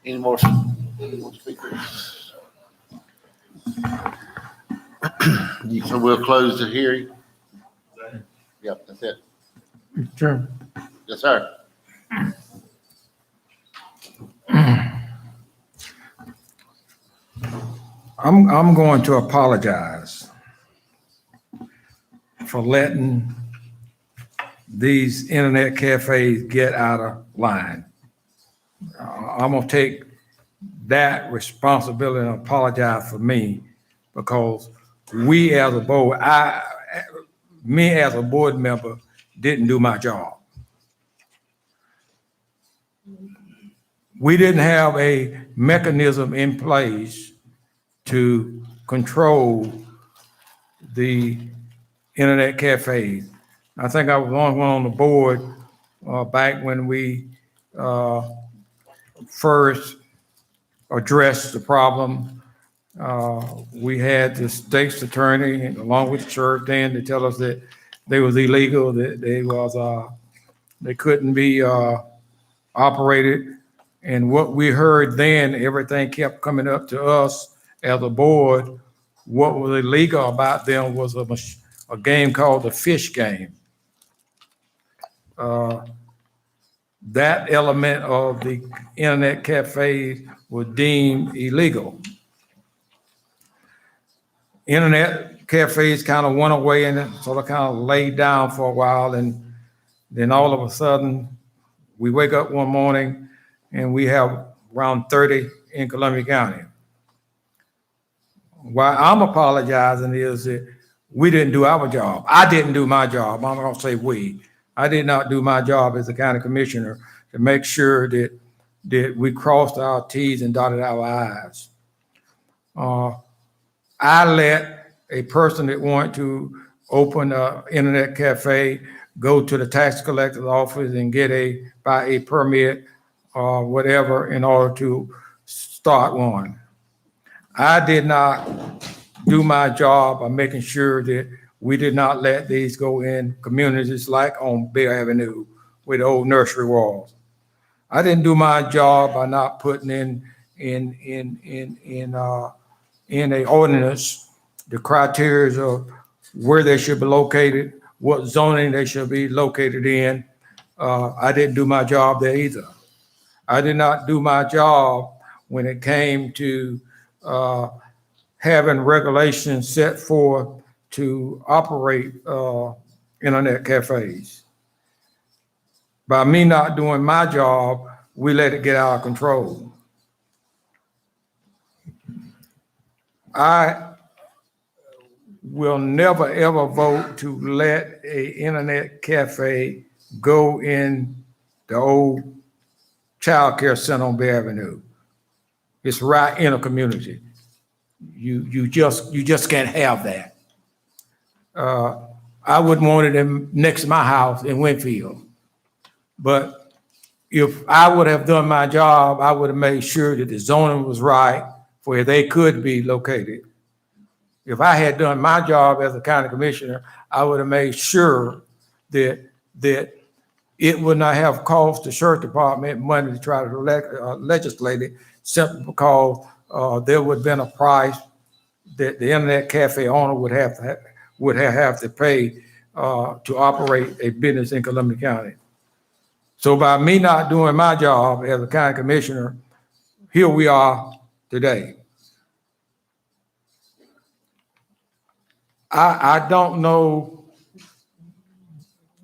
Any more speakers? So we'll close the hearing. Yep, that's it. Sure. Yes, sir. I'm going to apologize for letting these internet cafes get out of line. I'm gonna take that responsibility and apologize for me, because we as a board, me as a board member didn't do my job. We didn't have a mechanism in place to control the internet cafes. I think I was the only one on the board back when we first addressed the problem. We had the state's attorney along with the sheriff then to tell us that they was illegal, that they couldn't be operated. And what we heard then, everything kept coming up to us as a board. What was illegal about them was a game called the fish game. That element of the internet cafe was deemed illegal. Internet cafes kind of went away and sort of kind of laid down for a while, and then all of a sudden we wake up one morning and we have around 30 in Columbia County. Why I'm apologizing is that we didn't do our job. I didn't do my job. I'm gonna say we. I did not do my job as a county commissioner to make sure that we crossed our T's and dotted our I's. I let a person that wanted to open an internet cafe go to the tax collector's office and buy a permit or whatever in order to start one. I did not do my job of making sure that we did not let these go in communities like on Bay Avenue with the old nursery walls. I didn't do my job by not putting in a ordinance the criteria of where they should be located, what zoning they should be located in. I didn't do my job there either. I did not do my job when it came to having regulations set forth to operate internet cafes. By me not doing my job, we let it get out of control. I will never ever vote to let a internet cafe go in the old child care center on Bay Avenue. It's right in a community. You just can't have that. I wouldn't want it next to my house in Winfield. But if I would have done my job, I would have made sure that the zoning was right for where they could be located. If I had done my job as a county commissioner, I would have made sure that it would not have cost the sheriff department money to try to legislate it, simply because there would have been a price that the internet cafe owner would have to pay to operate a business in Columbia County. So by me not doing my job as a county commissioner, here we are today. I don't know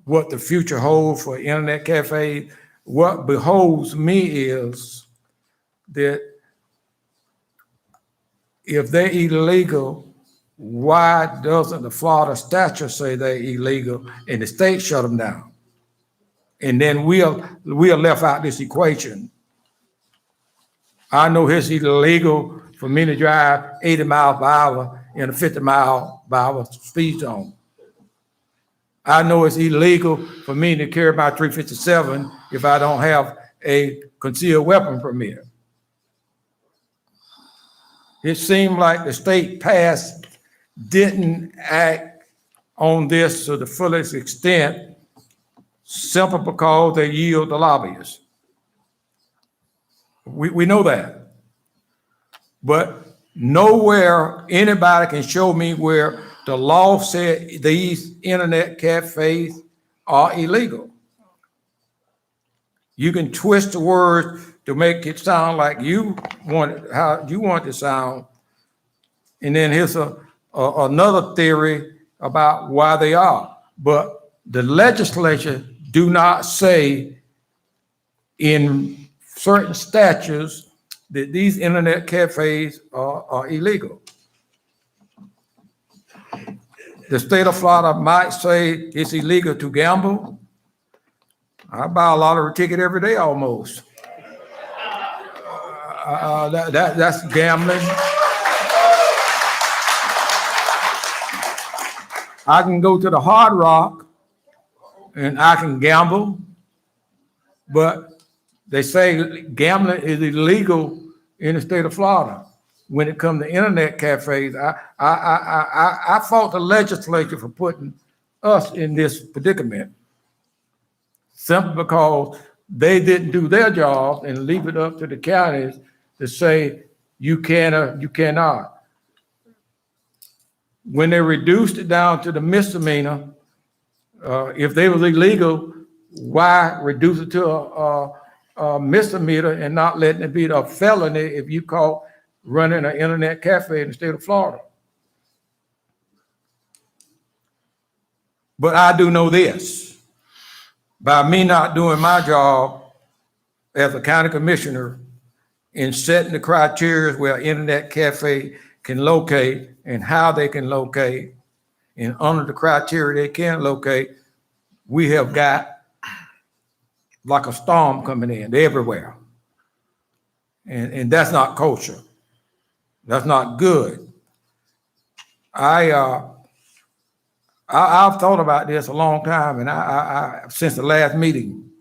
what the future holds for internet cafes. What beholds me is that if they're illegal, why doesn't the Florida statute say they're illegal and the state shut them down? And then we are left out this equation. I know it's illegal for me to drive 80 miles per hour in a 50 mile per hour speed zone. I know it's illegal for me to carry my .357 if I don't have a concealed weapon permit. It seemed like the state passed didn't act on this to the fullest extent, simply because they yield to lobbyists. We know that. But nowhere anybody can show me where the law said these internet cafes are illegal. You can twist the word to make it sound like you want how you want it to sound. And then here's another theory about why they are. But the legislature do not say in certain statutes that these internet cafes are illegal. The state of Florida might say it's illegal to gamble. I buy a lottery ticket every day almost. That's gambling. I can go to the Hard Rock and I can gamble, but they say gambling is illegal in the state of Florida. When it comes to internet cafes, I fault the legislature for putting us in this predicament, simply because they didn't do their job and leave it up to the counties to say you can or you cannot. When they reduced it down to the misdemeanor, if they was illegal, why reduce it to a misdemeanor and not letting it be a felony if you caught running an internet cafe in the state of Florida? But I do know this, by me not doing my job as a county commissioner in setting the criteria where an internet cafe can locate and how they can locate, and under the criteria they can locate, we have got like a storm coming in everywhere. And that's not kosher. That's not good. I've thought about this a long time, and I since the last meeting.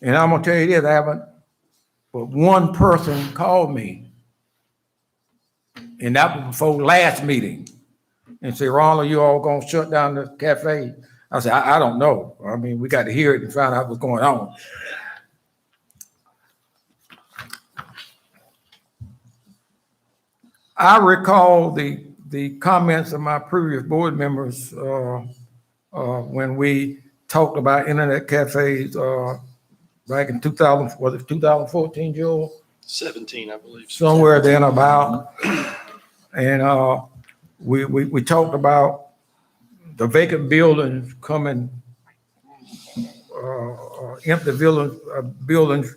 And I'm gonna tell you this, I haven't, but one person called me, and that was before last meeting, and said, Ronald, you all gonna shut down the cafe? I said, I don't know. I mean, we got to hear it and find out what's going on. I recall the comments of my previous board members when we talked about internet cafes back in 2000, was it 2014, Joel? 17, I believe. Somewhere then about. And we talked about the vacant buildings coming, empty buildings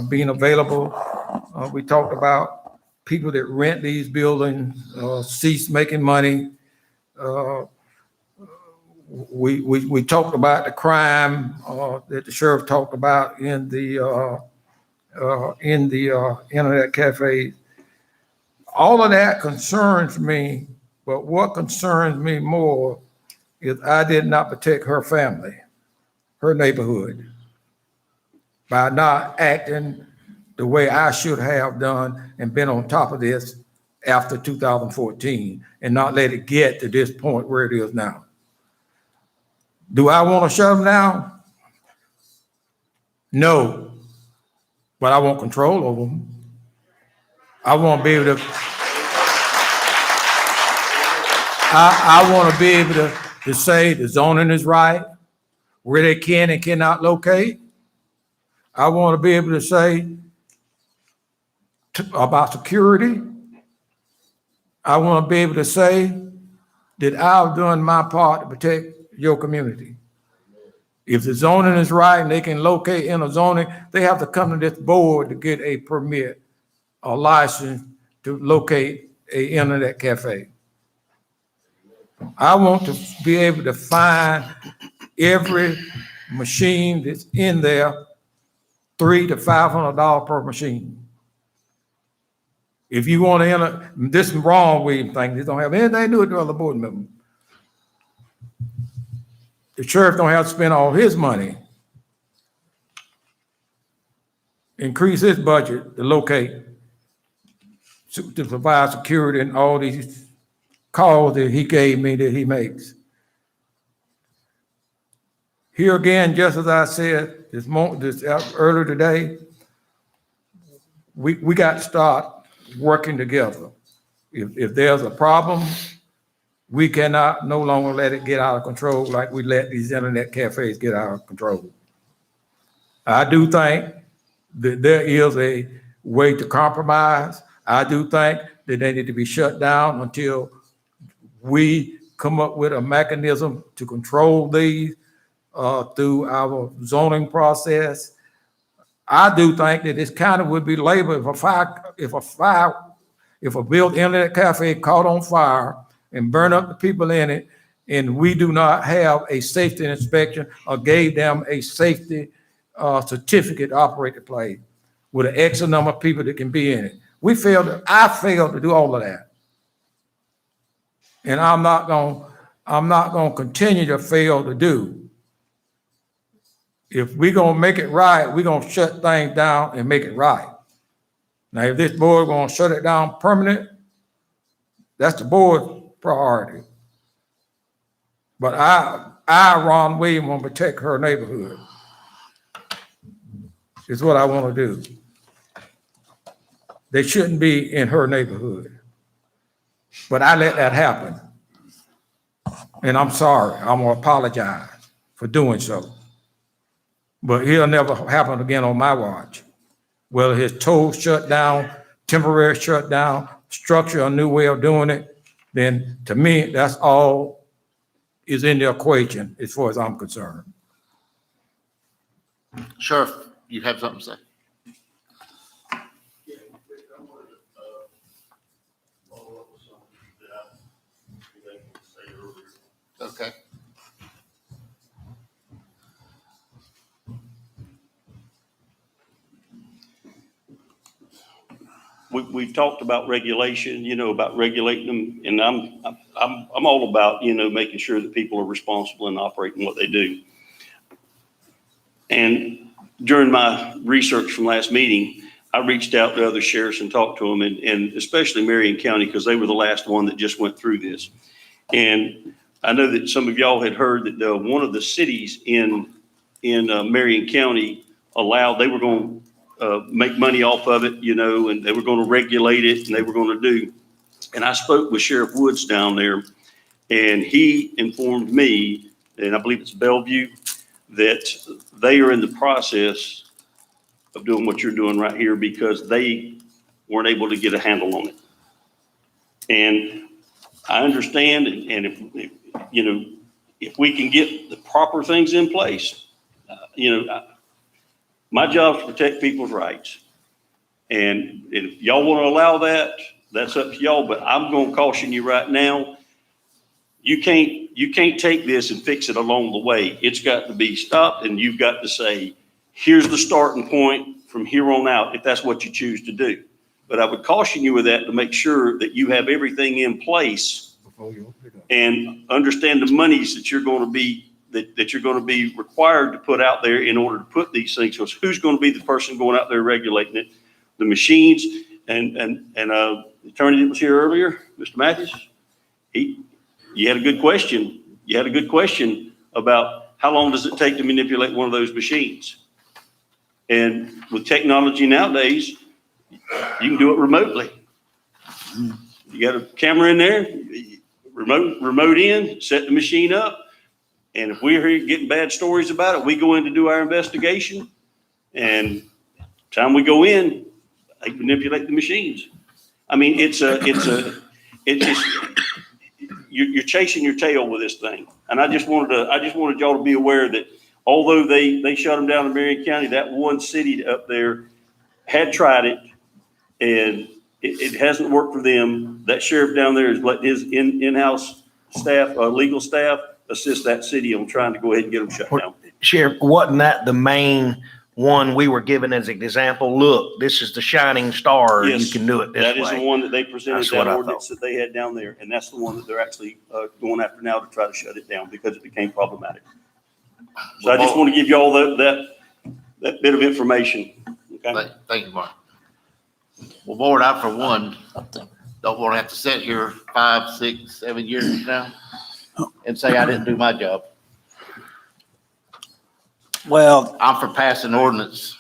being available. We talked about people that rent these buildings cease making money. We talked about the crime that the sheriff talked about in the internet cafes. All of that concerns me, but what concerns me more is I did not protect her family, her neighborhood, by not acting the way I should have done and been on top of this after 2014 and not let it get to this point where it is now. Do I want to shut them down? No, but I want control over them. I want to be able to, I want to be able to say the zoning is right, where they can and cannot locate. I want to be able to say about security. I want to be able to say that I've done my part to protect your community. If the zoning is right and they can locate in a zoning, they have to come to this board to get a permit, a license to locate an internet cafe. I want to be able to find every machine that's in there, $300 to $500 per machine. If you want to enter, this is wrong way you think, this don't have anything to do with the other board member. The sheriff don't have to spend all his money, increase his budget to locate, to provide security and all these calls that he gave me that he makes. Here again, just as I said this earlier today, we got to start working together. If there's a problem, we cannot no longer let it get out of control like we let these internet cafes get out of control. I do think that there is a way to compromise. I do think that they need to be shut down until we come up with a mechanism to control these through our zoning process. I do think that this county would be labeled if a built internet cafe caught on fire and burned up the people in it, and we do not have a safety inspection or gave them a safety certificate to operate the place with an X number of people that can be in it. I failed to do all of that. And I'm not gonna continue to fail to do. If we're gonna make it right, we're gonna shut things down and make it right. Now, if this board gonna shut it down permanent, that's the board's priority. But Ron Williams, want to protect her neighborhood. Is what I want to do. They shouldn't be in her neighborhood. But I let that happen. And I'm sorry. I'm going to apologize for doing so. But it'll never happen again on my watch. Whether his toes shut down, temporary shutdown, structure, a new way of doing it, then to me, that's all is in the equation as far as I'm concerned. Sheriff, you have something to say? Okay. We've talked about regulation, about regulating them, and I'm all about, making sure that people are responsible and operating what they do. And during my research from last meeting, I reached out to other sheriffs and talked to them, and especially Marion County, because they were the last one that just went through this. And I know that some of y'all had heard that one of the cities in Marion County they were going to make money off of it, and they were going to regulate it, and they were going to do. And I spoke with Sheriff Woods down there, and he informed me, and I believe it's Bellevue, that they are in the process of doing what you're doing right here because they weren't able to get a handle on it. And I understand, and if we can get the proper things in place, my job is to protect people's rights. And if y'all want to allow that, that's up to y'all, but I'm going to caution you right now. You can't take this and fix it along the way. It's got to be stopped, and you've got to say, here's the starting point from here on out, if that's what you choose to do. But I would caution you with that to make sure that you have everything in place and understand the monies that you're going to be that you're going to be required to put out there in order to put these things. So who's going to be the person going out there regulating it? The machines and the attorney that was here earlier, Mr. Matthews, you had a good question. You had a good question about how long does it take to manipulate one of those machines? And with technology nowadays, you can do it remotely. You got a camera in there, remote in, set the machine up. And if we're here getting bad stories about it, we go in to do our investigation. And time we go in, they manipulate the machines. I mean, you're chasing your tail with this thing. And I just wanted y'all to be aware that although they shut them down in Marion County, that one city up there had tried it, and it hasn't worked for them. That sheriff down there is letting his in-house staff, legal staff, assist that city on trying to go ahead and get them shut down. Sheriff, wasn't that the main one we were given as an example? Look, this is the shining star. Yes, you can do it this way. That is the one that they presented, That's what that I ordinance that they had down there. And that's the one that they're actually going after now to try to shut it down because it became problematic. So I just want to give you all that bit of information. Okay. Thank you, Mark. Well, board, I for one, don't want to have to sit here 5, 6, 7 years now and say I didn't do my job. Well, I'm for passing ordinance.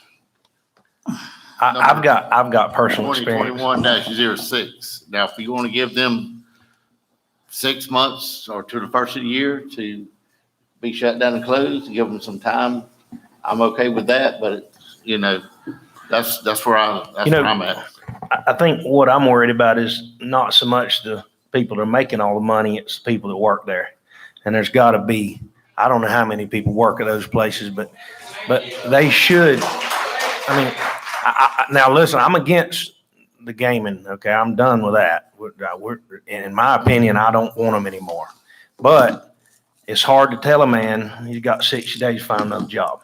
I've got personal experience. 2021-06. Now, if you want to give them 6 months or to the first of the year to be shut down and closed, give them some time, I'm okay with that. But that's where I'm at. I think what I'm worried about is not so much the people that are making all the money, it's the people that work there. And there's got to be, I don't know how many people work at those places, but they should I mean, now listen, I'm against the gaming, okay? I'm done with that. In my opinion, I don't want them anymore. But it's hard to tell a man he's got 60 days to find another job.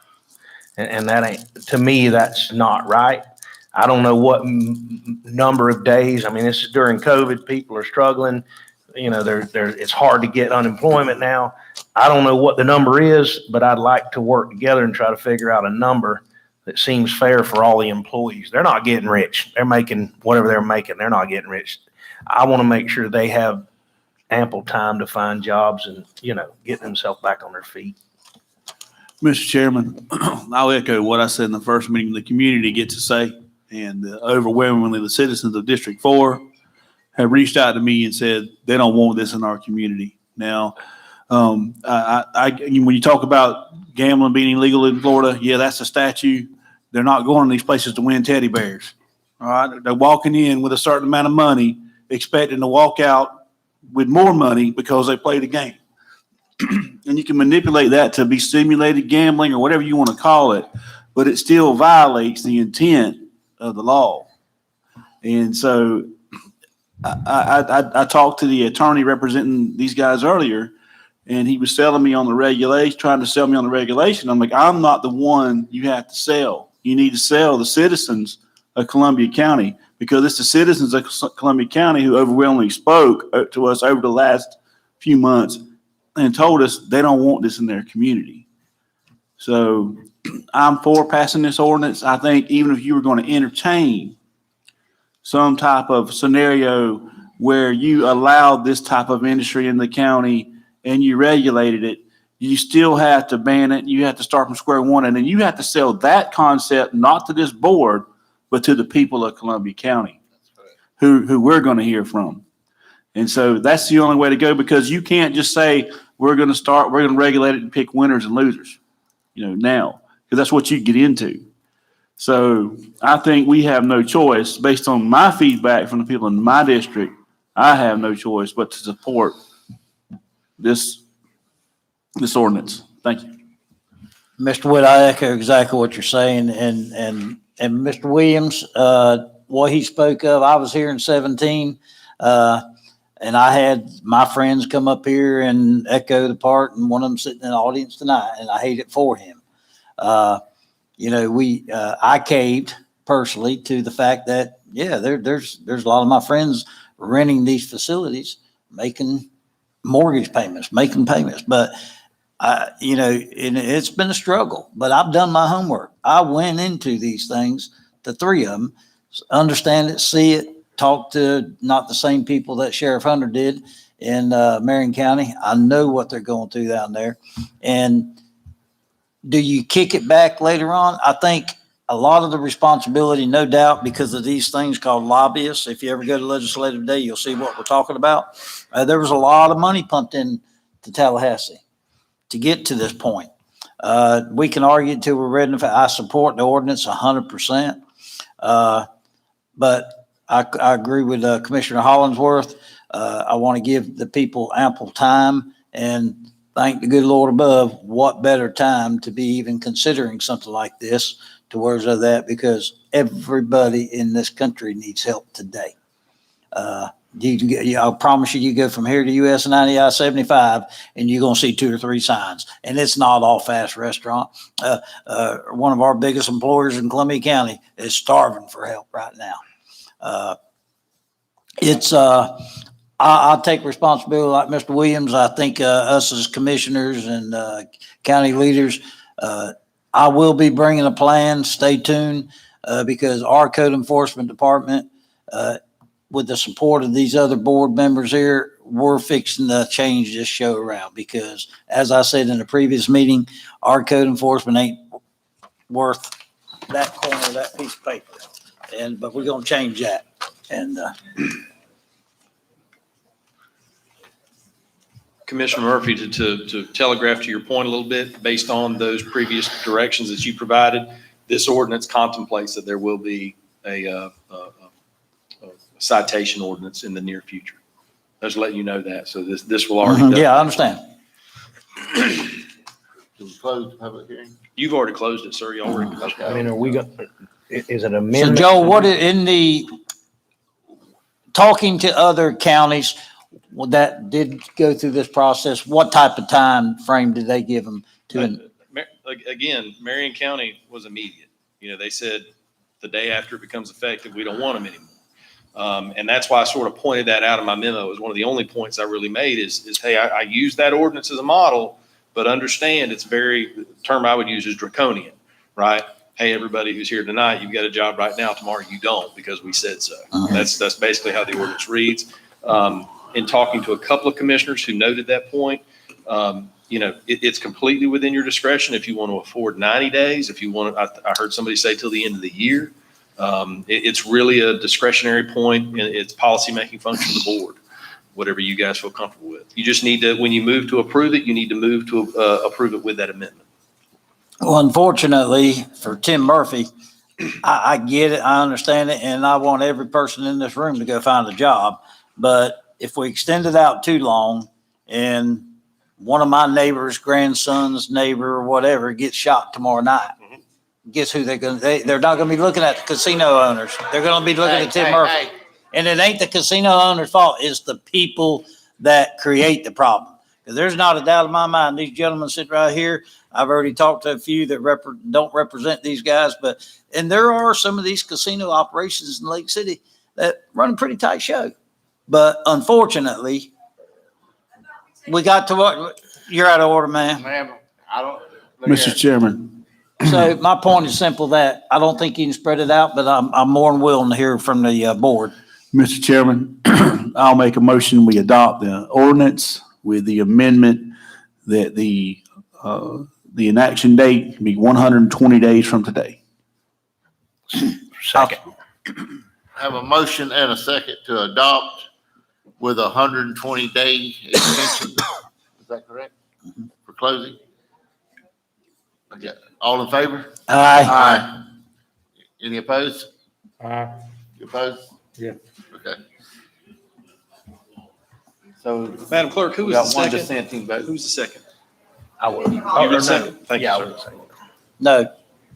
And that ain't, to me, that's not right. I don't know what number of days. I mean, this is during COVID. People are struggling. You know, it's hard to get unemployment now. I don't know what the number is, but I'd like to work together and try to figure out a number that seems fair for all the employees. They're not getting rich. They're making whatever they're making. They're not getting rich. I want to make sure they have ample time to find jobs and, you know, get themselves back on their feet. Mr. Chairman, I'll echo what I said in the first meeting. The community gets to say, and overwhelmingly the citizens of District 4 have reached out to me and said they don't want this in our community. Now, when you talk about gambling being illegal in Florida, yeah, that's a statute. They're not going to these places to win teddy bears. All right, they're walking in with a certain amount of money, expecting to walk out with more money because they played a game. And you can manipulate that to be simulated gambling or whatever you want to call it, but it still violates the intent of the law. And so I talked to the attorney representing these guys earlier, and he was selling me on the regulation, trying to sell me on the regulation. I'm like, I'm not the one you have to sell. You need to sell the citizens of Columbia County, because it's the citizens of Columbia County who overwhelmingly spoke to us over the last few months and told us they don't want this in their community. So I'm for passing this ordinance. I think even if you were going to entertain some type of scenario where you allowed this type of industry in the county and you regulated it, you still have to ban it. You have to start from square one, and then you have to sell that concept not to this board, but to the people of Columbia County, who we're going to hear from. And so that's the only way to go, because you can't just say we're going to regulate it and pick winners and losers, now, because that's what you get into. So I think we have no choice. Based on my feedback from the people in my district, I have no choice but to support this ordinance. Thank you. Mr. Wood, I echo exactly what you're saying, and Mr. Williams, what he spoke of, I was here in 17, and I had my friends come up here and echo the part, and one of them sitting in the audience tonight, and I hate it for him. I caved personally to the fact that, there's a lot of my friends renting these facilities, making mortgage payments, making payments, but and it's been a struggle, but I've done my homework. I went into these things, the three of them, understand it, see it, talk to not the same people that Sheriff Hunter did in Marion County. I know what they're going through down there. And do you kick it back later on? I think a lot of the responsibility, no doubt, because of these things called lobbyists. If you ever go to Legislative Day, you'll see what we're talking about. There was a lot of money pumped in to Tallahassee to get to this point. We can argue until we're ready. I support the ordinance 100%. But I agree with Commissioner Hollingsworth. I want to give the people ample time, and thank the good Lord above, what better time to be even considering something like this towards that, because everybody in this country needs help today. I promise you go from here to US 90 I-75 and you're going to see 2 or 3 signs, and it's not all fast restaurant. One of our biggest employers in Columbia County is starving for help right now. I take responsibility like Mr. Williams. I think us as commissioners and county leaders, I will be bringing a plan. Stay tuned, because our code enforcement department, with the support of these other board members here, we're fixing to change this show around, because as I said in the previous meeting, our code enforcement ain't worth that corner of that piece of paper. But we're going to change that. And Commissioner Murphy, to telegraph to your point a little bit, based on those previous directions that you provided, this ordinance contemplates that there will be a citation ordinance in the near future. Just letting you know that. So this will already. yeah, I understand. Do we close the public hearing? You've already closed it, sir. Y'all already. I mean, are we going, is it So amendment? Joe, in the, talking to other counties that did go through this process, what type of time frame did they give them to? Again, Marion County was immediate. You know, they said the day after it becomes effective, we don't want them anymore. And that's why I sort of pointed that out in my memo. It was one of the only points I really made is hey, I use that ordinance as a model, but understand it's the term I would use is draconian, right? Hey, everybody who's here tonight, you've got a job right now. Tomorrow you don't because we said so. That's basically how the ordinance reads. In talking to a couple of commissioners who noted that point, it's completely within your discretion if you want to afford 90 days. If you want to, I heard somebody say till the end of the year. It's really a discretionary point. It's policymaking function of the board, whatever you guys feel comfortable with. You just need to, when you move to approve it, you need to move to approve it with that amendment. Well, unfortunately for Tim Murphy, I get it, I understand it, and I want every person in this room to go find a job. But if we extend it out too long and one of my neighbor's grandson's neighbor or whatever gets shot tomorrow night, guess who they're not gonna be looking at the casino owners. They're gonna be looking at Tim Murphy. And it ain't the casino owner's fault. It's the people that create the problem. Because there's not a doubt in my mind, these gentlemen sitting right here, I've already talked to a few that don't represent these guys, and there are some of these casino operations in Lake City that run a pretty tight show. But unfortunately, we got to what, you're out of order, man. Ma'am, I don't. Mr. Chairman. So my point is simple that I don't think you can spread it out, but I'm more than willing to hear from the board. Mr. Chairman, I'll make a motion, we adopt the ordinance with the amendment that the inaction date can be 120 days from today. Second. Have a motion and a second to adopt with 120-day extension. Is that correct? For closing? Okay. All in favor? Aye. Aye. Any opposed? Aye. You opposed? Yeah. Okay. So. Madam Clerk, who we was the got one second? dissenting vote. Who's the second? I would. You were the second. Thank you, Yeah, I sir. would say. No,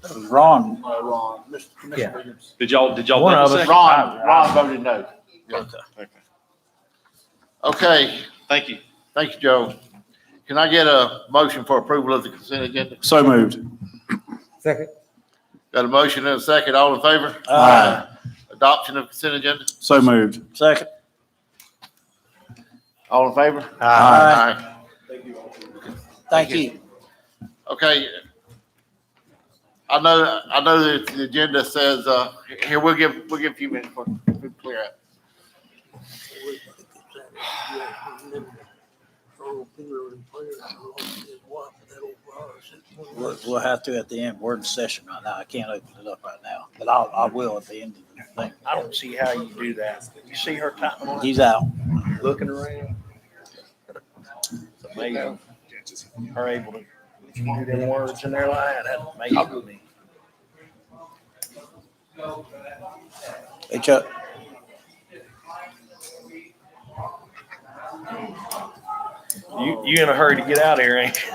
that was Ron. Ron, Mr. Yeah. Williams. Did y'all One double of us. second? Ron voted no. Okay. Okay, Thank you. thank you, Joe. Can I get a motion for approval of the consent agenda? So moved. Second. Got a motion and a second. All in favor? Aye. Adoption of consent agenda? So moved. Second. All in favor? Aye. Thank you. Okay. I know that the agenda says, here, we'll give a few minutes for clear up. We'll have to at the end. We're in session right now. I can't open it up right now, but I will at the end of the thing. I don't see how you do that. You see her typing on it, He's out. looking around? It's amazing. Her able to do them words in their line. That's amazing to me. Hey, Chuck. You in a hurry to get out of here, ain't you?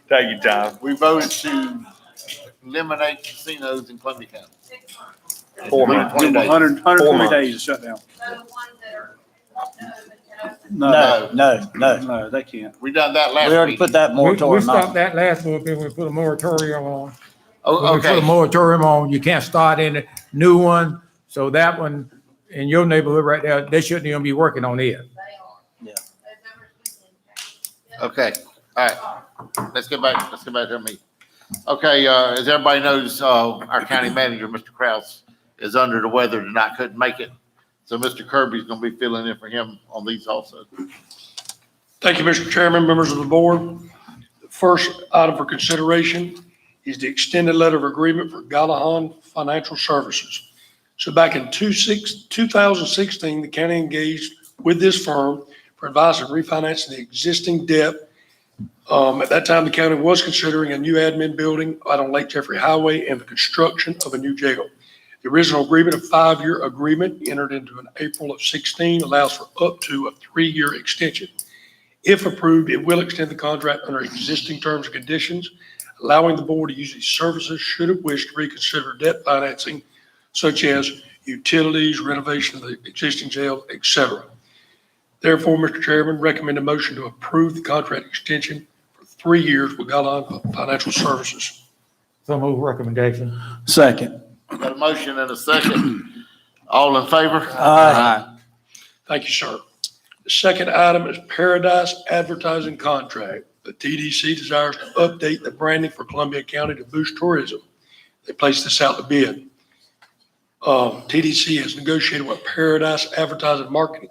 Take your time. We voted to eliminate casinos in Columbia County. 4 months. 120 days to shut down. No, no, no. No, they can't. We done that last We already week. put that We moratorium stopped on. that last week, and we put a moratorium on. Oh, When we put a okay. moratorium on, you can't start any new one, so that one in your neighborhood right there, they shouldn't even be working on it. Okay, all right. Let's get back to our meeting. Okay, as everybody knows, our county manager, Mr. Kraus, is under the weather tonight, couldn't make it. So Mr. Kirby's gonna be filling in for him on these also. Thank you, Mr. Chairman, members of the board. The first item for consideration is the extended letter of agreement for Gallahan Financial Services. So back in 2016, the county engaged with this firm for advice and refinancing the existing debt. At that time, the county was considering a new admin building out on Lake Jeffrey Highway and the construction of a new jail. The original agreement, a 5-year agreement entered into in April of 16, allows for up to a 3-year extension. If approved, it will extend the contract under existing terms and conditions, allowing the board to use these services should it wish to reconsider debt financing such as utilities, renovation of the existing jail, et cetera. Therefore, Mr. Chairman, recommend a motion to approve the contract extension for 3 years with Gallahan Financial Services. So move recommendation. Second. Got a motion and a second. All in favor? Aye. Thank you, sir. The second item is Paradise Advertising Contract. The TDC desires to update the branding for Columbia County to boost tourism. They placed this out to bid. TDC has negotiated with Paradise Advertising Marketing.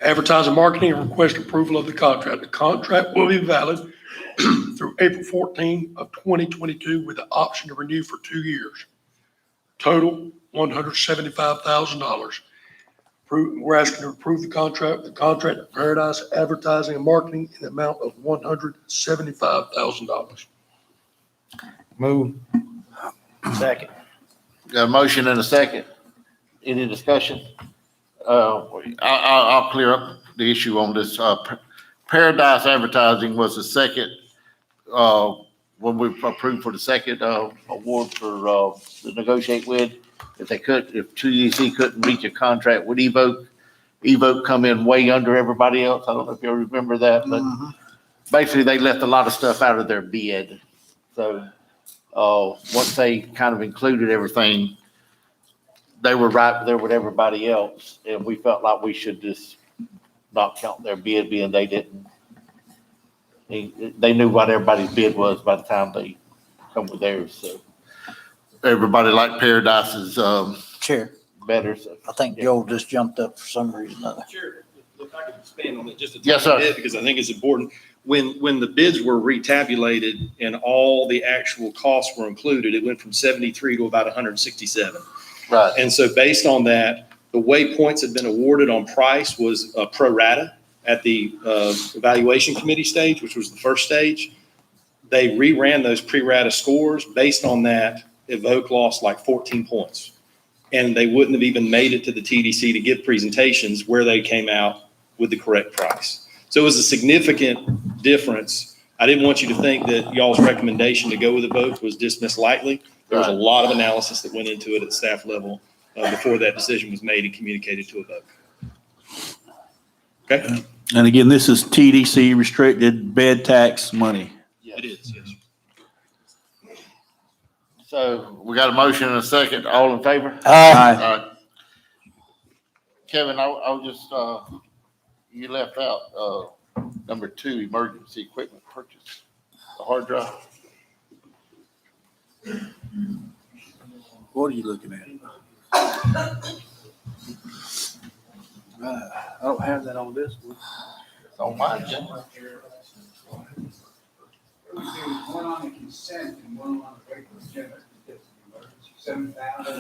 Advertising Marketing and request approval of the contract. The contract will be valid through April 14 of 2022 with the option to renew for 2 years. Total $175,000. We're asking to approve the contract of Paradise Advertising and Marketing in the amount of $175,000. Move. Second. Got a motion and a second. Any discussion? I'll clear up the issue on this. Paradise Advertising was the second, when we approved for the second, award for, to negotiate with. If TDC couldn't reach a contract with Evoke come in way under everybody else. I don't know if you remember that, but basically they left a lot of stuff out of their bid. So, once they kind of included everything, they were right there with everybody else, and we felt like we should just not count their bid, being they didn't. They knew what everybody's bid was by the time they come with theirs, so. Everybody liked Paradise's, Chair, better, so. I think Joel just jumped up for some reason. Sure. If I could expand on it just a Yes, tiny sir. bit, because I think it's important. When the bids were retabulated and all the actual costs were included, it went from 73 to about 167. Right. And so based on that, the way points had been awarded on price was pro rata at the evaluation committee stage, which was the first stage. They reran those pre-rata scores. Based on that, Evoke lost like 14 points. And they wouldn't have even made it to the TDC to give presentations where they came out with the correct price. So it was a significant difference. I didn't want you to think that y'all's recommendation to go with Evoke was dismissed lightly. There was a lot of analysis that went into it at staff level before that decision was made and communicated to Evoke. Okay? And again, this is TDC restricted bed tax money. It is, yes. So we got a motion and a second. All in favor? Aye. Kevin, I'll just, you left out, number 2, emergency equipment purchase, the hard drive. What are you looking at? I don't have that on this one. It's on mine, Jim. One on the consent and one on the regular agenda.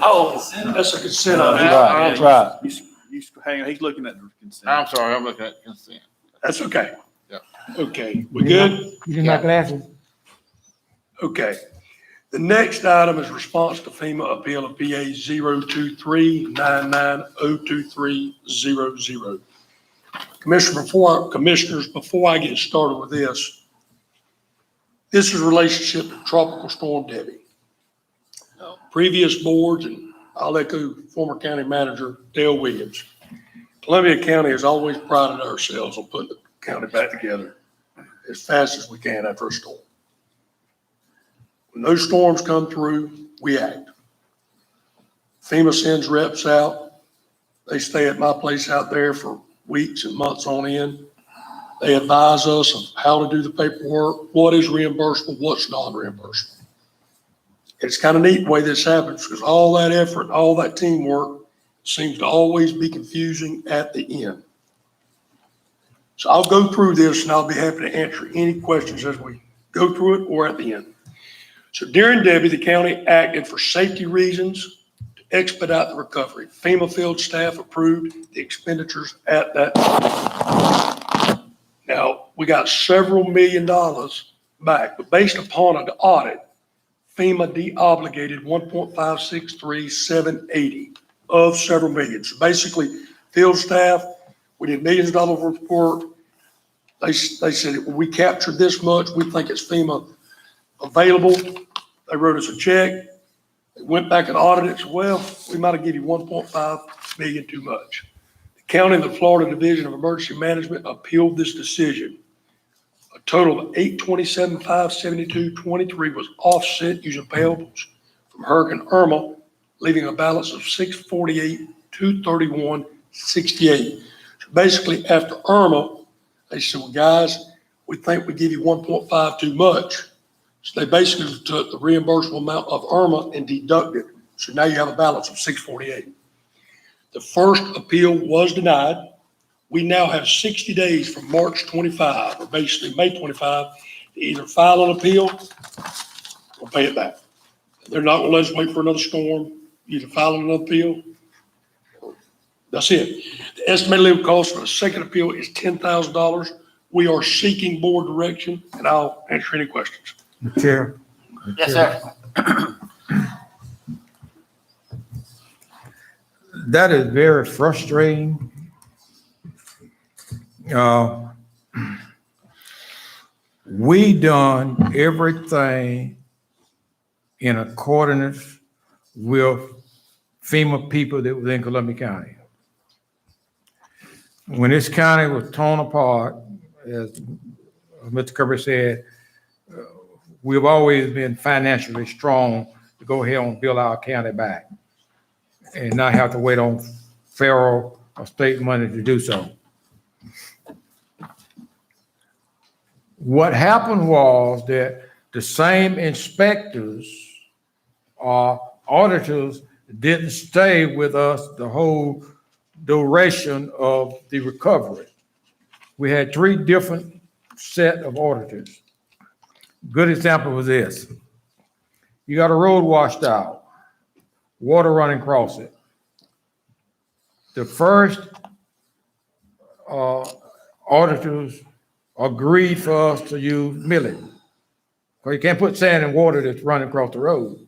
Oh, that's a consent on Right, that. right. Hang on, he's looking at the consent. I'm sorry, I'm looking at consent. That's okay. Yeah. Okay, we good? You did not glasses? Okay. The next item is response to FEMA appeal of PA 02399023000. Commissioners, before I get started with this is relationship to Tropical Storm Debbie. Previous boards, and I'll echo former county manager Dale Williams. Columbia County has always prided ourselves on putting the county back together as fast as we can after a storm. When those storms come through, we act. FEMA sends reps out. They stay at my place out there for weeks and months on end. They advise us of how to do the paperwork, what is reimbursable, what's non-reimbursable. It's kind of neat the way this happens because all that effort, all that teamwork seems to always be confusing at the end. So I'll go through this and I'll be happy to answer any questions as we go through it or at the end. So during Debbie, the county acted for safety reasons to expedite the recovery. FEMA field staff approved the expenditures at that time. Now, we got several $1 million back, but based upon an audit, FEMA de-obligated $1.563780 of several millions. Basically, field staff, we did millions of dollars worth of work. They said, we captured this much, we think it's FEMA available. They wrote us a check. They went back and audited it. Said, well, we might have given you 1.5 million too much. The county and the Florida Division of Emergency Management appealed this decision. A total of 827,572.23 was offset using payables from Hurricane Irma, leaving a balance of 648,231.68. So basically, after Irma, they said, well, guys, we think we give you 1.5 too much. So they basically took the reimbursable amount of Irma and deducted. So now you have a balance of 648. The first appeal was denied. We now have 60 days from March 25, or basically May 25, to either file an appeal or pay it back. They're not going to let us wait for another storm, either file another appeal. That's it. The estimated legal cost for a second appeal is $10,000. We are seeking board direction, and I'll answer any questions. Chair. Yes, sir. That is very frustrating. We done everything in accordance with FEMA people that was in Columbia County. When this county was torn apart, as Mr. Kirby said, we've always been financially strong to go ahead and build our county back and not have to wait on federal or state money to do so. What happened was that the same inspectors or auditors didn't stay with us the whole duration of the recovery. We had 3 different set of auditors. Good example was this. You got a road washed out, water running across it. The first auditors agreed for us to use milling. Because you can't put sand in water that's running across the road.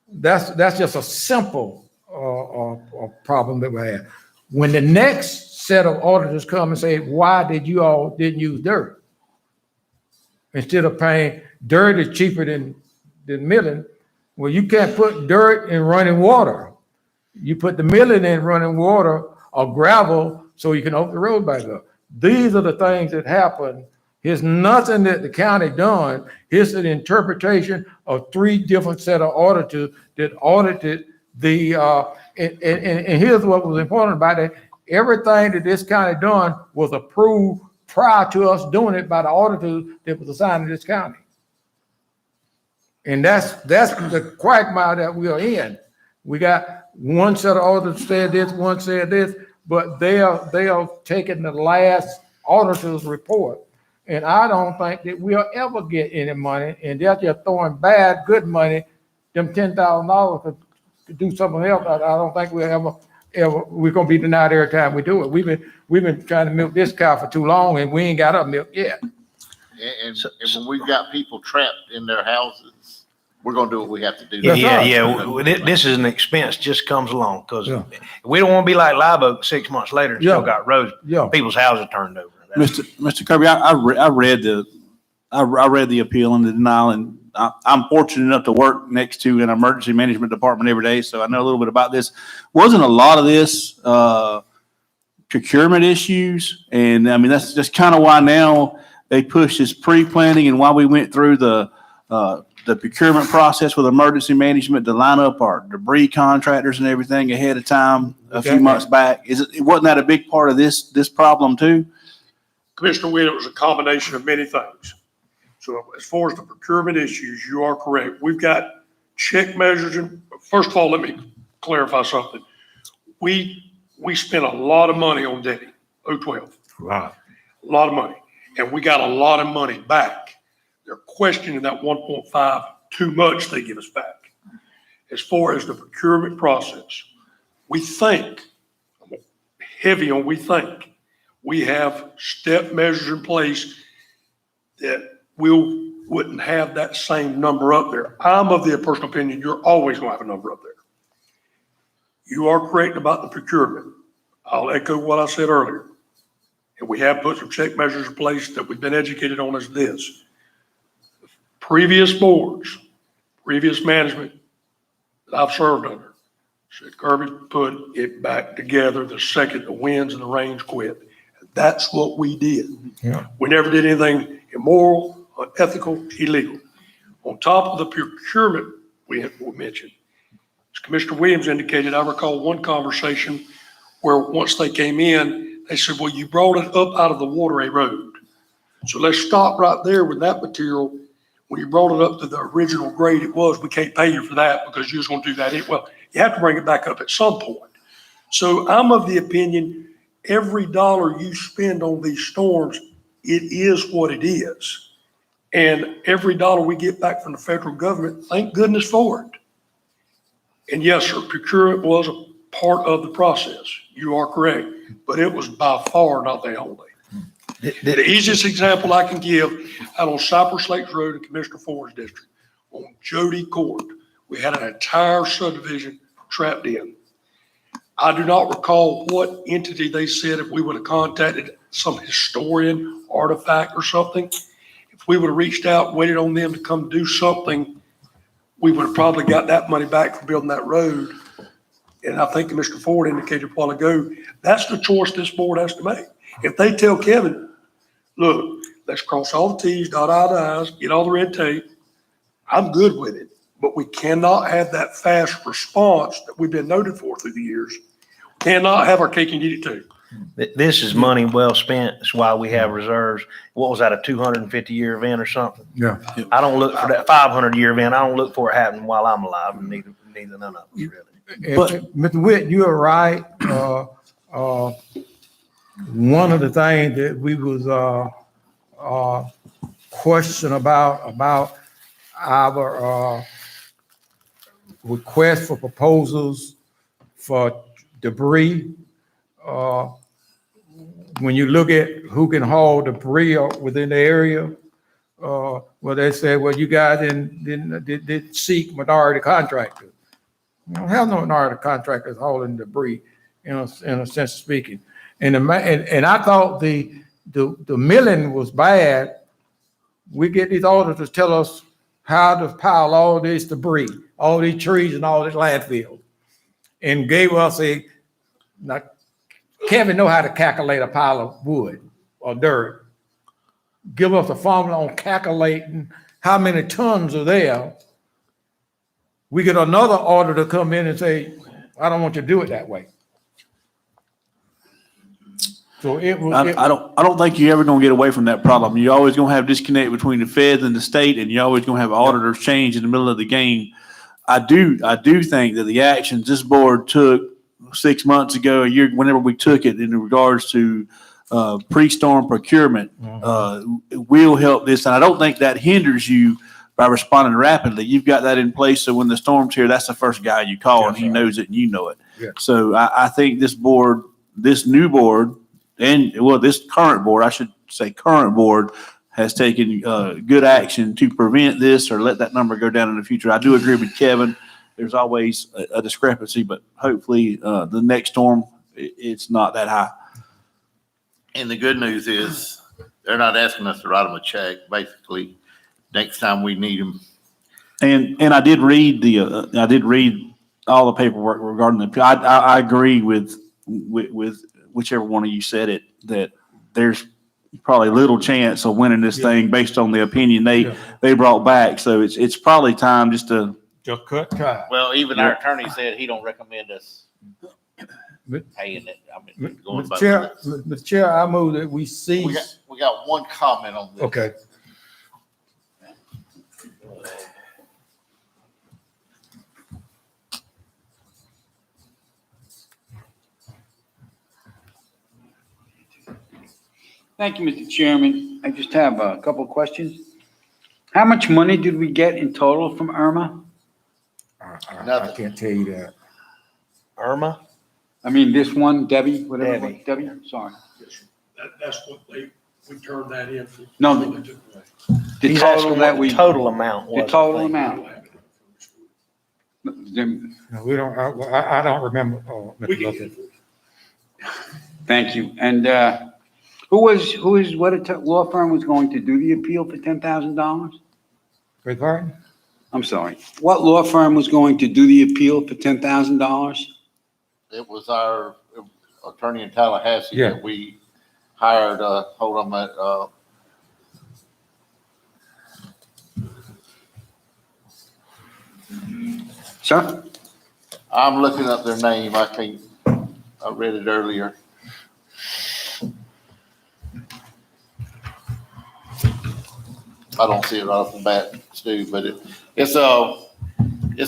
That's just a simple problem that we have. When the next set of auditors come and say, why did you all didn't use dirt? Instead of paying, dirt is cheaper than milling. Well, you can't put dirt in running water. You put the milling in running water or gravel so you can open the road back up. These are the things that happen. Here's nothing that the county done. Here's an interpretation of 3 different set of auditors that audited the, and here's what was important about it. Everything that this county done was approved prior to us doing it by the auditors that was assigned to this county. And that's the quagmire that we are in. We got one set of auditors said this, one said this, but they are taking the last auditor's report. And I don't think that we'll ever get any money, and they're just throwing bad, good money, them $10,000 to do something else. I don't think we're gonna be denied every time we do it. We've been trying to milk this cow for too long, and we ain't got up milk yet. And when we've got people trapped in their houses, we're gonna do what we have to do. This is an expense just comes along because we don't want to be like Live Oak 6 months later and still got roads, people's houses turned over. Mr. Kirby, I read the appeal and the denial, and I'm fortunate enough to work next to an emergency management department every day, so I know a little bit about this. Wasn't a lot of this procurement issues, and I mean that's just kind of why now they push this pre-planning and why we went through the procurement process with emergency management to line up our debris contractors and everything ahead of time a few months back. Wasn't that a big part of this problem too? Commissioner Witt, it was a combination of many things. So as far as the procurement issues, you are correct. We've got check measures. And first of all, let me clarify something. We spent a lot of money on Denny 012. Wow. A lot of money. And we got a lot of money back. They're questioning that 1.5 too much they give us back. As far as the procurement process, we think, heavy on we think, we have step measures in place that wouldn't have that same number up there. I'm of the personal opinion, you're always going to have a number up there. You are correct about the procurement. I'll echo what I said earlier. And we have put some check measures in place that we've been educated on as this. Previous boards, previous management that I've served under said, Kirby, put it back together the second the winds and the rains quit. That's what we did. Yeah. We never did anything immoral, unethical, illegal. On top of the procurement we mentioned, as Commissioner Williams indicated, I recall one conversation where once they came in, they said, well, you brought it up out of the waterway road. So let's stop right there with that material. When you brought it up to the original grade it was, we can't pay you for that because you was going to do that. Well, you have to bring it back up at some point. So I'm of the opinion, every dollar you spend on these storms, it is what it is. And every dollar we get back from the federal government, thank goodness for it. And yes, sir, procurement was a part of the process. You are correct, but it was by far not the only. The easiest example I can give, out on Cypress Lakes Road in Commissioner Ford's district, on Jody Court, we had an entire subdivision trapped in. I do not recall what entity they said if we would have contacted some historian, artifact or something. If we would have reached out, waited on them to come do something, we would have probably got that money back for building that road. And I think Commissioner Ford indicated a while ago, that's the choice this board has to make. If they tell Kevin, look, let's cross all the T's, dot all the I's, get all the red tape, I'm good with it. But we cannot have that fast response that we've been noted for through the years. We cannot have our cake and eat it too. This is money well spent. That's why we have reserves. What was that, a 250-year event or something? Yeah. I don't look for that 500-year event. I don't look for it happening while I'm alive, and neither none of us really. But Mr. Witt, you are right. One of the things that we was question about our request for proposals for debris. When you look at who can haul debris within the area, well, they said, well, you guys didn't seek minority contractors. You don't have no minority contractors hauling debris, in a sense of speaking. And I thought the milling was bad. We get these auditors tell us how to pile all this debris, all these trees and all this landfill, and gave us now Kevin know how to calculate a pile of wood or dirt. Give us a formula on calculating how many tons are there. We get another auditor come in and say, I don't want you to do it that way. So it was. I don't think you're ever gonna get away from that problem. You're always gonna have disconnect between the feds and the state, and you're always gonna have auditors change in the middle of the game. I do think that the actions this board took 6 months ago, a year, whenever we took it in regards to pre-storm procurement, will help this. And I don't think that hinders you by responding rapidly. You've got that in place, so when the storm's here, that's the first guy you call, and he knows it and you know it. Yeah. So I think this board, this new board, and well, this current board, I should say current board, has taken good action to prevent this or let that number go down in the future. I do agree with Kevin. There's always a discrepancy, but hopefully the next storm, it's not that high. And the good news is they're not asking us to write them a check, basically, next time we need them. And I did read I did read all the paperwork regarding the, I agree with whichever one of you said it, that there's probably little chance of winning this thing based on the opinion they brought back. So it's probably time just to cut time. Well, even our attorney said he don't recommend us paying it. I mean, going by Mr. Chair, I move that we cease. we got one comment on this. Okay. Thank you, Mr. Chairman. I just have a couple of questions. How much money did we get in total from Irma? I can't tell you that. Irma? I mean, this one, Debbie, whatever. Debbie, sorry. That's what we turned that in. No, the He's total asking that what we. the total amount was. The total amount. Then- No, we don't, I don't remember, Mr. Lopez. Thank you. And what law firm was going to do the appeal for $10,000? Beg pardon? I'm sorry. What law firm was going to do the appeal for $10,000? It was our attorney in Tallahassee Yeah. that we hired, hold on a minute, Sir? I'm looking up their name. I read it earlier. I don't see it right off the bat, Stu, but it's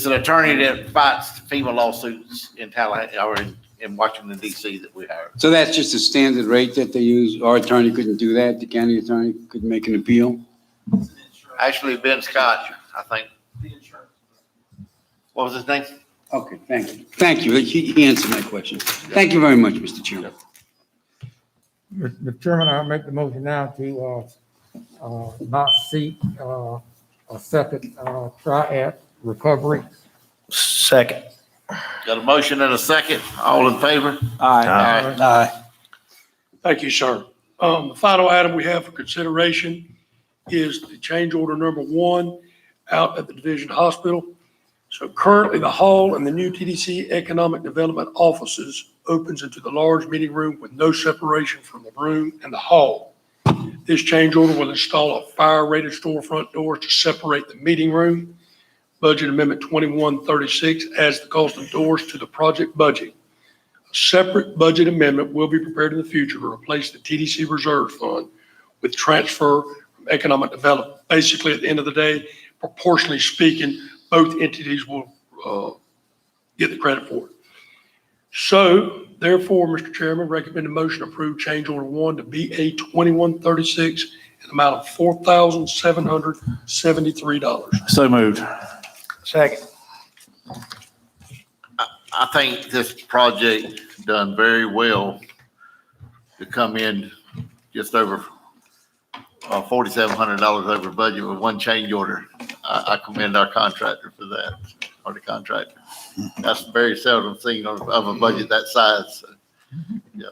an attorney that fights FEMA lawsuits in Tallahassee or in Washington DC that we hired. So that's just a standard rate that they use? Our attorney couldn't do that? The county attorney couldn't make an appeal? Actually, Ben Scott, I think. What was his name? Okay, thank you. Thank you. He answered my question. Thank you very much, Mr. Chairman. Mr. Chairman, I'll make the motion now to, not seek, a second, triad recovery. Second. Got a motion and a second. All in favor? Aye. Thank you, sir. The final item we have for consideration is the change order number 1 out at the Division Hospital. So currently, the hall and the new TDC Economic Development offices opens into the large meeting room with no separation from the room and the hall. This change order will install a fire-rated storefront doors to separate the meeting room. Budget Amendment 2136 adds the cost of doors to the project budget. A separate budget amendment will be prepared in the future to replace the TDC Reserve Fund with transfer from economic development. Basically, at the end of the day, proportionally speaking, both entities will get the credit for it. So therefore, Mr. Chairman, recommend a motion to approve change order 1 to BA 2136 in the amount of $4,773. So moved. Second. I think this project done very well to come in just over $4,700 over budget with one change order. I commend our contractor for that, or the contractor. That's very seldom seen of a budget that size. So, yeah.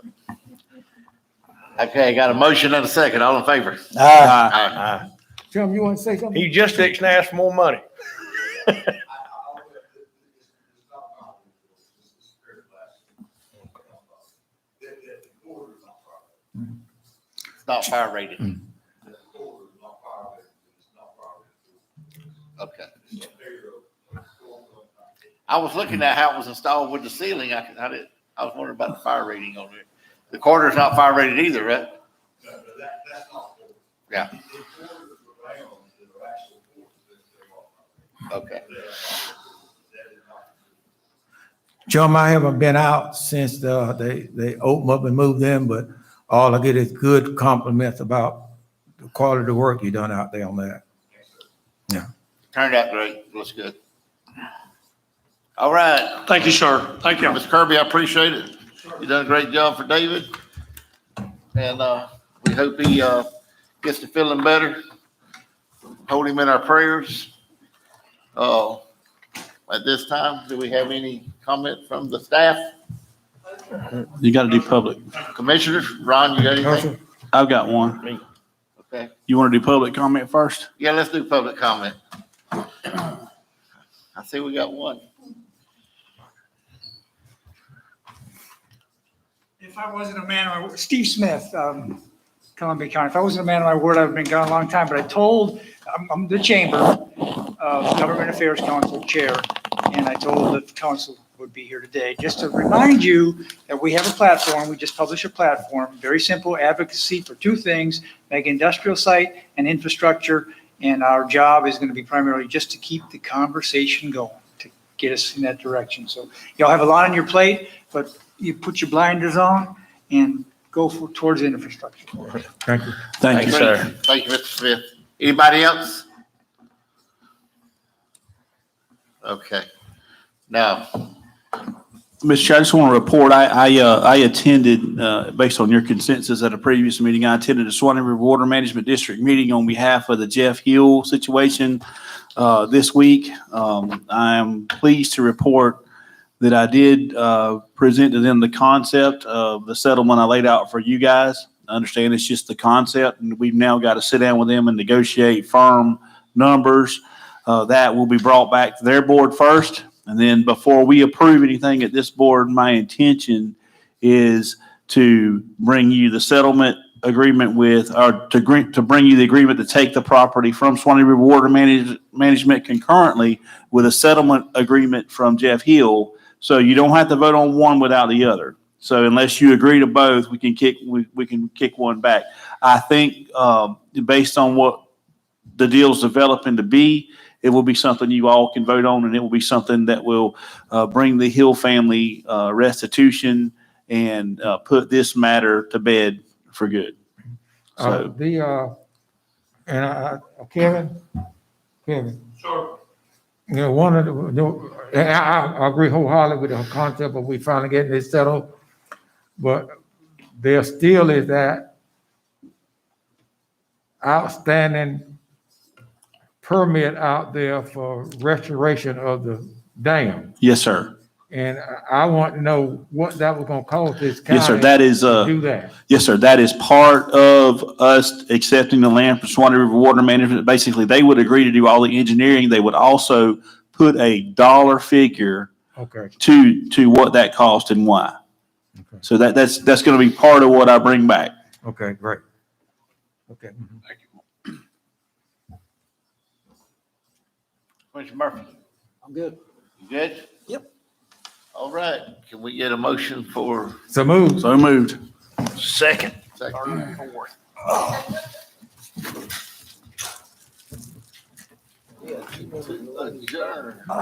Okay, got a motion and a second. All in favor? Aye. Tim, you want to say something? He just fixing to ask for more money. It's not fire rated. Okay. I was looking at how it was installed with the ceiling. I was wondering about the fire rating on it. The corridor's not fire rated either, right? Yeah. Okay. John, I haven't been out since they opened up and moved in, but all I get is good compliments about the quality of the work you done out there on that. Yeah. Turned out great. Looks good. All right. Thank you, sir. Thank you. Mr. Kirby, I appreciate it. You done a great job for David. And we hope he gets to feeling better. Hold him in our prayers. At this time, do we have any comment from the staff? You got to do public. Commissioners, Ron, you got anything? I've got one. Okay. You want to do public comment first? Yeah, let's do public comment. I see we got one. If I wasn't a man of my word, Steve Smith, Columbia County, if I wasn't a man of my word, I've been gone a long time, but I told, I'm the Chamber of Government Affairs Council Chair, and I told the council would be here today, just to remind you that we have a platform, we just published a platform, very simple advocacy for two things, mega industrial site and infrastructure, and our job is going to be primarily just to keep the conversation going, to get us in that direction. So y'all have a lot on your plate, but you put your blinders on and go towards infrastructure. Thank you. Thank you, sir. Thank you, Mr. Smith. Anybody else? Okay. Now, Mr. Chair, I just want to report, I attended, based on your consensus at a previous meeting, I attended the Swanee River Water Management District meeting on behalf of the Jeff Hill situation. this week. I am pleased to report that I did present to them the concept of the settlement I laid out for you guys. I understand it's just the concept, and we've now got to sit down with them and negotiate firm numbers. That will be brought back to their board first, and then before we approve anything at this board, my intention is to bring you the settlement agreement to bring you the agreement to take the property from Swanee River Water Management concurrently with a settlement agreement from Jeff Hill. So you don't have to vote on one without the other. So unless you agree to both, we can kick one back. I think based on what the deal's developing to be, it will be something you all can vote on, and it will be something that will bring the Hill family restitution and put this matter to bed for good. So Kevin. Sure. You know, one of the, I agree wholeheartedly with the concept of we finally getting this settled, but there still is that outstanding permit out there for restoration of the dam. Yes, sir. And I want to know what that was gonna cost this county. Yes, sir. That is, to do that. yes, sir. That is part of us accepting the land from Swanee River Water Management. Basically, they would agree to do all the engineering. They would also put a dollar figure Okay. to what that cost and why. Okay. So that's going to be part of what I bring back. Okay, great. Okay. Thank you. Commissioner Murphy, I'm good. you good? Yep. All right, can we get a motion for So move. So moved. Second. second? Adjourn.